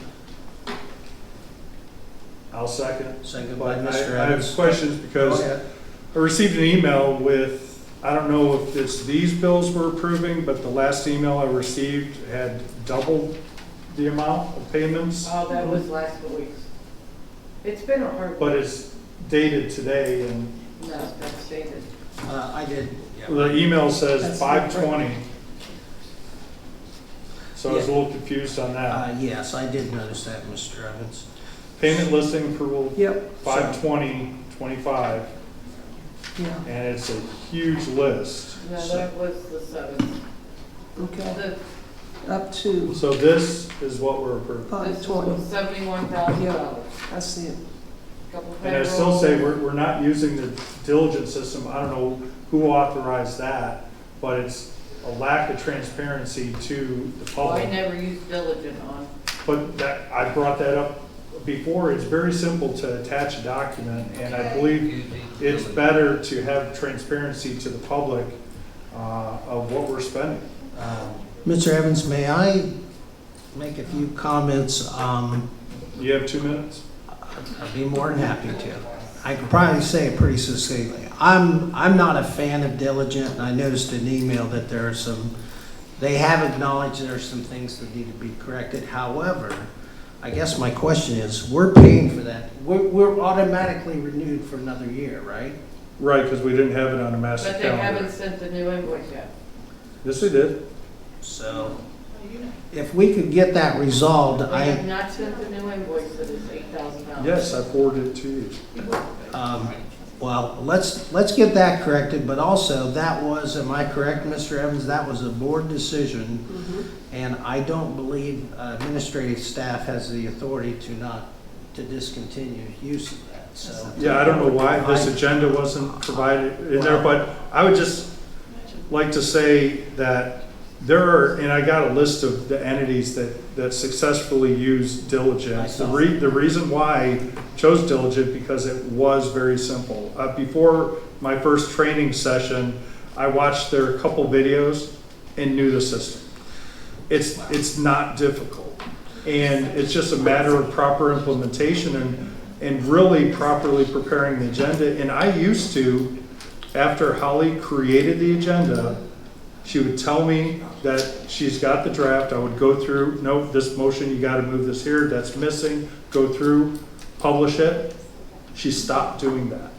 I'll second. Second by But Mr. I have Evans. questions because Go ahead. I received an email with, I don't know if it's these bills we're approving, but the last email I received had doubled the amount of payments, Oh, that was last week's. It's been a hard. but it's dated today, and No, that's dated. I did. the email says That's 5/20. So I was a little confused on that. Yes, I did notice that, Mr. Evans. Payment listing approval, Yep. 5/20/25, Yeah. and it's a huge list. No, that was the 7th. Okay. Up to So this is what we're approving. This was $71,000. I see it. Couple And I still say payroll. we're not using the diligence system. I don't know who authorized that, but it's a lack of transparency to the Well, I public. never used diligent on. But that, I brought that up before. It's very simple to attach a document, and I believe it's better to have transparency to the public of what we're spending. Mr. Evans, may I make a few comments? You have 2 minutes? I'd be more than happy to. I could probably say it pretty succinctly. I'm not a fan of diligent, and I noticed in email that there are they have acknowledged there are some things that need to be corrected. However, I guess my question is, we're paying for that. We're automatically renewed for another year, right? Right, because we didn't have it on a master But they haven't calendar. sent the new invoice yet. Yes, they did. So if we could get that resolved, They have not sent the new invoice that is $8,000. Yes, I forwarded it to you. well, let's get that corrected, but also that was, am I correct, Mr. Evans? That was a board decision, and I don't believe administrative staff has the authority to discontinue use of that, so. Yeah, I don't know why this agenda wasn't provided in there, but I would just like to say that there are, and I got a list of the entities that successfully use diligence. The reason why I chose diligent because it was very simple. Before my first training session, I watched their couple videos and knew the system. it's not difficult. And it's just a matter of proper implementation and really properly preparing the agenda. And I used to, after Holly created the agenda, she would tell me that she's got the draft. I would go through, no, this motion, you got to move this here, that's missing, go through, publish it. She stopped doing that.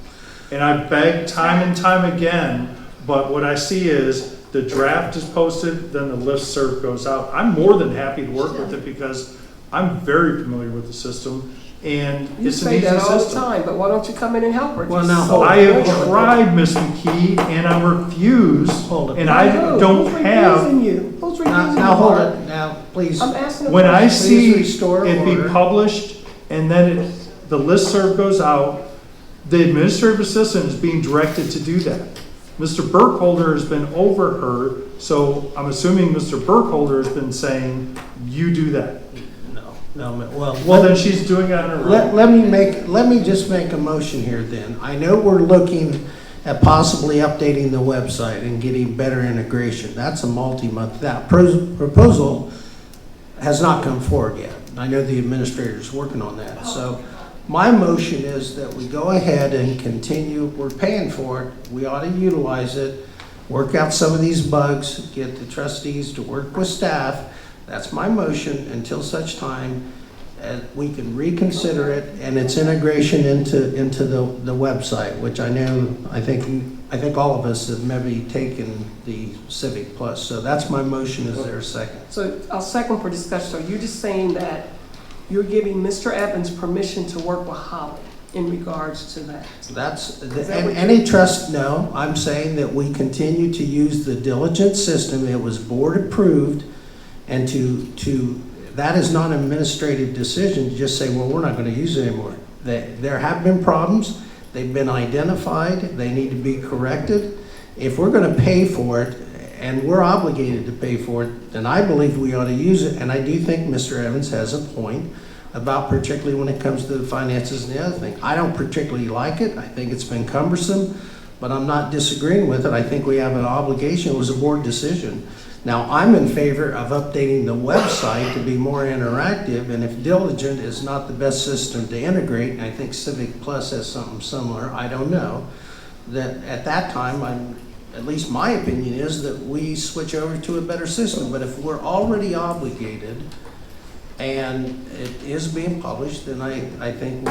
And I begged time and time again, but what I see is the draft is posted, then the listserv goes out. I'm more than happy to work with it because I'm very familiar with the system, and You it's an say easy that all the system. time, but why don't you come in and help her? Well, Just now, so I have good. tried, Ms. McKee, and I refuse, Hold it. and I Who? don't Who's have. refusing you? Who's refusing you? Now, hold Mark? it, now, please. I'm asking a When I question. see restore it be order. published and then the listserv goes out, the administrative assistant is being directed to do that. Mr. Burkholder has been over her, so I'm assuming Mr. Burkholder has been saying, you do that. No, well. Well, then she's doing it on her own. Let me just make a motion here then. I know we're looking at possibly updating the website and getting better integration. That's a multi-month, that proposal has not come forward yet. I know the administrator's working on that. So my motion is that we go ahead and continue, we're paying for it, we ought to utilize it, work out some of these bugs, get the trustees to work with staff. That's my motion until such time we can reconsider it and its integration into the website, which I know, I think all of us have maybe taken the Civic Plus. So that's my motion. Is there a second? So I'll second for discussion. So you're just saying that you're giving Mr. Evans permission to work with Holly in regards to that? Any trust, no. I'm saying that we continue to use the diligent system. It was board approved, and that is not an administrative decision to just say, well, we're not going to use it anymore. There have been problems. They've been identified. They need to be corrected. If we're going to pay for it, and we're obligated to pay for it, then I believe we ought to use it. And I do think Mr. Evans has a point about, particularly when it comes to the finances and the other thing. I don't particularly like it. I think it's been cumbersome, but I'm not disagreeing with it. I think we have an obligation. It was a board decision. Now, I'm in favor of updating the website to be more interactive, and if Diligent is not the best system to integrate, and I think Civic Plus has something similar, I don't know, that at that time, at least my opinion is that we switch over to a better system. But if we're already obligated and it is being published, then I think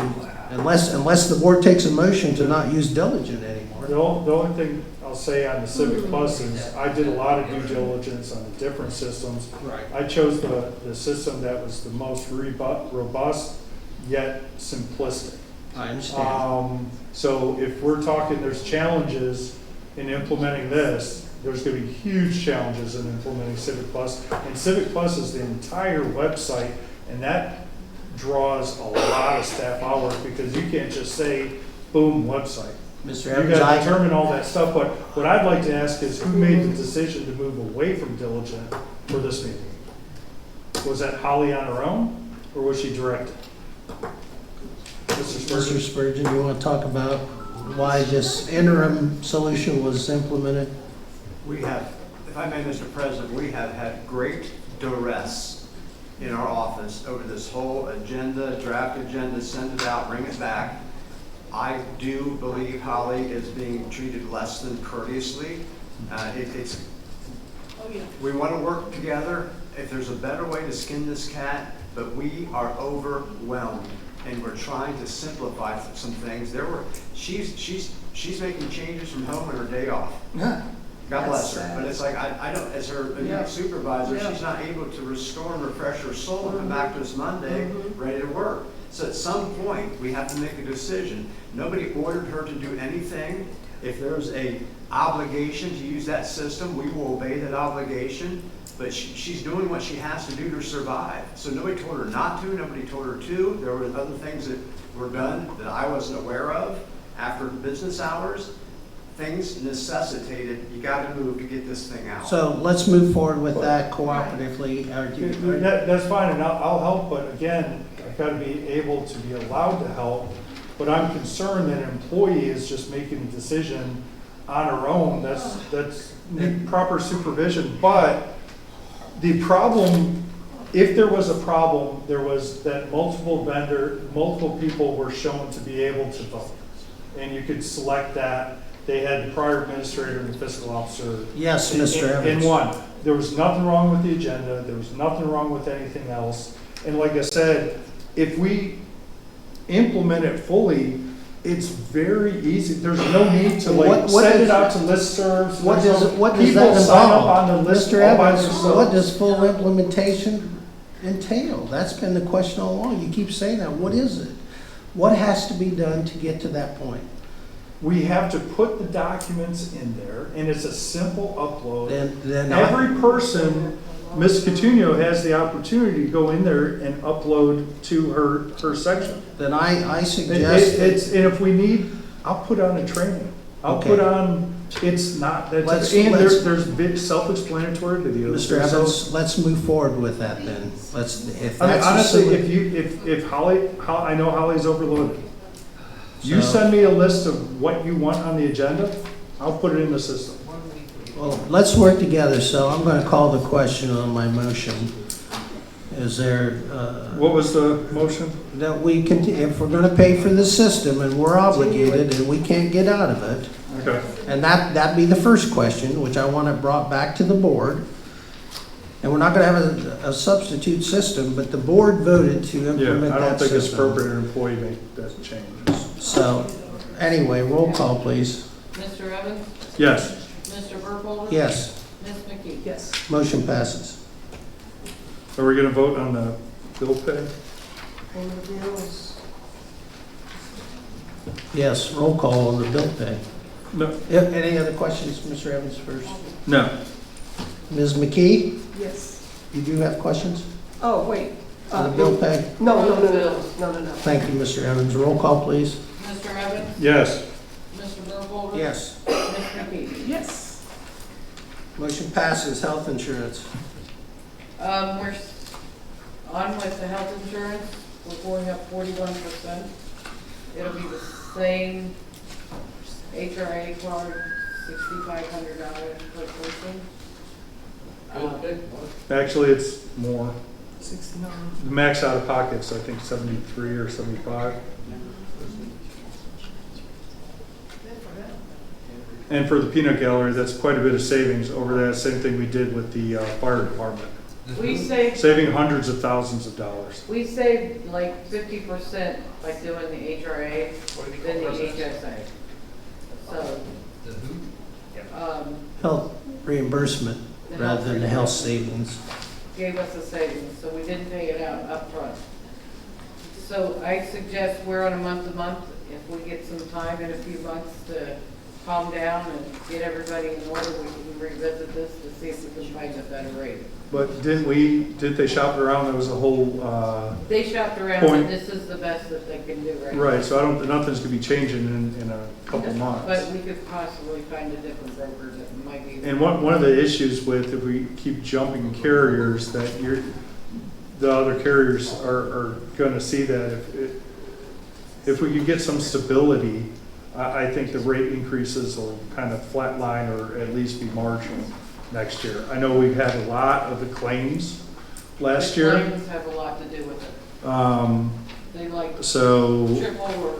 unless the board takes a motion to not use Diligent anymore. The only thing I'll say on the Civic Plus is I did a lot of due diligence on the different systems. Right. I chose the system that was the most robust yet simplistic. I understand. So if we're talking there's challenges in implementing this, there's going to be huge challenges in implementing Civic Plus. And Civic Plus is the entire website, and that draws a lot of staff hours because you can't just say, boom, website. Mr. You Evans, got to determine all that stuff. But what I'd like to ask is who made the decision to move away from Diligent for this meeting? Was that Holly on her own, or was she directed? Mr. Spurgeon, you want to talk about why this interim solution was implemented? We have, if I may, Mr. President, we have had great duress in our office over this whole agenda, draft agenda, send it out, bring it back. I do believe Holly is being treated less than courteously. We want to work together. If there's a better way to skin this cat, but we are overwhelmed, and we're trying to simplify some things. She's making changes from home on her day off. Yeah. God bless her. Sad. But it's like, I don't, as her immediate supervisor, she's not able to restore and refresh her soul and come back to us Monday ready to work. So at some point, we have to make a decision. Nobody ordered her to do anything. If there's a obligation to use that system, we will obey that obligation. But she's doing what she has to do to survive. So nobody told her not to, nobody told her to. There were other things that were done that I wasn't aware of after business hours. Things necessitated, you got to move to get this thing out. So let's move forward with that cooperatively. That's fine, and I'll help, but again, I've got to be able to be allowed to help. But I'm concerned that an employee is just making a decision on her own. That's proper supervision. But The problem, if there was a problem, there was that multiple people were shown to be able to vote. And you could select that. They had the prior administrator and the fiscal officer. Yes, Mr. Evans. In one. There was nothing wrong with the agenda. There was nothing wrong with anything else. And like I said, if we implement it fully, it's very easy. There's no need to send it out to listservs. What does People that sign up involve? on the list Mr. all by Evans, themselves. what does full implementation entail? That's been the question all along. You keep saying that. What is it? What has to be done to get to that point? We have to put the documents in there, and it's a simple upload. Then Every person, Ms. Coutinho has the opportunity to go in there and upload to her section. Then I suggest. And if we need, I'll put on a training. I'll Okay. put on, it's not, Let's- there's big self-explanatory videos. Mr. Evans, let's move forward with that then. If I mean, that's honestly, the if Holly, I know Holly's overloaded. You So- send me a list of what you want on the agenda, I'll put it in the system. Well, let's work together. So I'm going to call the question on my motion. Is there, What was the motion? that we continue, if we're going to pay for the system and we're obligated and we can't get out of it, Okay. and that'd be the first question, which I want it brought back to the board. And we're not going to have a substitute system, but the board voted to Yeah, implement that system. I don't think it's appropriate an employee make that change. So, anyway, roll call, please. Mr. Evans? Yes. Mr. Burkholder? Yes, Ms. McKee? Yes. motion passes. Are we gonna vote on the bill pay? Payment of bills. Yes, roll call on the bill pay. No. Any other questions, Mr. Evans first? No. Ms. McKee, Yes. you do have questions Oh, wait. on the bill pay? No. Thank you, Mr. Evans. Roll call, please. Mr. Evans? Yes. Mr. Burkholder? Yes. Ms. McKee? Yes. Motion passes. Health insurance. We're on with the health insurance, we're going up 41%. It'll be the same HRA card, $6,500 per person. Actually, it's more. 69. The max out of pocket's, I think, 73 or 75. And for the peanut gallery, that's quite a bit of savings over that same thing we did with the fire department. We saved, Saving hundreds of thousands of dollars. we saved like 50% by doing the HRA than the HSA. So, Health reimbursement rather than the health savings. gave us a savings, so we didn't pay it out up front. So I suggest we're on a month-to-month, if we get some time in a few months to calm down and get everybody in order, we can revisit this to see if we can find a better rate. But didn't they shop it around? There was a whole, They shopped around, Point. and this is the best that they can do right now. right, so nothing's gonna be changing in a couple months. But we could possibly find a different broker that might be. And one of the issues with, if we keep jumping carriers, that the other carriers are gonna see that if we could get some stability, I think the rate increases will kind of flatline or at least be marginal next year. I know we've had a lot of the claims last year. The claims have a lot to do with it. They like So, triple or.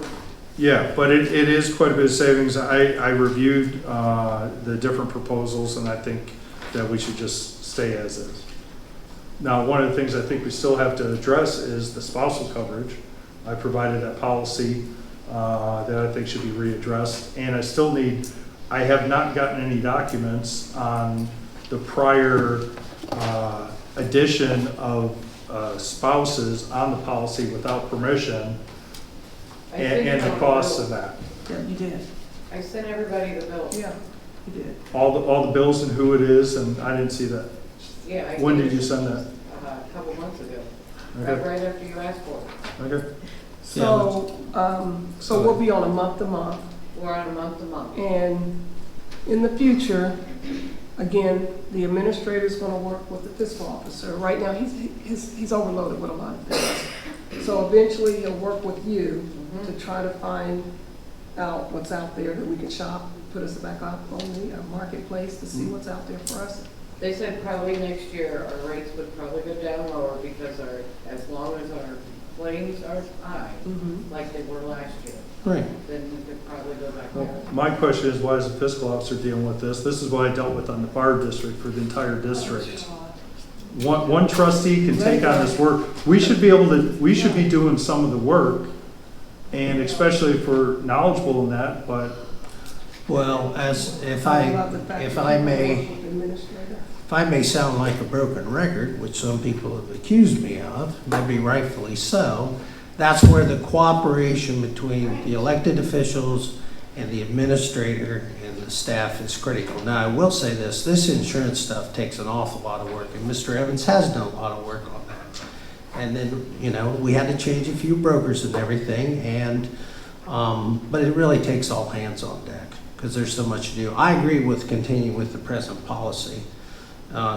yeah, but it is quite a bit of savings. I reviewed the different proposals, and I think that we should just stay as is. Now, one of the things I think we still have to address is the spousal coverage. I provided that policy that I think should be readdressed, and I have not gotten any documents on the prior addition of spouses on the policy without permission and the costs of that. Yeah, you did. I sent everybody the bill. Yeah, you did. All the bills and who it is, and I didn't see that. Yeah. When did you send that? A couple months ago, Okay. right after you asked for it. Okay. So, so we'll be on a month-to-month. We're on a month-to-month. And in the future, again, the administrator's gonna work with the fiscal officer. Right now, he's overloaded with a lot of things. So eventually, he'll work with you to try to find out what's out there that we can shop, put us back up on the marketplace to see what's out there for us. They said probably next year our rates would probably go down lower because as long as our claims are high, like they were last year, Right. then we could probably go back Well, down. my question is, why is the fiscal officer dealing with this? This is what I dealt with on the fire district for the entire district. One trustee can take on this work. We should be doing some of the work, and especially if we're knowledgeable in that, but Well, if I may sound like a broken record, which some people have accused me of, maybe rightfully so, that's where the cooperation between the elected officials and the administrator and the staff is critical. Now, I will say this insurance stuff takes an awful lot of work, and Mr. Evans has done a lot of work on that. And then, we had to change a few brokers and everything, and, but it really takes all hands on deck, because there's so much to do. I agree with continuing with the present policy,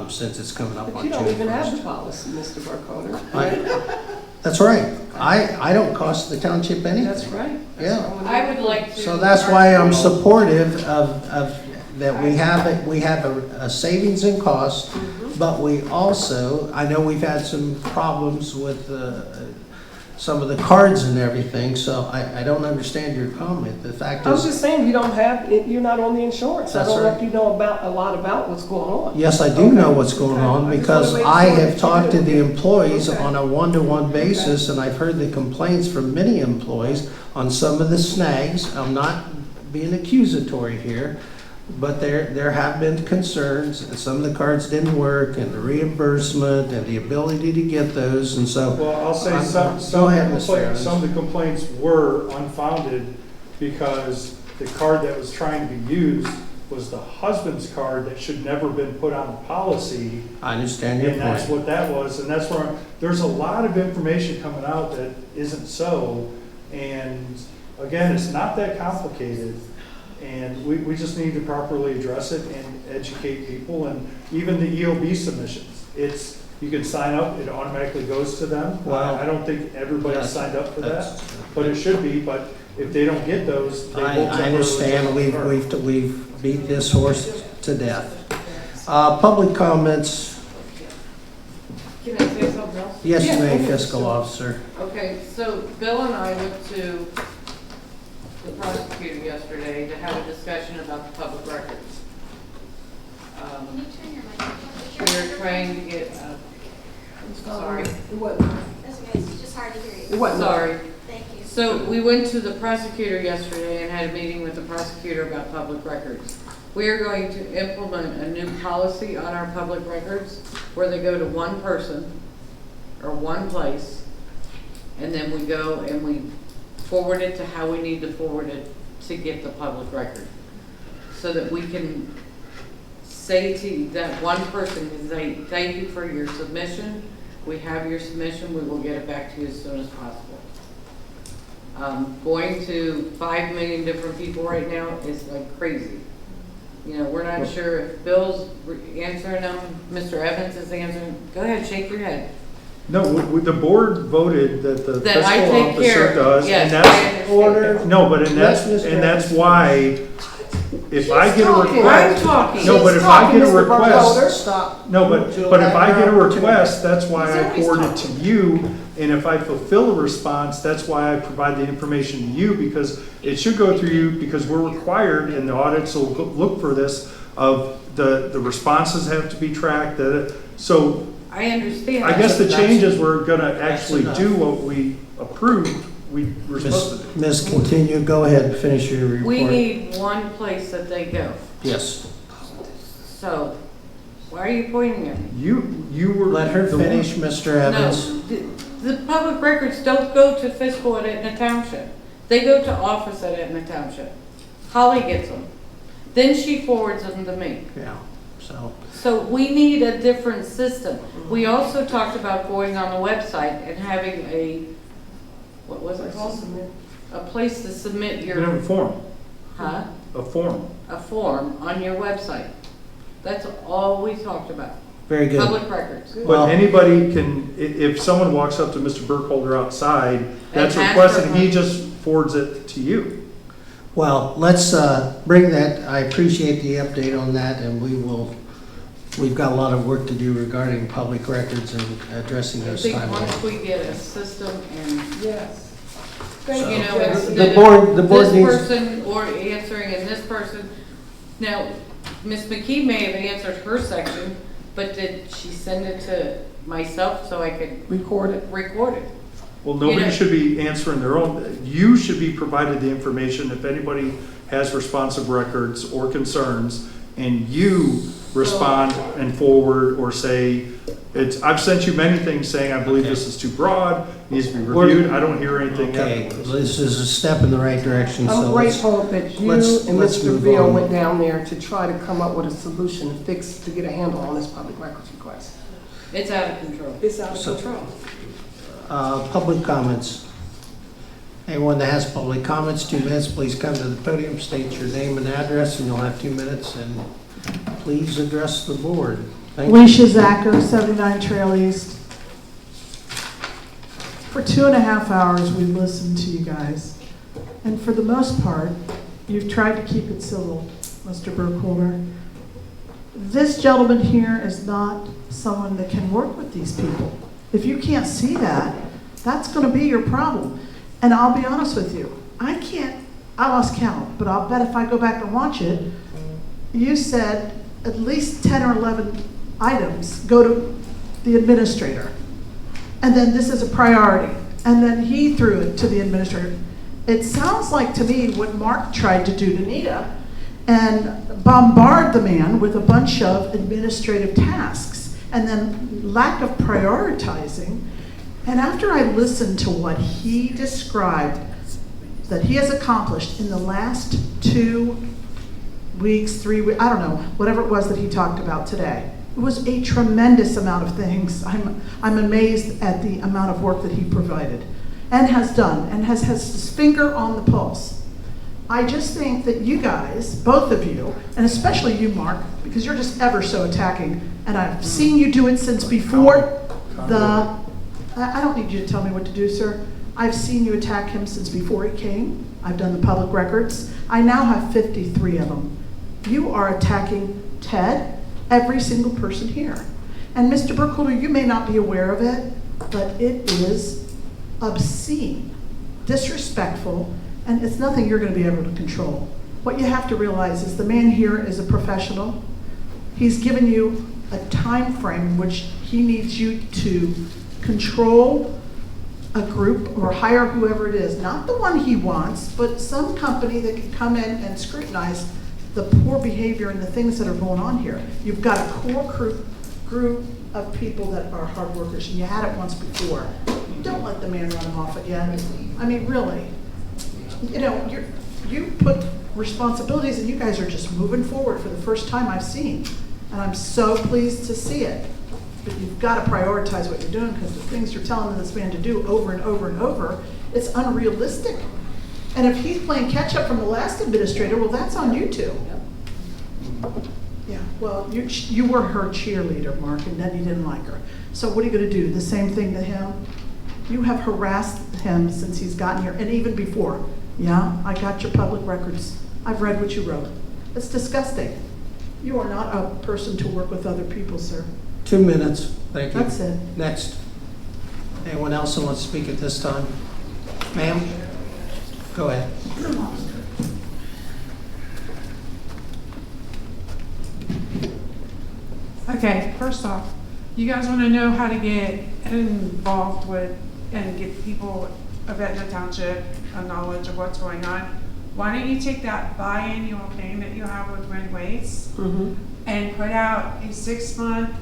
since it's coming up on June 1st. But you don't even have the policy, Mr. Burkholder. That's right. I don't cost the township anything. That's right. Yeah. I would like to. So that's why I'm supportive of that we have a savings in cost, but we also, I know we've had some problems with some of the cards and everything, so I don't understand your comment. The fact I was is, just saying, you're not on the insurance. I That's don't know right. if you know a lot about what's going on. yes, I do know what's going on, I just because wanna make I sure have that you talked to do. the employees Okay. on a one-to-one basis, and I've heard the complaints from many employees on some of the snags. I'm not being accusatory here, but there have been concerns, and some of the cards didn't work, and the reimbursement, and the ability to get those, and so. well, I'll say Go ahead, Mr. Evans. some of the complaints were unfounded because the card that was trying to be used was the husband's card that should never been put on the policy. I understand your And that's point. what that was, and that's where, there's a lot of information coming out that isn't so, and again, it's not that complicated, and we just need to properly address it and educate people, and even the EOB submissions, you can sign up, it automatically goes to them. Well, I don't think everybody yes, signed up for that's- that, but it should be, but if they don't get those, they I will understand, we've beat this horse to death. Public comments, Can I say something else? yes, you may, Yeah. fiscal officer. Okay, so Bill and I went to the prosecutor yesterday to have a discussion about the public records. Can you turn your microphone? We were trying to get, sorry. It wasn't. That's okay, it's just hard to hear you. It wasn't. Sorry. Thank you. So we went to the prosecutor yesterday and had a meeting with the prosecutor about public records. We are going to implement a new policy on our public records where they go to one person or one place, and then we go and we forward it to how we need to forward it to get the public record. So that we can say to that one person, can say, thank you for your submission. We have your submission, we will get it back to you as soon as possible. Going to 5 million different people right now is like crazy. We're not sure if Bill's answering them, Mr. Evans is answering. Go ahead, shake your head. No, the board voted that the That I fiscal take care officer of. does, Yes, and I that's, understand. Order. no, but Yes, Mr. and that's Evans. why, if I get a talking. request. I'm talking. No, but She's if I talking, get a Mr. Burkholder. request, Stop. no, but if I get a request, that's why He's I always forward it to talking. you, and if I fulfill a response, that's why I provide the information to you, because it should go through you, because we're required, and the audits will look for this, of the responses have to be tracked, so I understand. I guess the That's- changes, we're gonna actually enough. do what we approved, we're supposed to do. Miss, continue, go ahead and finish your report. We need one place that they go. Yes, So, why are you pointing at me? You were. let her the one- finish, Mr. Evans. No, the public records don't go to fiscal at Etna Township. They go to office at Etna Township. Holly gets them. Then she forwards them to me. Yeah, so, So we need a different system. We also talked about going on the website and having what was it called? A place to submit You have a your, form, a form on your website. That's all we talked about. very good. Public records. Well- but anybody can, if someone walks up to Mr. Burkholder outside, that's And ask requested, for he one. just forwards it to you. Well, let's bring that, I appreciate the update on that, and we will we've got a lot of work to do regarding public records and addressing I those think timelines. once we get a system and, Yes. So, Thank you you, know, Jess. instead The board of needs- this person or answering and this person. Now, Ms. McKee may have answered her section, but did she send it to myself so I could Record it. record it? Well, nobody You know- should be answering their own. You should be provided the information if anybody has responsive records or concerns, and you respond and forward or say, I've sent you many things saying, I believe this is too broad, needs to be reviewed. I don't hear anything Okay, afterwards. this is a step in the right direction, so I'm let's, grateful that you let's and Mr. move Bill on. went down there to try to come up with a solution to fix, to get a handle on this public records request. It's out of control. It's out of So- control. public comments. Anyone that has public comments, 2 minutes, please come to the podium, state your name and address, and you'll have 2 minutes, and please address the board. Thank you. Alicia Zacher, 79 Trail East. For 2.5 hours, we listened to you guys. And for the most part, you've tried to keep it civil, Mr. Burkholder. This gentleman here is not someone that can work with these people. If you can't see that, that's going to be your problem. And I'll be honest with you, I lost count, but I'll bet if I go back and watch it, you said at least 10 or 11 items go to the administrator. And then this is a priority. And then he threw it to the administrator. It sounds like to me what Mark tried to do to Nita and bombard the man with a bunch of administrative tasks and then lack of prioritizing. And after I listened to what he described that he has accomplished in the last 2 weeks, 3 weeks, I don't know, whatever it was that he talked about today, it was a tremendous amount of things. I'm amazed at the amount of work that he provided and has done and has his finger on the pulse. I just think that you guys, both of you, and especially you, Mark, because you're just ever so attacking, and I've seen you do it since before I don't need you to tell me what to do, sir. I've seen you attack him since before he came. I've done the public records. I now have 53 of them. You are attacking Ted, every single person here. And Mr. Burkholder, you may not be aware of it, but it is obscene, disrespectful, and it's nothing you're going to be able to control. What you have to realize is the man here is a professional. He's given you a time frame in which he needs you to control a group or hire whoever it is, not the one he wants, but some company that can come in and scrutinize the poor behavior and the things that are going on here. You've got a core group of people that are hard workers, and you had it once before. Don't let the man run him off again. I mean, really. You know, you put responsibilities, and you guys are just moving forward for the first time I've seen. And I'm so pleased to see it. But you've got to prioritize what you're doing, because the things you're telling this man to do over and over and over, it's unrealistic. And if he's playing catch up from the last administrator, well, that's on you two. Yeah, well, you were her cheerleader, Mark, and then you didn't like her. So what are you going to do? The same thing to him? You have harassed him since he's gotten here, and even before. Yeah, I got your public records. I've read what you wrote. It's disgusting. You are not a person to work with other people, sir. 2 minutes, thank you. That's it. Next. Anyone else who wants to speak at this time? Ma'am? Go ahead. Okay, first off, you guys want to know how to get involved with and get people of Etna Township a knowledge of what's going on. Why don't you take that biannual thing that you have with Wind Waste and put out a 6-month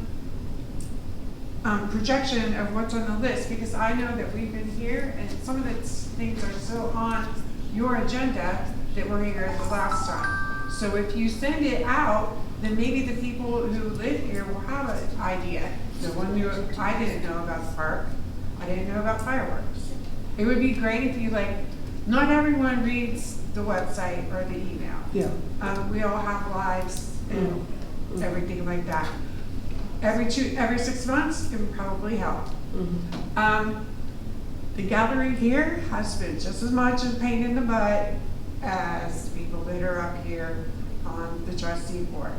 projection of what's on the list, because I know that we've been here and some of the things are still on your agenda that were here the last time. So if you send it out, then maybe the people who live here will have an idea. The one who I didn't know about the park, I didn't know about fireworks. It would be great if you not everyone reads the website or the email. Yeah. We all have lives and everything like that. Every 6 months, it would probably help. The gathering here has been just as much a pain in the butt as the people that are up here on the trustee board.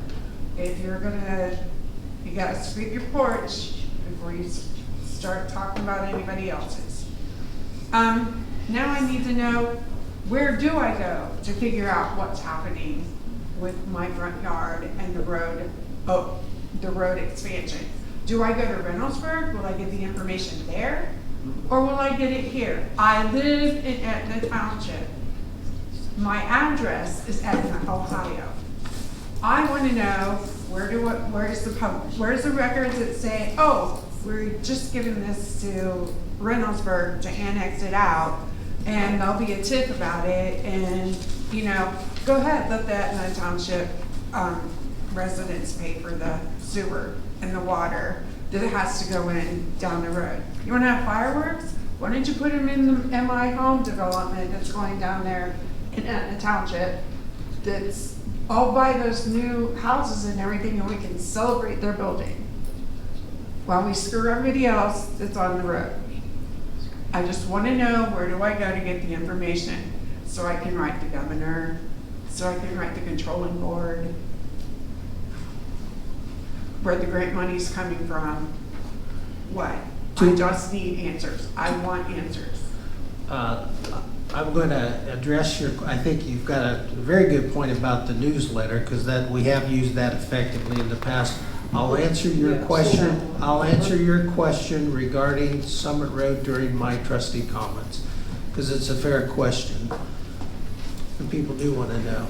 If you're gonna You gotta sweep your porch before you start talking about anybody else's. Now I need to know, where do I go to figure out what's happening with my front yard and the road expansion? Do I go to Reynoldsburg? Will I get the information there? Or will I get it here? I live in Etna Township. My address is Etna, Ohio. I want to know where's the records that say, oh, we're just giving this to Reynoldsburg to annex it out, and there'll be a tip about it, and go ahead, let the Etna Township residents pay for the sewer and the water that has to go in down the road. You want to have fireworks? Why don't you put them in the MI home development that's going down there in Etna Township, that's all by those new houses and everything, and we can celebrate their building while we screw everybody else that's on the road. I just want to know, where do I go to get the information so I can write the governor, so I can write the controlling board, where the grant money's coming from, what? I just need answers. I want answers. I'm going to address I think you've got a very good point about the newsletter, because we have used that effectively in the past. I'll answer your question. I'll answer your question regarding Summit Road during my trustee comments, because it's a fair question, and people do want to know.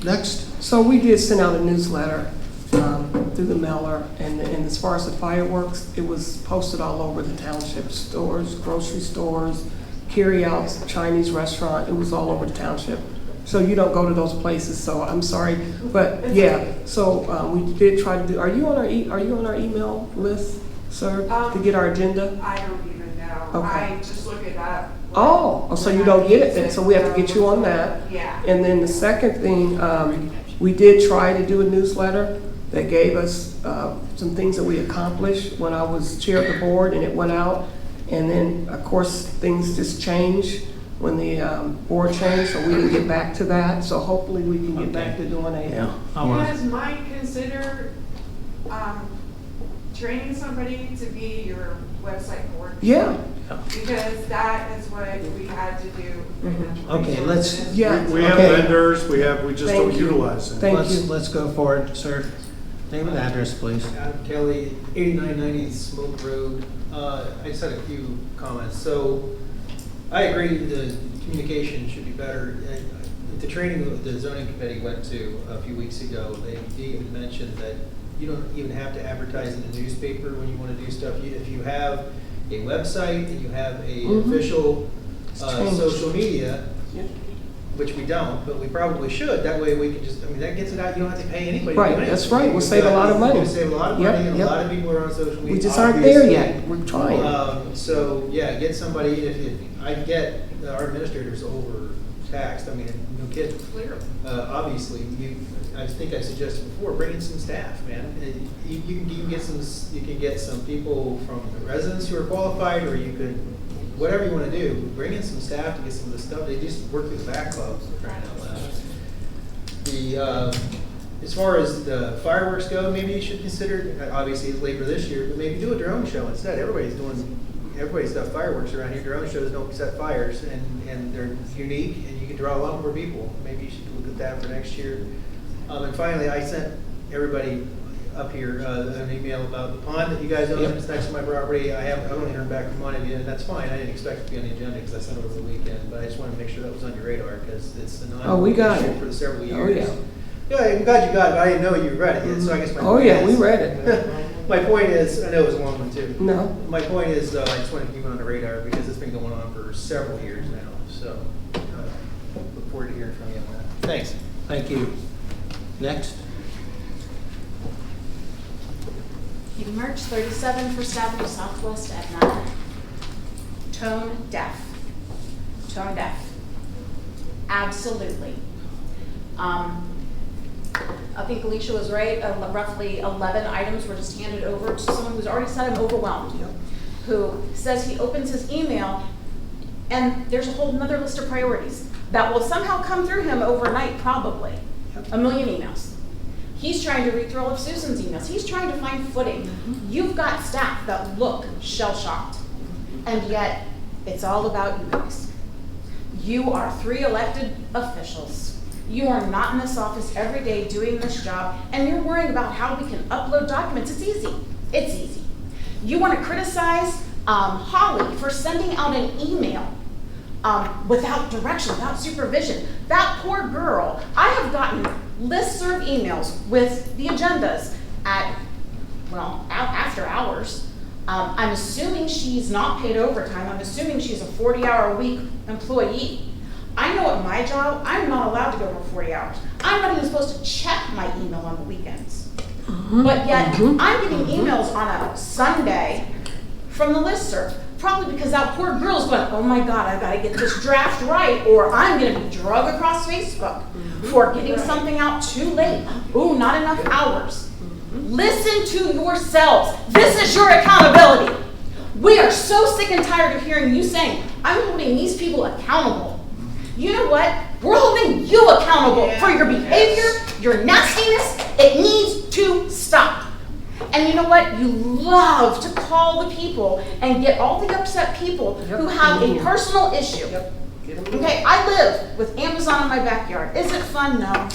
Next. So we did send out a newsletter through the mailer, and as far as the fireworks, it was posted all over the township, stores, grocery stores, carryouts, Chinese restaurant. It was all over the township. So you don't go to those places. So I'm sorry, but yeah. So we did try to do. Are you on our email list, sir, to get our agenda? I don't even know. Okay. I just look it up. So you don't get it then. So we have to get you on that. Yeah. And then the second thing, we did try to do a newsletter that gave us some things that we accomplished when I was chair of the board, and it went out. And then, of course, things just changed when the board changed, so we didn't get back to that. So hopefully we can get back to doing a. You guys might consider training somebody to be your website board. Yeah. Because that is what we had to do. Okay, let's. We have vendors, we just don't utilize them. Let's go forward, sir. Name and address, please. Adam Kelly, 8990 Smoke Road. I just had a few comments. So I agree the communication should be better. The training that the zoning committee went to a few weeks ago, they even mentioned that you don't even have to advertise in the newspaper when you want to do stuff. If you have a website and you have a official social media, which we don't, but we probably should. That way we can just, that gets it out. You don't have to pay anybody. Right, that's right. We'll save a lot of money. We'll save a lot of money, and a lot of people are on social media. We just aren't there yet. We're trying. So yeah, get somebody. If I get our administrators overtaxed. No kidding. Obviously, I think I suggested before, bring in some staff, man. You can get some people from the residents who are qualified, or you could. Whatever you want to do, bring in some staff to get some of the stuff. They just work through the backlogs. Crying out loud. As far as the fireworks go, maybe you should consider. Obviously, it's late for this year, but maybe do a drone show instead. Everybody's got fireworks around here. Drone shows don't set fires, and they're unique, and you can draw a lot more people. Maybe you should look at that for next year. And finally, I sent everybody up here an email about the pond that you guys own. It's next to my property. I haven't heard back from one of you, and that's fine. I didn't expect it to be on the agenda because I sent it over the weekend, but I just wanted to make sure that was on your radar because it's a non-issue for several years. Yeah, I'm glad you got it. I didn't know you read it yet, so I guess my point is, we read it. My point is, I know it was a long one too. No. My point is, I just wanted to keep it on the radar because it's been going on for several years now. So, look forward to hearing from you on that. Thanks. Thank you. Next. March 37 for Avenue Southwest Etna. Tone deaf. Tone deaf. Absolutely. I think Alicia was right. Roughly 11 items were just handed over to someone who's already said I'm overwhelmed, who says he opens his email and there's a whole nother list of priorities that will somehow come through him overnight, probably. A million emails. He's trying to read through all of Susan's emails. He's trying to find footing. You've got staff that look shell-shocked, and yet it's all about you guys. You are 3 elected officials. You are not in this office every day doing this job, and you're worrying about how we can upload documents. It's easy. It's easy. You want to criticize Holly for sending out an email without direction, without supervision. That poor girl, I have gotten listserv emails with the agendas at, well, after hours. I'm assuming she's not paid overtime. I'm assuming she's a 40-hour-a-week employee. I know at my job, I'm not allowed to go over 40 hours. I'm not even supposed to check my email on the weekends. But yet, I'm getting emails on a Sunday from the listserv. Probably because that poor girl's going, oh my God, I've got to get this draft right, or I'm going to be drug across Facebook for getting something out too late. Ooh, not enough hours. Listen to yourselves. This is your accountability. We are so sick and tired of hearing you saying, I'm holding these people accountable. You know what? We're holding you accountable for your behavior, your nastiness. It needs to stop. And you know what? You love to call the people and get all the upset people who have a personal issue. Okay, I live with Amazon in my backyard. Is it fun? No.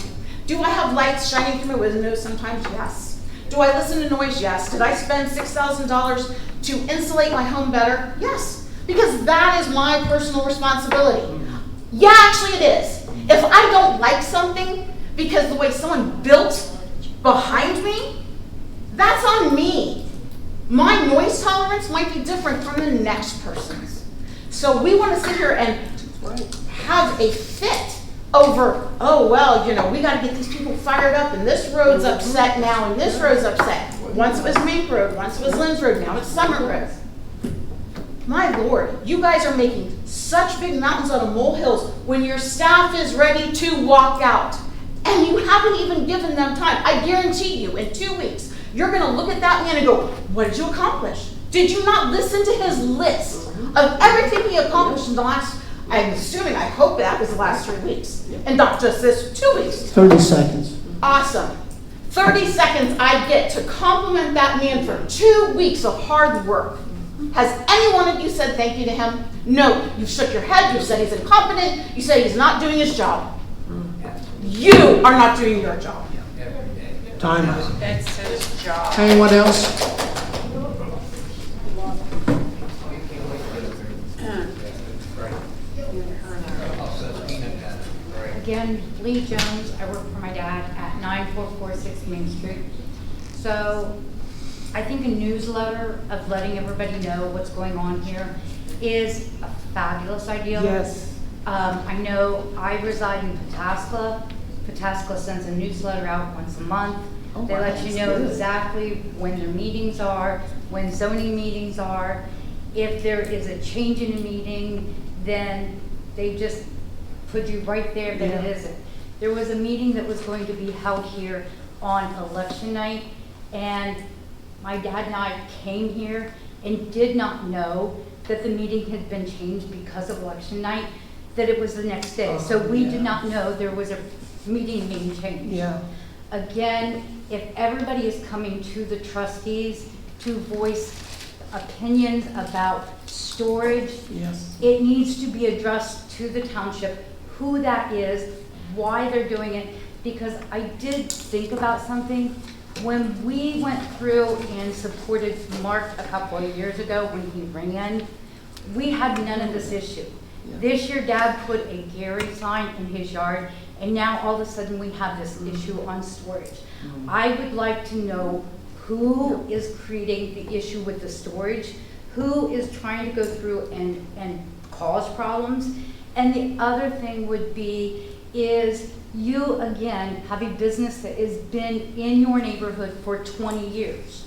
Do I have lights shining through my windows sometimes? Yes. Do I listen to noise? Yes. Did I spend $6,000 to insulate my home better? Yes. Because that is my personal responsibility. Yeah, actually it is. If I don't like something because the way someone built behind me, that's on me. My noise tolerance might be different from the next person's. So we want to sit here and have a fit over, oh, well, you know, we got to get these people fired up, and this road's upset now, and this road's upset. Once it was Mink Road, once it was Lynn's Road, now it's Summit Road. My Lord, you guys are making such big mountains out of molehills when your staff is ready to walk out. And you haven't even given them time. I guarantee you, in 2 weeks, you're going to look at that man and go, what did you accomplish? Did you not listen to his list of everything he accomplished in the last, I'm assuming, I hope that was the last 3 weeks, and not just this 2 weeks. 30 seconds. Awesome. 30 seconds I get to compliment that man for 2 weeks of hard work. Has any one of you said thank you to him? No. You've shook your head. You've said he's incompetent. You say he's not doing his job. You are not doing your job. Time out. That's his job. Anyone else? Again, Lee Jones, I work for my dad at 9446 Main Street. So I think a newsletter of letting everybody know what's going on here is a fabulous idea. Yes. I know I reside in Pataskla. Pataskla sends a newsletter out once a month. Oh, They wow, let you that's know good. exactly when their meetings are, when zoning meetings are. If there is a change in a meeting, then they just put you right there that it isn't. There was a meeting that was going to be held here on election night, and my dad and I came here and did not know that the meeting had been changed because of election night, that it was the next day. So we did not know there was a meeting being changed. Yeah. Again, if everybody is coming to the trustees to voice opinions about storage, Yes. it needs to be addressed to the township, who that is, why they're doing it, because I did think about something. When we went through and supported Mark a couple of years ago when he ran, we had none of this issue. This year, Dad put a Gary sign in his yard, and now all of a sudden we have this issue on storage. I would like to know who is creating the issue with the storage, who is trying to go through and cause problems. And the other thing would be is you, again, have a business that has been in your neighborhood for 20 years.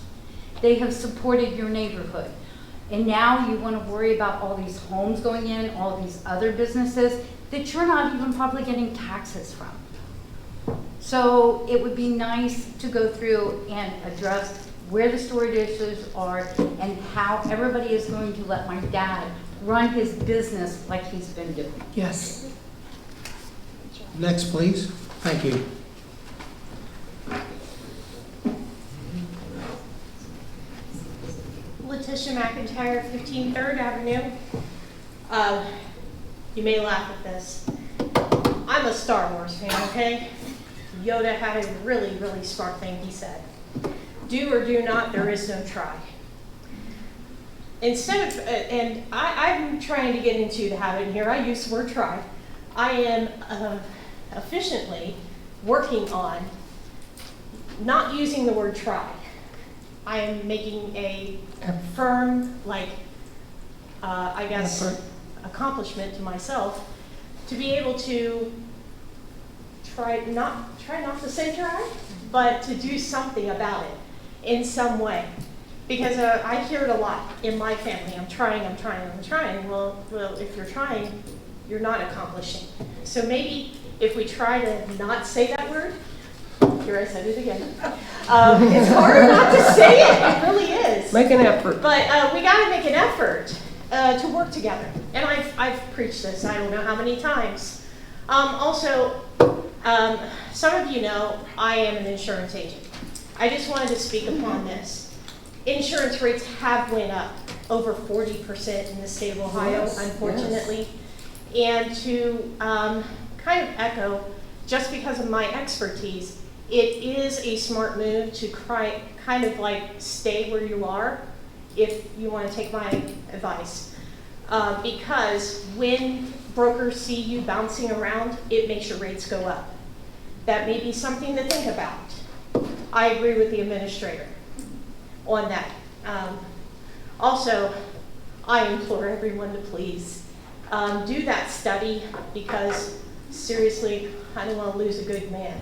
They have supported your neighborhood. And now you want to worry about all these homes going in, all these other businesses that you're not even probably getting taxes from. So it would be nice to go through and address where the storage issues are and how everybody is going to let my dad run his business like he's been doing. Yes. Next, please. Thank you. Letitia McIntyre, 15 3rd Avenue. You may laugh at this. I'm a Star Wars fan, okay? Yoda had a really, really smart thing he said. Do or do not, there is no try. Instead of, and I'm trying to get into the habit here, I use the word try. I am efficiently working on not using the word try. I am making a firm, I guess, accomplishment to myself to be able to try not to say try, but to do something about it in some way. Because I hear it a lot in my family. I'm trying. Well, if you're trying, you're not accomplishing. So maybe if we try to not say that word, here I said it again. It's harder not to say it. It really is. Make an effort. But we got to make an effort to work together. And I've preached this I don't know how many times. Also, some of you know I am an insurance agent. I just wanted to speak upon this. Insurance rates have went up over 40% in the state of Ohio, unfortunately. Yes. And to kind of echo, just because of my expertise, it is a smart move to kind of stay where you are if you want to take my advice. Because when brokers see you bouncing around, it makes your rates go up. That may be something to think about. I agree with the administrator on that. Also, I implore everyone to please do that study, because seriously, I don't want to lose a good man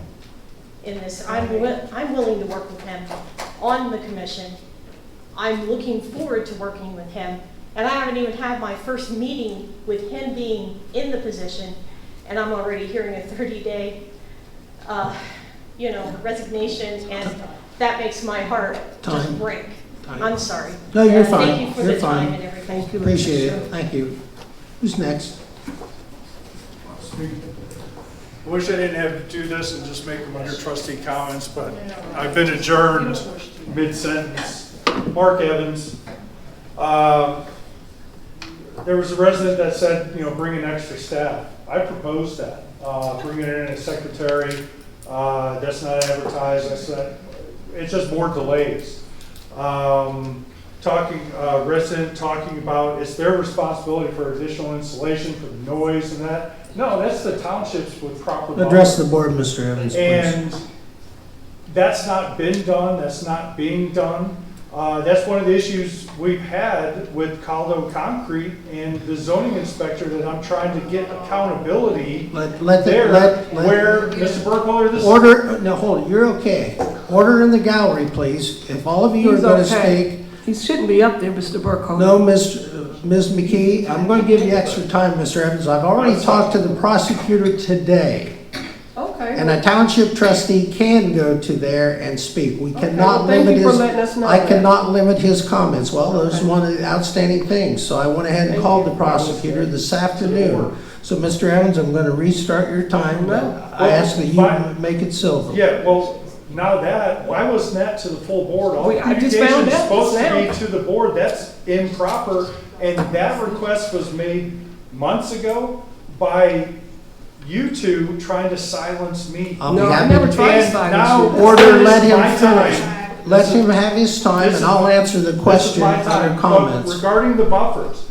in this. I'm willing to work with him on the commission. I'm looking forward to working with him. And I haven't even had my first meeting with him being in the position, and I'm already hearing a 30-day resignation, and that makes my heart just break. I'm sorry. No, you're fine. Thank you for You're the fine. time and everything. Thank you. Appreciate it. Thank you. Who's next? I wish I didn't have to do this and just make them under trustee comments, but I've been adjourned mid-sentence. Mark Evans. There was a resident that said, bring in extra staff. I proposed that, bringing in a secretary. That's not advertised. It's just more delays. Resident talking about it's their responsibility for additional insulation for the noise and that. No, that's the townships with proper. Address the board, Mr. Evans, please. And that's not been done. That's not being done. That's one of the issues we've had with Caldo Concrete and the zoning inspector, that I'm trying to get accountability where Mr. Burkholder, this order. No, hold it. You're okay. Order in the gallery, please. If all of you are going to speak. He shouldn't be up there, Mr. Burkholder. No, Ms. McKee, I'm going to give you extra time, Mr. Evans. I've already talked to the prosecutor today. Okay. And a township trustee can go to there and speak. We cannot thank limit you for his, letting us know I that. cannot limit his comments. Well, those are one of the outstanding things. So I went ahead and called the prosecutor this afternoon. So, Mr. Evans, I'm going to restart your time. I ask that you make it civil. Yeah, well, now that, why wasn't that to the full board? All I just communication found is out supposed just to now. be to the board. That's improper. And that request was made months ago by you two trying to silence me. I'll be No, I happy never to tried to And silence now, you. Order, this let is him my finish. time. Let him have his time, This and is I'll answer the This is question my under time. comments. But regarding the buffers,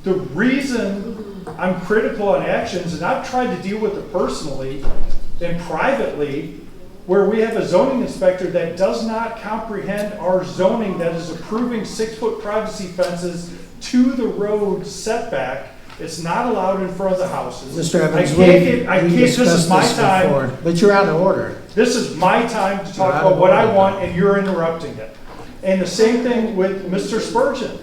the reason I'm critical on actions, and I've tried to deal with it personally and privately, where we have a zoning inspector that does not comprehend our zoning, that is approving 6-foot privacy fences to the road setback. It's not allowed in front of the houses. Mr. Evans, this is my time. before, but you're out of order. This is my time to talk You're out about of what I order. want, and you're interrupting it. And the same thing with Mr. Spurgeon.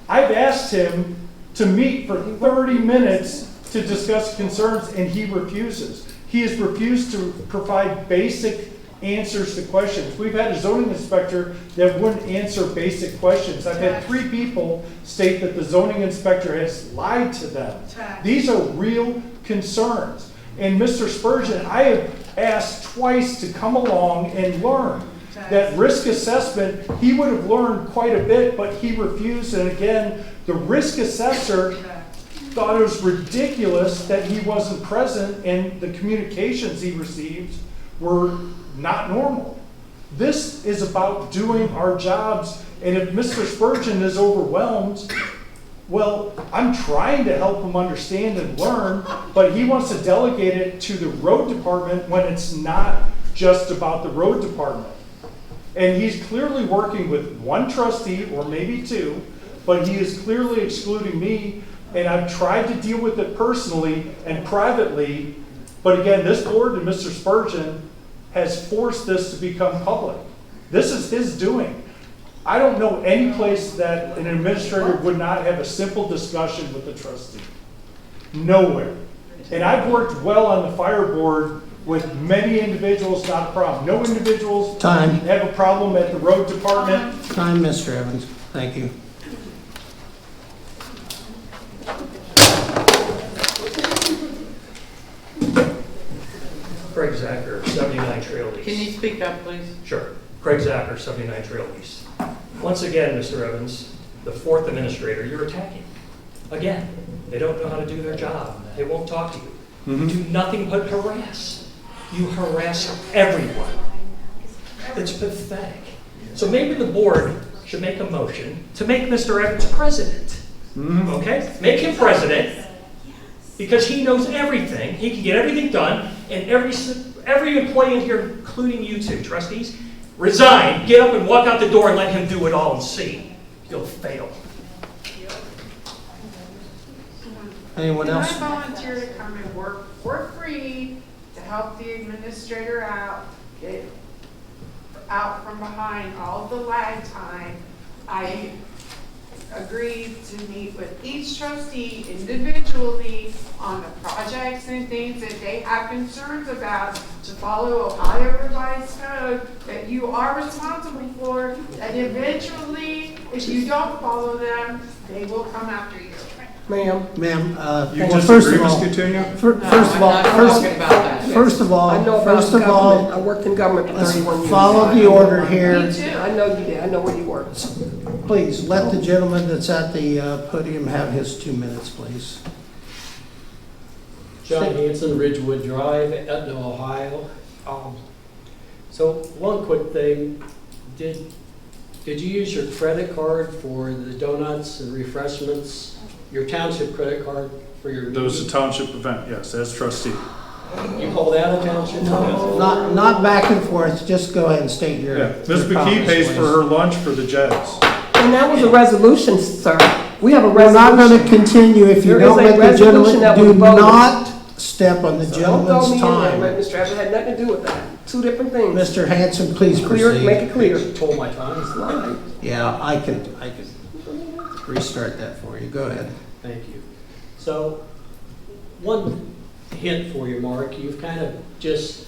I've asked him to meet for 30 minutes to discuss concerns, and he refuses. He has refused to provide basic answers to questions. We've had a zoning inspector that wouldn't answer basic questions. I've had 3 people state that the zoning inspector has lied to them. These are real concerns. And Mr. Spurgeon, I have asked twice to come along and learn. that risk assessment, he would have learned quite a bit, but he refused. And again, the risk assessor thought it was ridiculous that he wasn't present and the communications he received were not normal. This is about doing our jobs, and if Mr. Spurgeon is overwhelmed, well, I'm trying to help him understand and learn, but he wants to delegate it to the road department when it's not just about the road department. And he's clearly working with one trustee, or maybe two, but he is clearly excluding me, and I've tried to deal with it personally and privately, but again, this board and Mr. Spurgeon has forced this to become public. This is his doing. I don't know any place that an administrator would not have a simple discussion with the trustee. Nowhere. And I've worked well on the fire board with many individuals, not a problem. No individuals Time. have a problem at the road department. Time, Mr. Evans. Thank you. Craig Zacher, 79 Trail East. Can you speak up, please? Sure. Craig Zacher, 79 Trail East. Once again, Mr. Evans, the fourth administrator, you're attacking. Again, they don't know how to do their job. They won't talk to you. You do nothing but harass. You harass everyone. It's pathetic. So maybe the board should make a motion to make Mr. Evans president. Okay? Make him president because he knows everything. He can get everything done, and every employee in here, including you two, trustees, resign, get up and walk out the door and let him do it all and see. You'll fail. Anyone else? Can I volunteer to come and work for free to help the administrator out, get out from behind all the lag time? I agreed to meet with each trustee individually on the projects and things that they have concerns about to follow Ohio Revised Code that you are responsible for, and eventually, if you don't follow them, they will come after you. Ma'am, You well, disagree, first of Ms. all, Coutinho? first of all, I'm not talking about that. first of all, I know about government. I worked in government for let's 31 years. follow the order here. Me too. I know you did. I know where you worked. Please, let the gentleman that's at the podium have his 2 minutes, please. John Hanson, Ridgewood Drive, Etna, Ohio. So one quick thing, did you use your credit card for the donuts and refreshments? Your township credit card for your There was a meeting? township event, yes, as trustee. You call that a township? Not back and forth, just go ahead and state your. Yeah, Ms. your McKee comments, pays for please. her lunch for the Jets. And that was a resolution, sir. We have a We're not going to resolution. continue if you There don't is a let the resolution gentleman, that do was voted. not step on the So don't throw gentleman's me in there, time. Mr. Evans. Had nothing to do with that. Two different things. Mr. Hanson, please Clear, proceed. make it clear. Told my time. Yeah, I can restart that for you. Go ahead. Thank you. So, one hint for you, Mark, you've kind of just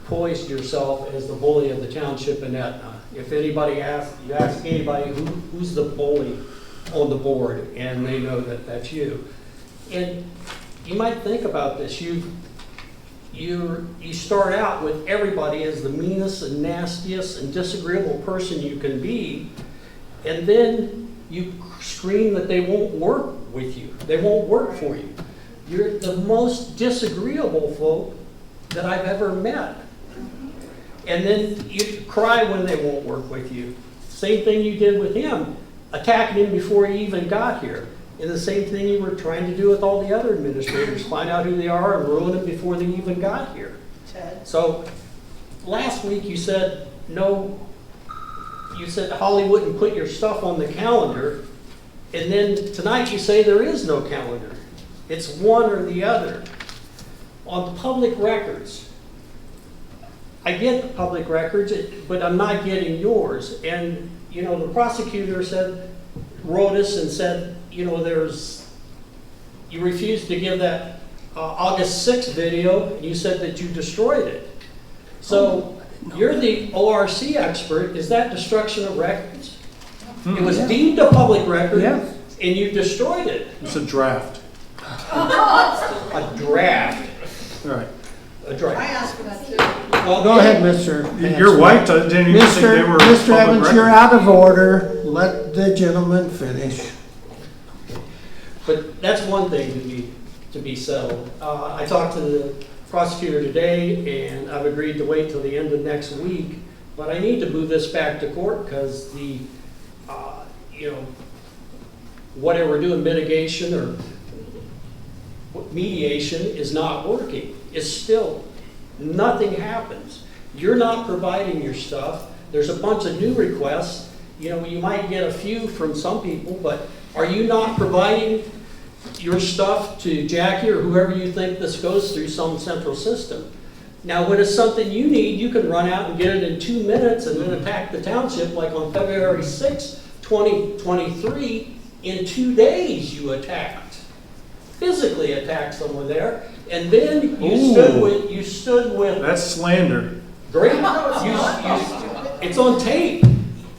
poised yourself as the bully of the township in Etna. If anybody asks, you ask anybody who's the bully on the board, and they know that that's you. And you might think about this. You start out with everybody as the meanest and nastiest and disagreeable person you can be, and then you scream that they won't work with you. They won't work for you. You're the most disagreeable folk that I've ever met. And then you cry when they won't work with you. Same thing you did with him, attacking him before he even got here. And the same thing you were trying to do with all the other administrators, find out who they are and ruin them before they even got here. Ted? So last week you said no, you said Holly wouldn't put your stuff on the calendar. And then tonight you say there is no calendar. It's one or the other. On public records, I get the public records, but I'm not getting yours. And, you know, the prosecutor wrote us and said, you know, you refused to give that August 6th video, and you said that you destroyed it. So you're the ORC expert. Is that destruction of records? It was deemed a public record, and you destroyed it. It's a draft. A draft. All right. A draft. I asked for that too. Go ahead, Mr. Hanson. Your wife didn't even think they were Mr. public Evans, you're record. out of order. Let the gentleman finish. But that's one thing to be settled. I talked to the prosecutor today, and I've agreed to wait till the end of next week, but I need to move this back to court because the, whatever we're doing, mitigation or mediation is not working. It's still, nothing happens. You're not providing your stuff. There's a bunch of new requests. You might get a few from some people, but are you not providing your stuff to Jackie or whoever you think this goes through some central system? Now, when it's something you need, you can run out and get it in 2 minutes and then attack the township, like on February 6, 2023, in 2 days you physically attacked someone there, and then you stood with. That's slander. Great. It's on tape.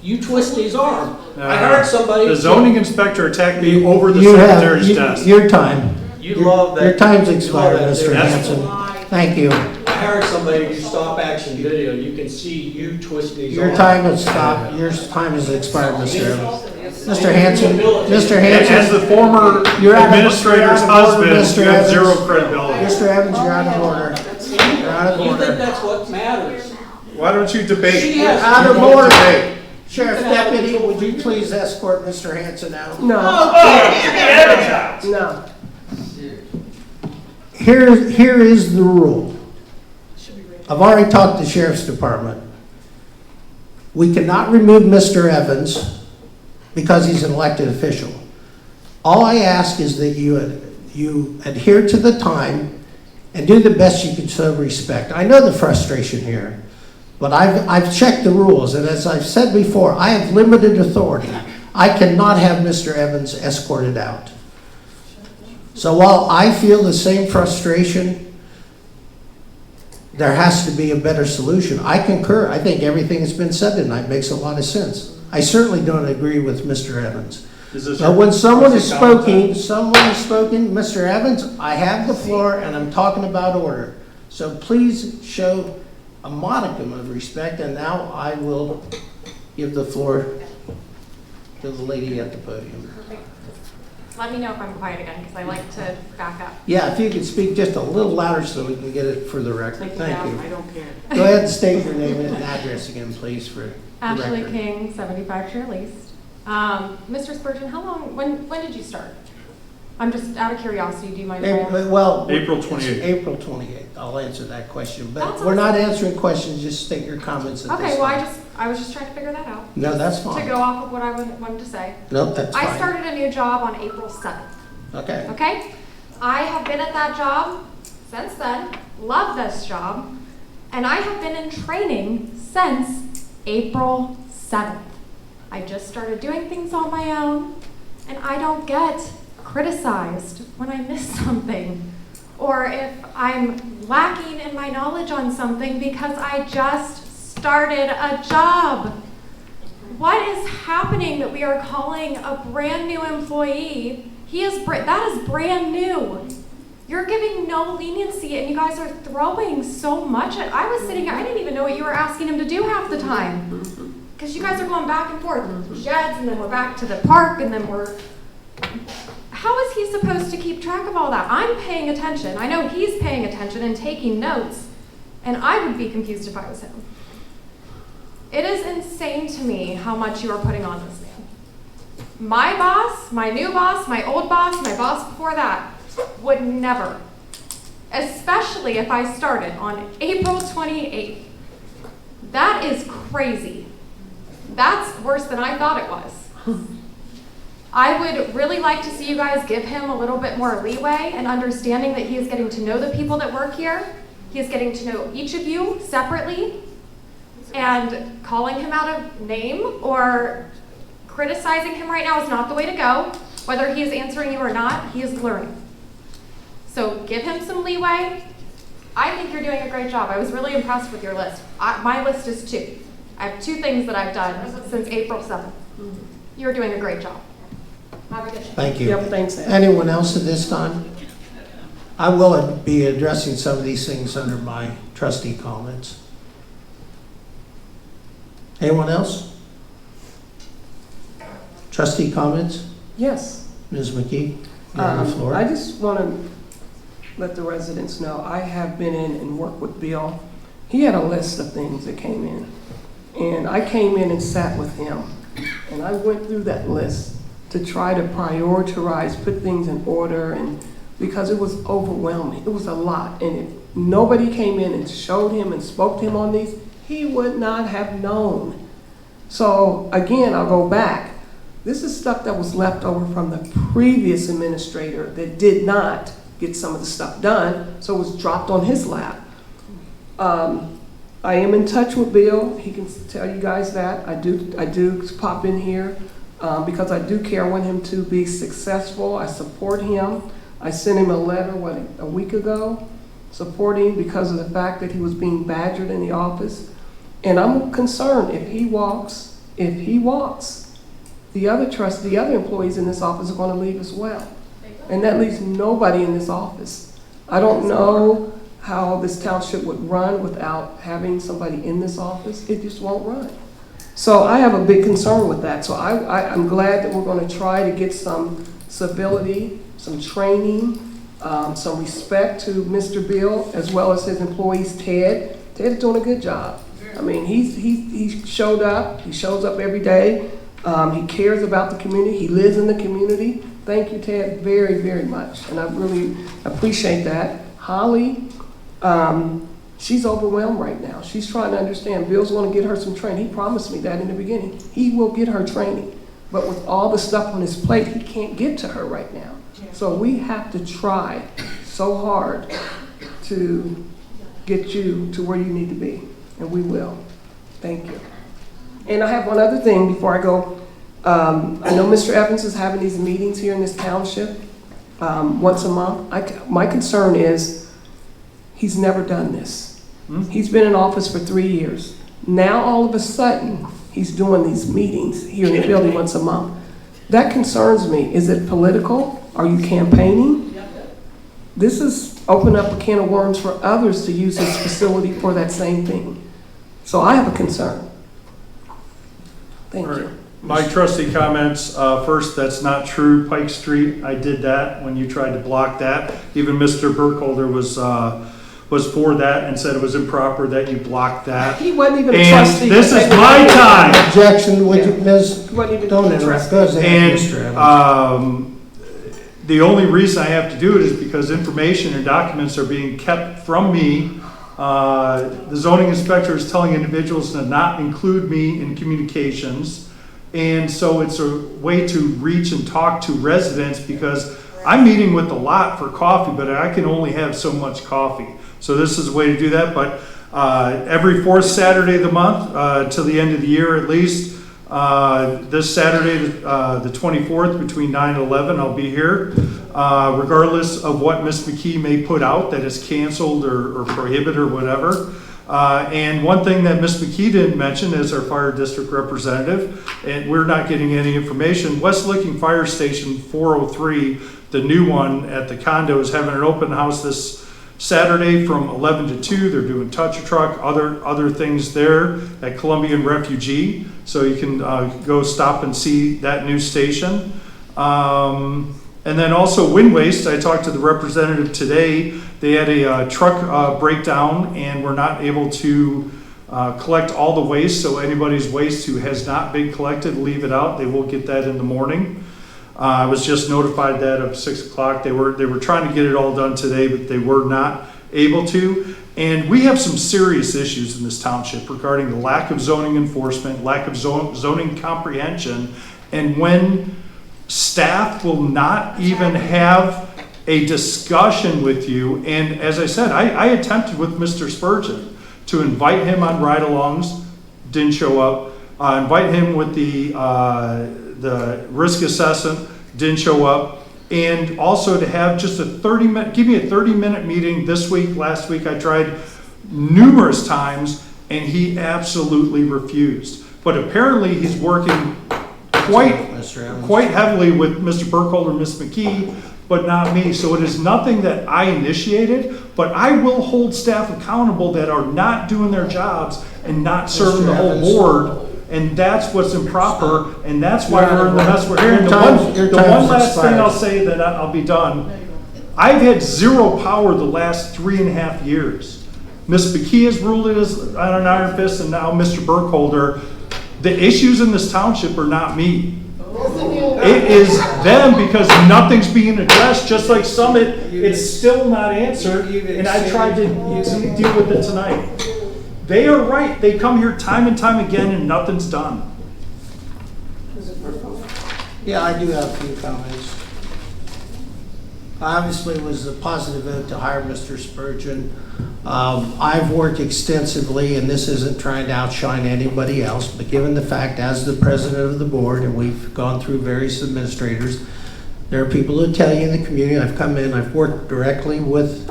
You twist his arm. I heard somebody. The zoning inspector attacked me over the secretary's desk. Your time. You love that. Your time's expired, You love that. Mr. That's Hanson. Thank you. I heard somebody do stop action video. You can see you twisting his arm. Your time has stopped. Your time has expired, Mr. Evans. Mr. Hanson, Mr. Hanson. As the former administrator's husband, you have zero credibility. Mr. Evans, you're out of order. You're out of You think order. that's what matters? Why don't you debate? She You're has out of You won't order. debate. Sheriff Deputy, would you please escort Mr. Hanson out? No. Oh, No. Here is the rule. I've already talked to the Sheriff's Department. We cannot remove Mr. Evans because he's an elected official. All I ask is that you adhere to the time and do the best you can show respect. I know the frustration here, but I've checked the rules, and as I've said before, I have limited authority. I cannot have Mr. Evans escorted out. So while I feel the same frustration, there has to be a better solution. I concur. I think everything that's been said tonight makes a lot of sense. I certainly don't agree with Mr. Evans. But when someone is spoken, Mr. Evans, I have the floor and I'm talking about order. So please show a modicum of respect, and now I will give the floor to the lady at the podium. Let me know if I'm quiet again, because I like to back up. Yeah, if you could speak just a little louder so we can get it for the record. Thank you. I don't care. Go ahead and state your name and address again, please, for the Ashley record. King, 75 Trail East. Mr. Spurgeon, when did you start? I'm just out of curiosity, do you mind if I ask? Well, April 28th. April 28th. I'll answer that question, but That's we're not answering questions, just state your comments at this Okay, well, time. I was just trying to figure that out. No, that's To fine. go off of what I wanted to say. No, that's I fine. started a new job on April 7th. Okay. Okay? I have been at that job since then, love this job, and I have been in training since April 7th. I just started doing things on my own, and I don't get criticized when I miss something, or if I'm lacking in my knowledge on something because I just started a job. What is happening that we are calling a brand new employee? That is brand new. You're giving no leniency, and you guys are throwing so much at. I was sitting here, I didn't even know what you were asking him to do half the time. Because you guys are going back and forth, sheds, and then we're back to the park, and then we're. How is he supposed to keep track of all that? I'm paying attention. I know he's paying attention and taking notes, and I would be confused if I was him. It is insane to me how much you are putting on this man. My boss, my new boss, my old boss, my boss before that, would never, especially if I started on April 28th. That is crazy. That's worse than I thought it was. I would really like to see you guys give him a little bit more leeway and understanding that he is getting to know the people that work here. He is getting to know each of you separately, and calling him out of name or criticizing him right now is not the way to go. Whether he is answering you or not, he is learning. So give him some leeway. I think you're doing a great job. I was really impressed with your list. My list is 2. I have 2 things that I've done since April 7th. You're doing a great job. Have a good day. Thank you. Yep, thanks, Ed. Anyone else at this time? I will be addressing some of these things under my trustee comments. Anyone else? Trustee comments? Yes. Ms. McKee, you have the floor. I just want to let the residents know, I have been in and worked with Bill. He had a list of things that came in. And I came in and sat with him. And I went through that list to try to prioritize, put things in order, and because it was overwhelming. It was a lot. And if nobody came in and showed him and spoke to him on these, he would not have known. So again, I'll go back. This is stuff that was left over from the previous administrator that did not get some of the stuff done, so it was dropped on his lap. I am in touch with Bill. He can tell you guys that. I do pop in here because I do care. I want him to be successful. I support him. I sent him a letter, a week ago, supporting because of the fact that he was being badgered in the office. And I'm concerned if he walks, the other employees in this office are going to leave as well. And that leaves nobody in this office. I don't know how this township would run without having somebody in this office. It just won't run. So I have a big concern with that. So I'm glad that we're going to try to get some civility, some training, some respect to Mr. Bill, as well as his employees, Ted. Ted is doing a good job. I mean, he showed up. He shows up every day. He cares about the community. He lives in the community. Thank you, Ted, very, very much. And I really appreciate that. Holly, she's overwhelmed right now. She's trying to understand. Bill's going to get her some training. He promised me that in the beginning. He will get her training. But with all the stuff on his plate, he can't get to her right now. So we have to try so hard to get you to where you need to be. And we will. Thank you. And I have one other thing before I go. I know Mr. Evans is having these meetings here in this township once a month. My concern is he's never done this. He's been in office for 3 years. Now all of a sudden he's doing these meetings here in the building once a month. That concerns me. Is it political? Are you campaigning? This is open up a can of worms for others to use his facility for that same thing. So I have a concern. Thank you. My trustee comments, first, that's not true. Pike Street, I did that when you tried to block that. Even Mr. Burkholder was for that and said it was improper that you blocked that. He wasn't even a And trustee. this is my time. Objection, would you, Ms. He wasn't even Don't a interrupt. trustee. Go ahead, Mr. Evans. And the only reason I have to do it is because information and documents are being kept from me. The zoning inspector is telling individuals to not include me in communications. And so it's a way to reach and talk to residents because I'm meeting with the lot for coffee, but I can only have so much coffee. So this is a way to do that. But every fourth Saturday of the month, till the end of the year at least, this Saturday, the 24th, between 9 and 11, I'll be here. Regardless of what Ms. McKee may put out that is canceled or prohibited or whatever. And one thing that Ms. McKee didn't mention as our fire district representative, and we're not getting any information, West Licking Fire Station 403, the new one at the condo, is having an open house this Saturday from 11 to 2. They're doing touch a truck, other things there at Columbian Refugee. So you can go stop and see that new station. And then also wind waste. I talked to the representative today. They had a truck breakdown and were not able to collect all the waste. So anybody's waste who has not been collected, leave it out. They will get that in the morning. I was just notified that of 6 o'clock. They were trying to get it all done today, but they were not able to. And we have some serious issues in this township regarding the lack of zoning enforcement, lack of zoning comprehension, and when staff will not even have a discussion with you. And as I said, I attempted with Mr. Spurgeon to invite him on ride-alongs, didn't show up. Invite him with the risk assessment, didn't show up. And also to have just a 30-minute, give me a 30-minute meeting this week. Last week I tried numerous times and he absolutely refused. But apparently he's working quite heavily with Mr. Burkholder and Ms. McKee, but not me. So it is nothing that I initiated, but I will hold staff accountable that are not doing their jobs and not serving the whole board and that's what's improper, and that's why You're we're in the mess we're in. your The time's- your one time's last thing expired. I'll say, that I'll be done. I've had zero power the last 3.5 years. Ms. McKee has ruled it as on an iron fist, and now Mr. Burkholder. The issues in this township are not me. It is them, because nothing's being addressed, just like Summit, it's still not answered, and I tried to deal with it tonight. They are right, they come here time and time again and nothing's done. Yeah, I do have a few comments. Obviously, it was a positive vote to hire Mr. Spurgeon. I've worked extensively, and this isn't trying to outshine anybody else, but given the fact, as the president of the board, and we've gone through various administrators, there are people who tell you in the community, I've come in, I've worked directly with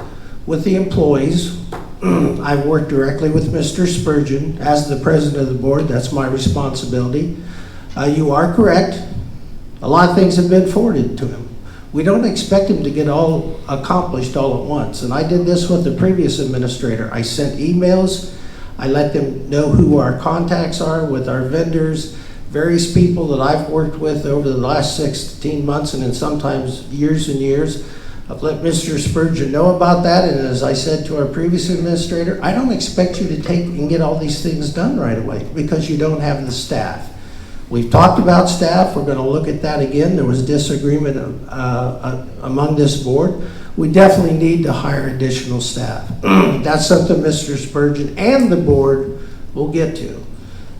the employees. I've worked directly with Mr. Spurgeon. As the president of the board, that's my responsibility. You are correct. A lot of things have been forwarded to him. We don't expect him to get all accomplished all at once. And I did this with the previous administrator. I sent emails. I let them know who our contacts are with our vendors, various people that I've worked with over the last 16 months, and then sometimes years and years. I've let Mr. Spurgeon know about that. And as I said to our previous administrator, I don't expect you to take and get all these things done right away because you don't have the staff. We've talked about staff. We're going to look at that again. There was disagreement among this board. We definitely need to hire additional staff. That's something Mr. Spurgeon and the board will get to.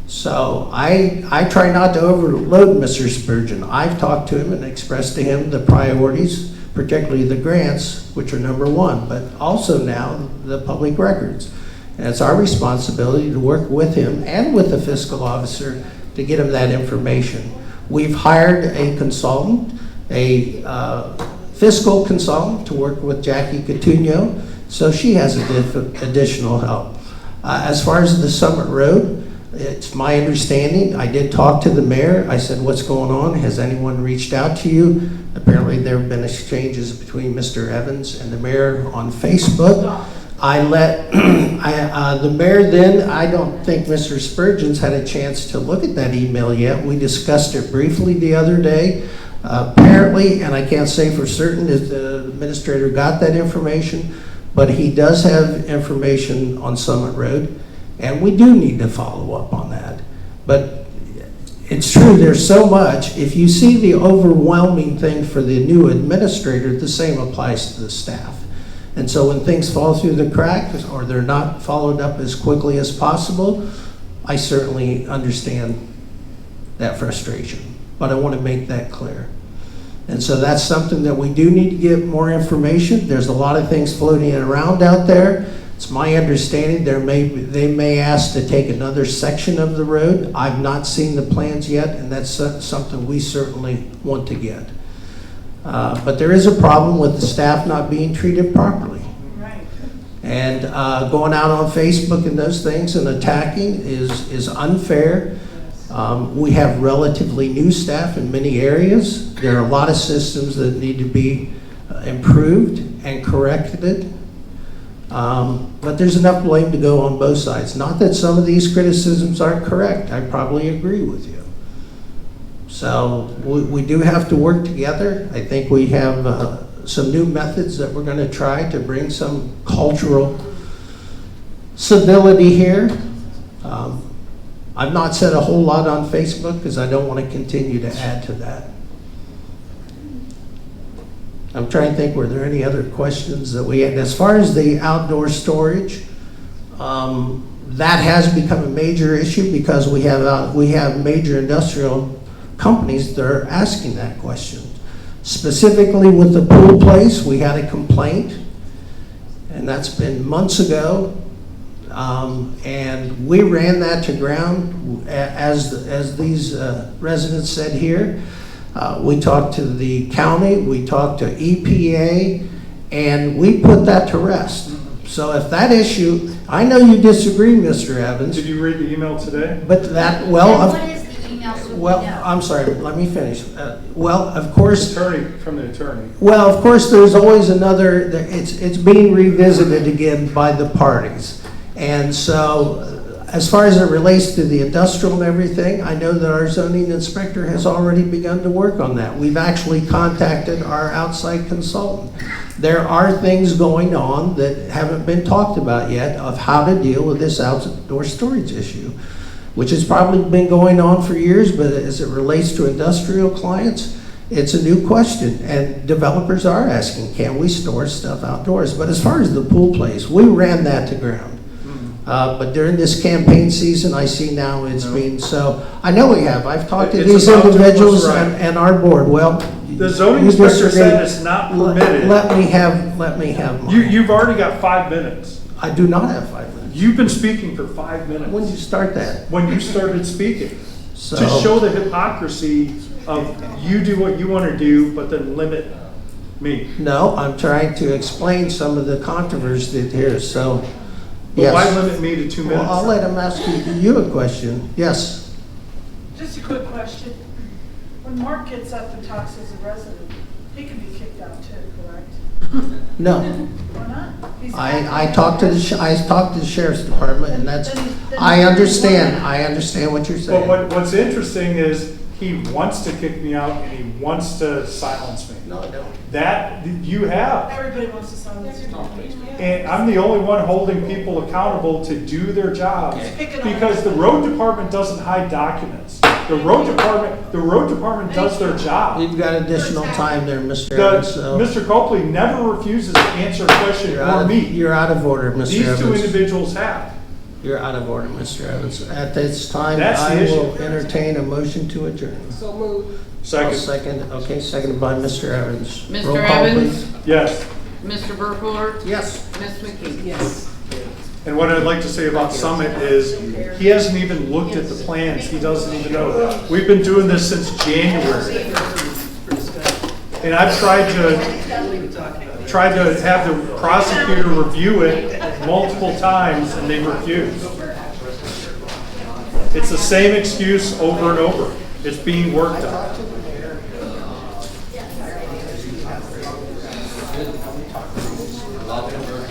So I try not to overload Mr. Spurgeon. I've talked to him and expressed to him the priorities, particularly the grants, which are number one, but also now the public records. And it's our responsibility to work with him and with the fiscal officer to get him that information. We've hired a consultant, a fiscal consultant, to work with Jackie Coutinho, so she has additional help. As far as the Summit Road, it's my understanding, I did talk to the mayor. I said, what's going on? Has anyone reached out to you? Apparently there have been exchanges between Mr. Evans and the mayor on Facebook. I let the mayor then, I don't think Mr. Spurgeon's had a chance to look at that email yet. We discussed it briefly the other day. Apparently, and I can't say for certain if the administrator got that information, but he does have information on Summit Road, and we do need to follow up on that. But it's true, there's so much. If you see the overwhelming thing for the new administrator, the same applies to the staff. And so when things fall through the cracks or they're not followed up as quickly as possible, I certainly understand that frustration. But I want to make that clear. And so that's something that we do need to get more information. There's a lot of things floating around out there. It's my understanding they may ask to take another section of the road. I've not seen the plans yet, and that's something we certainly want to get. But there is a problem with the staff not being treated properly. Right. And going out on Facebook and those things and attacking is unfair. We have relatively new staff in many areas. There are a lot of systems that need to be improved and corrected. But there's enough blame to go on both sides. Not that some of these criticisms aren't correct. I probably agree with you. So we do have to work together. I think we have some new methods that we're going to try to bring some cultural civility here. I've not said a whole lot on Facebook because I don't want to continue to add to that. I'm trying to think, were there any other questions that we had? As far as the outdoor storage, that has become a major issue because we have major industrial companies that are asking that question. Specifically with the pool place, we had a complaint, and that's been months ago. And we ran that to ground, as these residents said here. We talked to the county, we talked to EPA, and we put that to rest. So if that issue, I know you disagree, Mr. Evans. Did you read the email today? But that, well, What is the email so we well, know? I'm sorry, let me finish. Well, of course. From the attorney. Well, of course, there's always another, it's being revisited again by the parties. And so As far as it relates to the industrial and everything, I know that our zoning inspector has already begun to work on that. We've actually contacted our outside consultant. There are things going on that haven't been talked about yet of how to deal with this outdoor storage issue, which has probably been going on for years, but as it relates to industrial clients, it's a new question. And developers are asking, can we store stuff outdoors? But as far as the pool place, we ran that to ground. But during this campaign season, I see now it's being, so, I know we have, I've talked to It's these about to individuals what's right. and our board, well. The zoning you inspector disagree. said it's not permitted. Let me have mine. You've already got 5 minutes. I do not have 5 minutes. You've been speaking for 5 minutes. When did you start that? When you started speaking. So- To show the hypocrisy of you do what you want to do, but then limit me. No, I'm trying to explain some of the controversy here, so, But yes. why limit me to 2 minutes? Well, I'll let him ask you a question. Yes. Just a quick question. When Mark gets up and talks as a resident, he can be kicked out too, correct? No. Why not? He's I talked to the sheriff's department, and that's, I understand what you're But saying. what's interesting is he wants to kick me out and he wants to silence me. No, I don't. That, you have. Everybody wants to silence you. And I'm the only one holding people accountable to do their jobs, because the road department doesn't hide documents. The road department does their job. You've got additional time there, Mr. Evans, so. Mr. Copley never refuses to answer a question or me. You're out of order, Mr. These Evans. two individuals have. You're out of order, Mr. Evans. At this time, That's the I will issue. entertain a motion to adjourn. So moved. I'll second, okay, seconded by Mr. Evans. Mr. Roll call, Evans? please. Yes. Mr. Burkholder? Yes. Ms. McKee? Yes. And what I'd like to say about Summit is, he hasn't even looked at the plans, he doesn't even know. We've been doing this since January. And I've tried to have the prosecutor review it multiple times, and they refuse. It's the same excuse over and over. It's being worked on.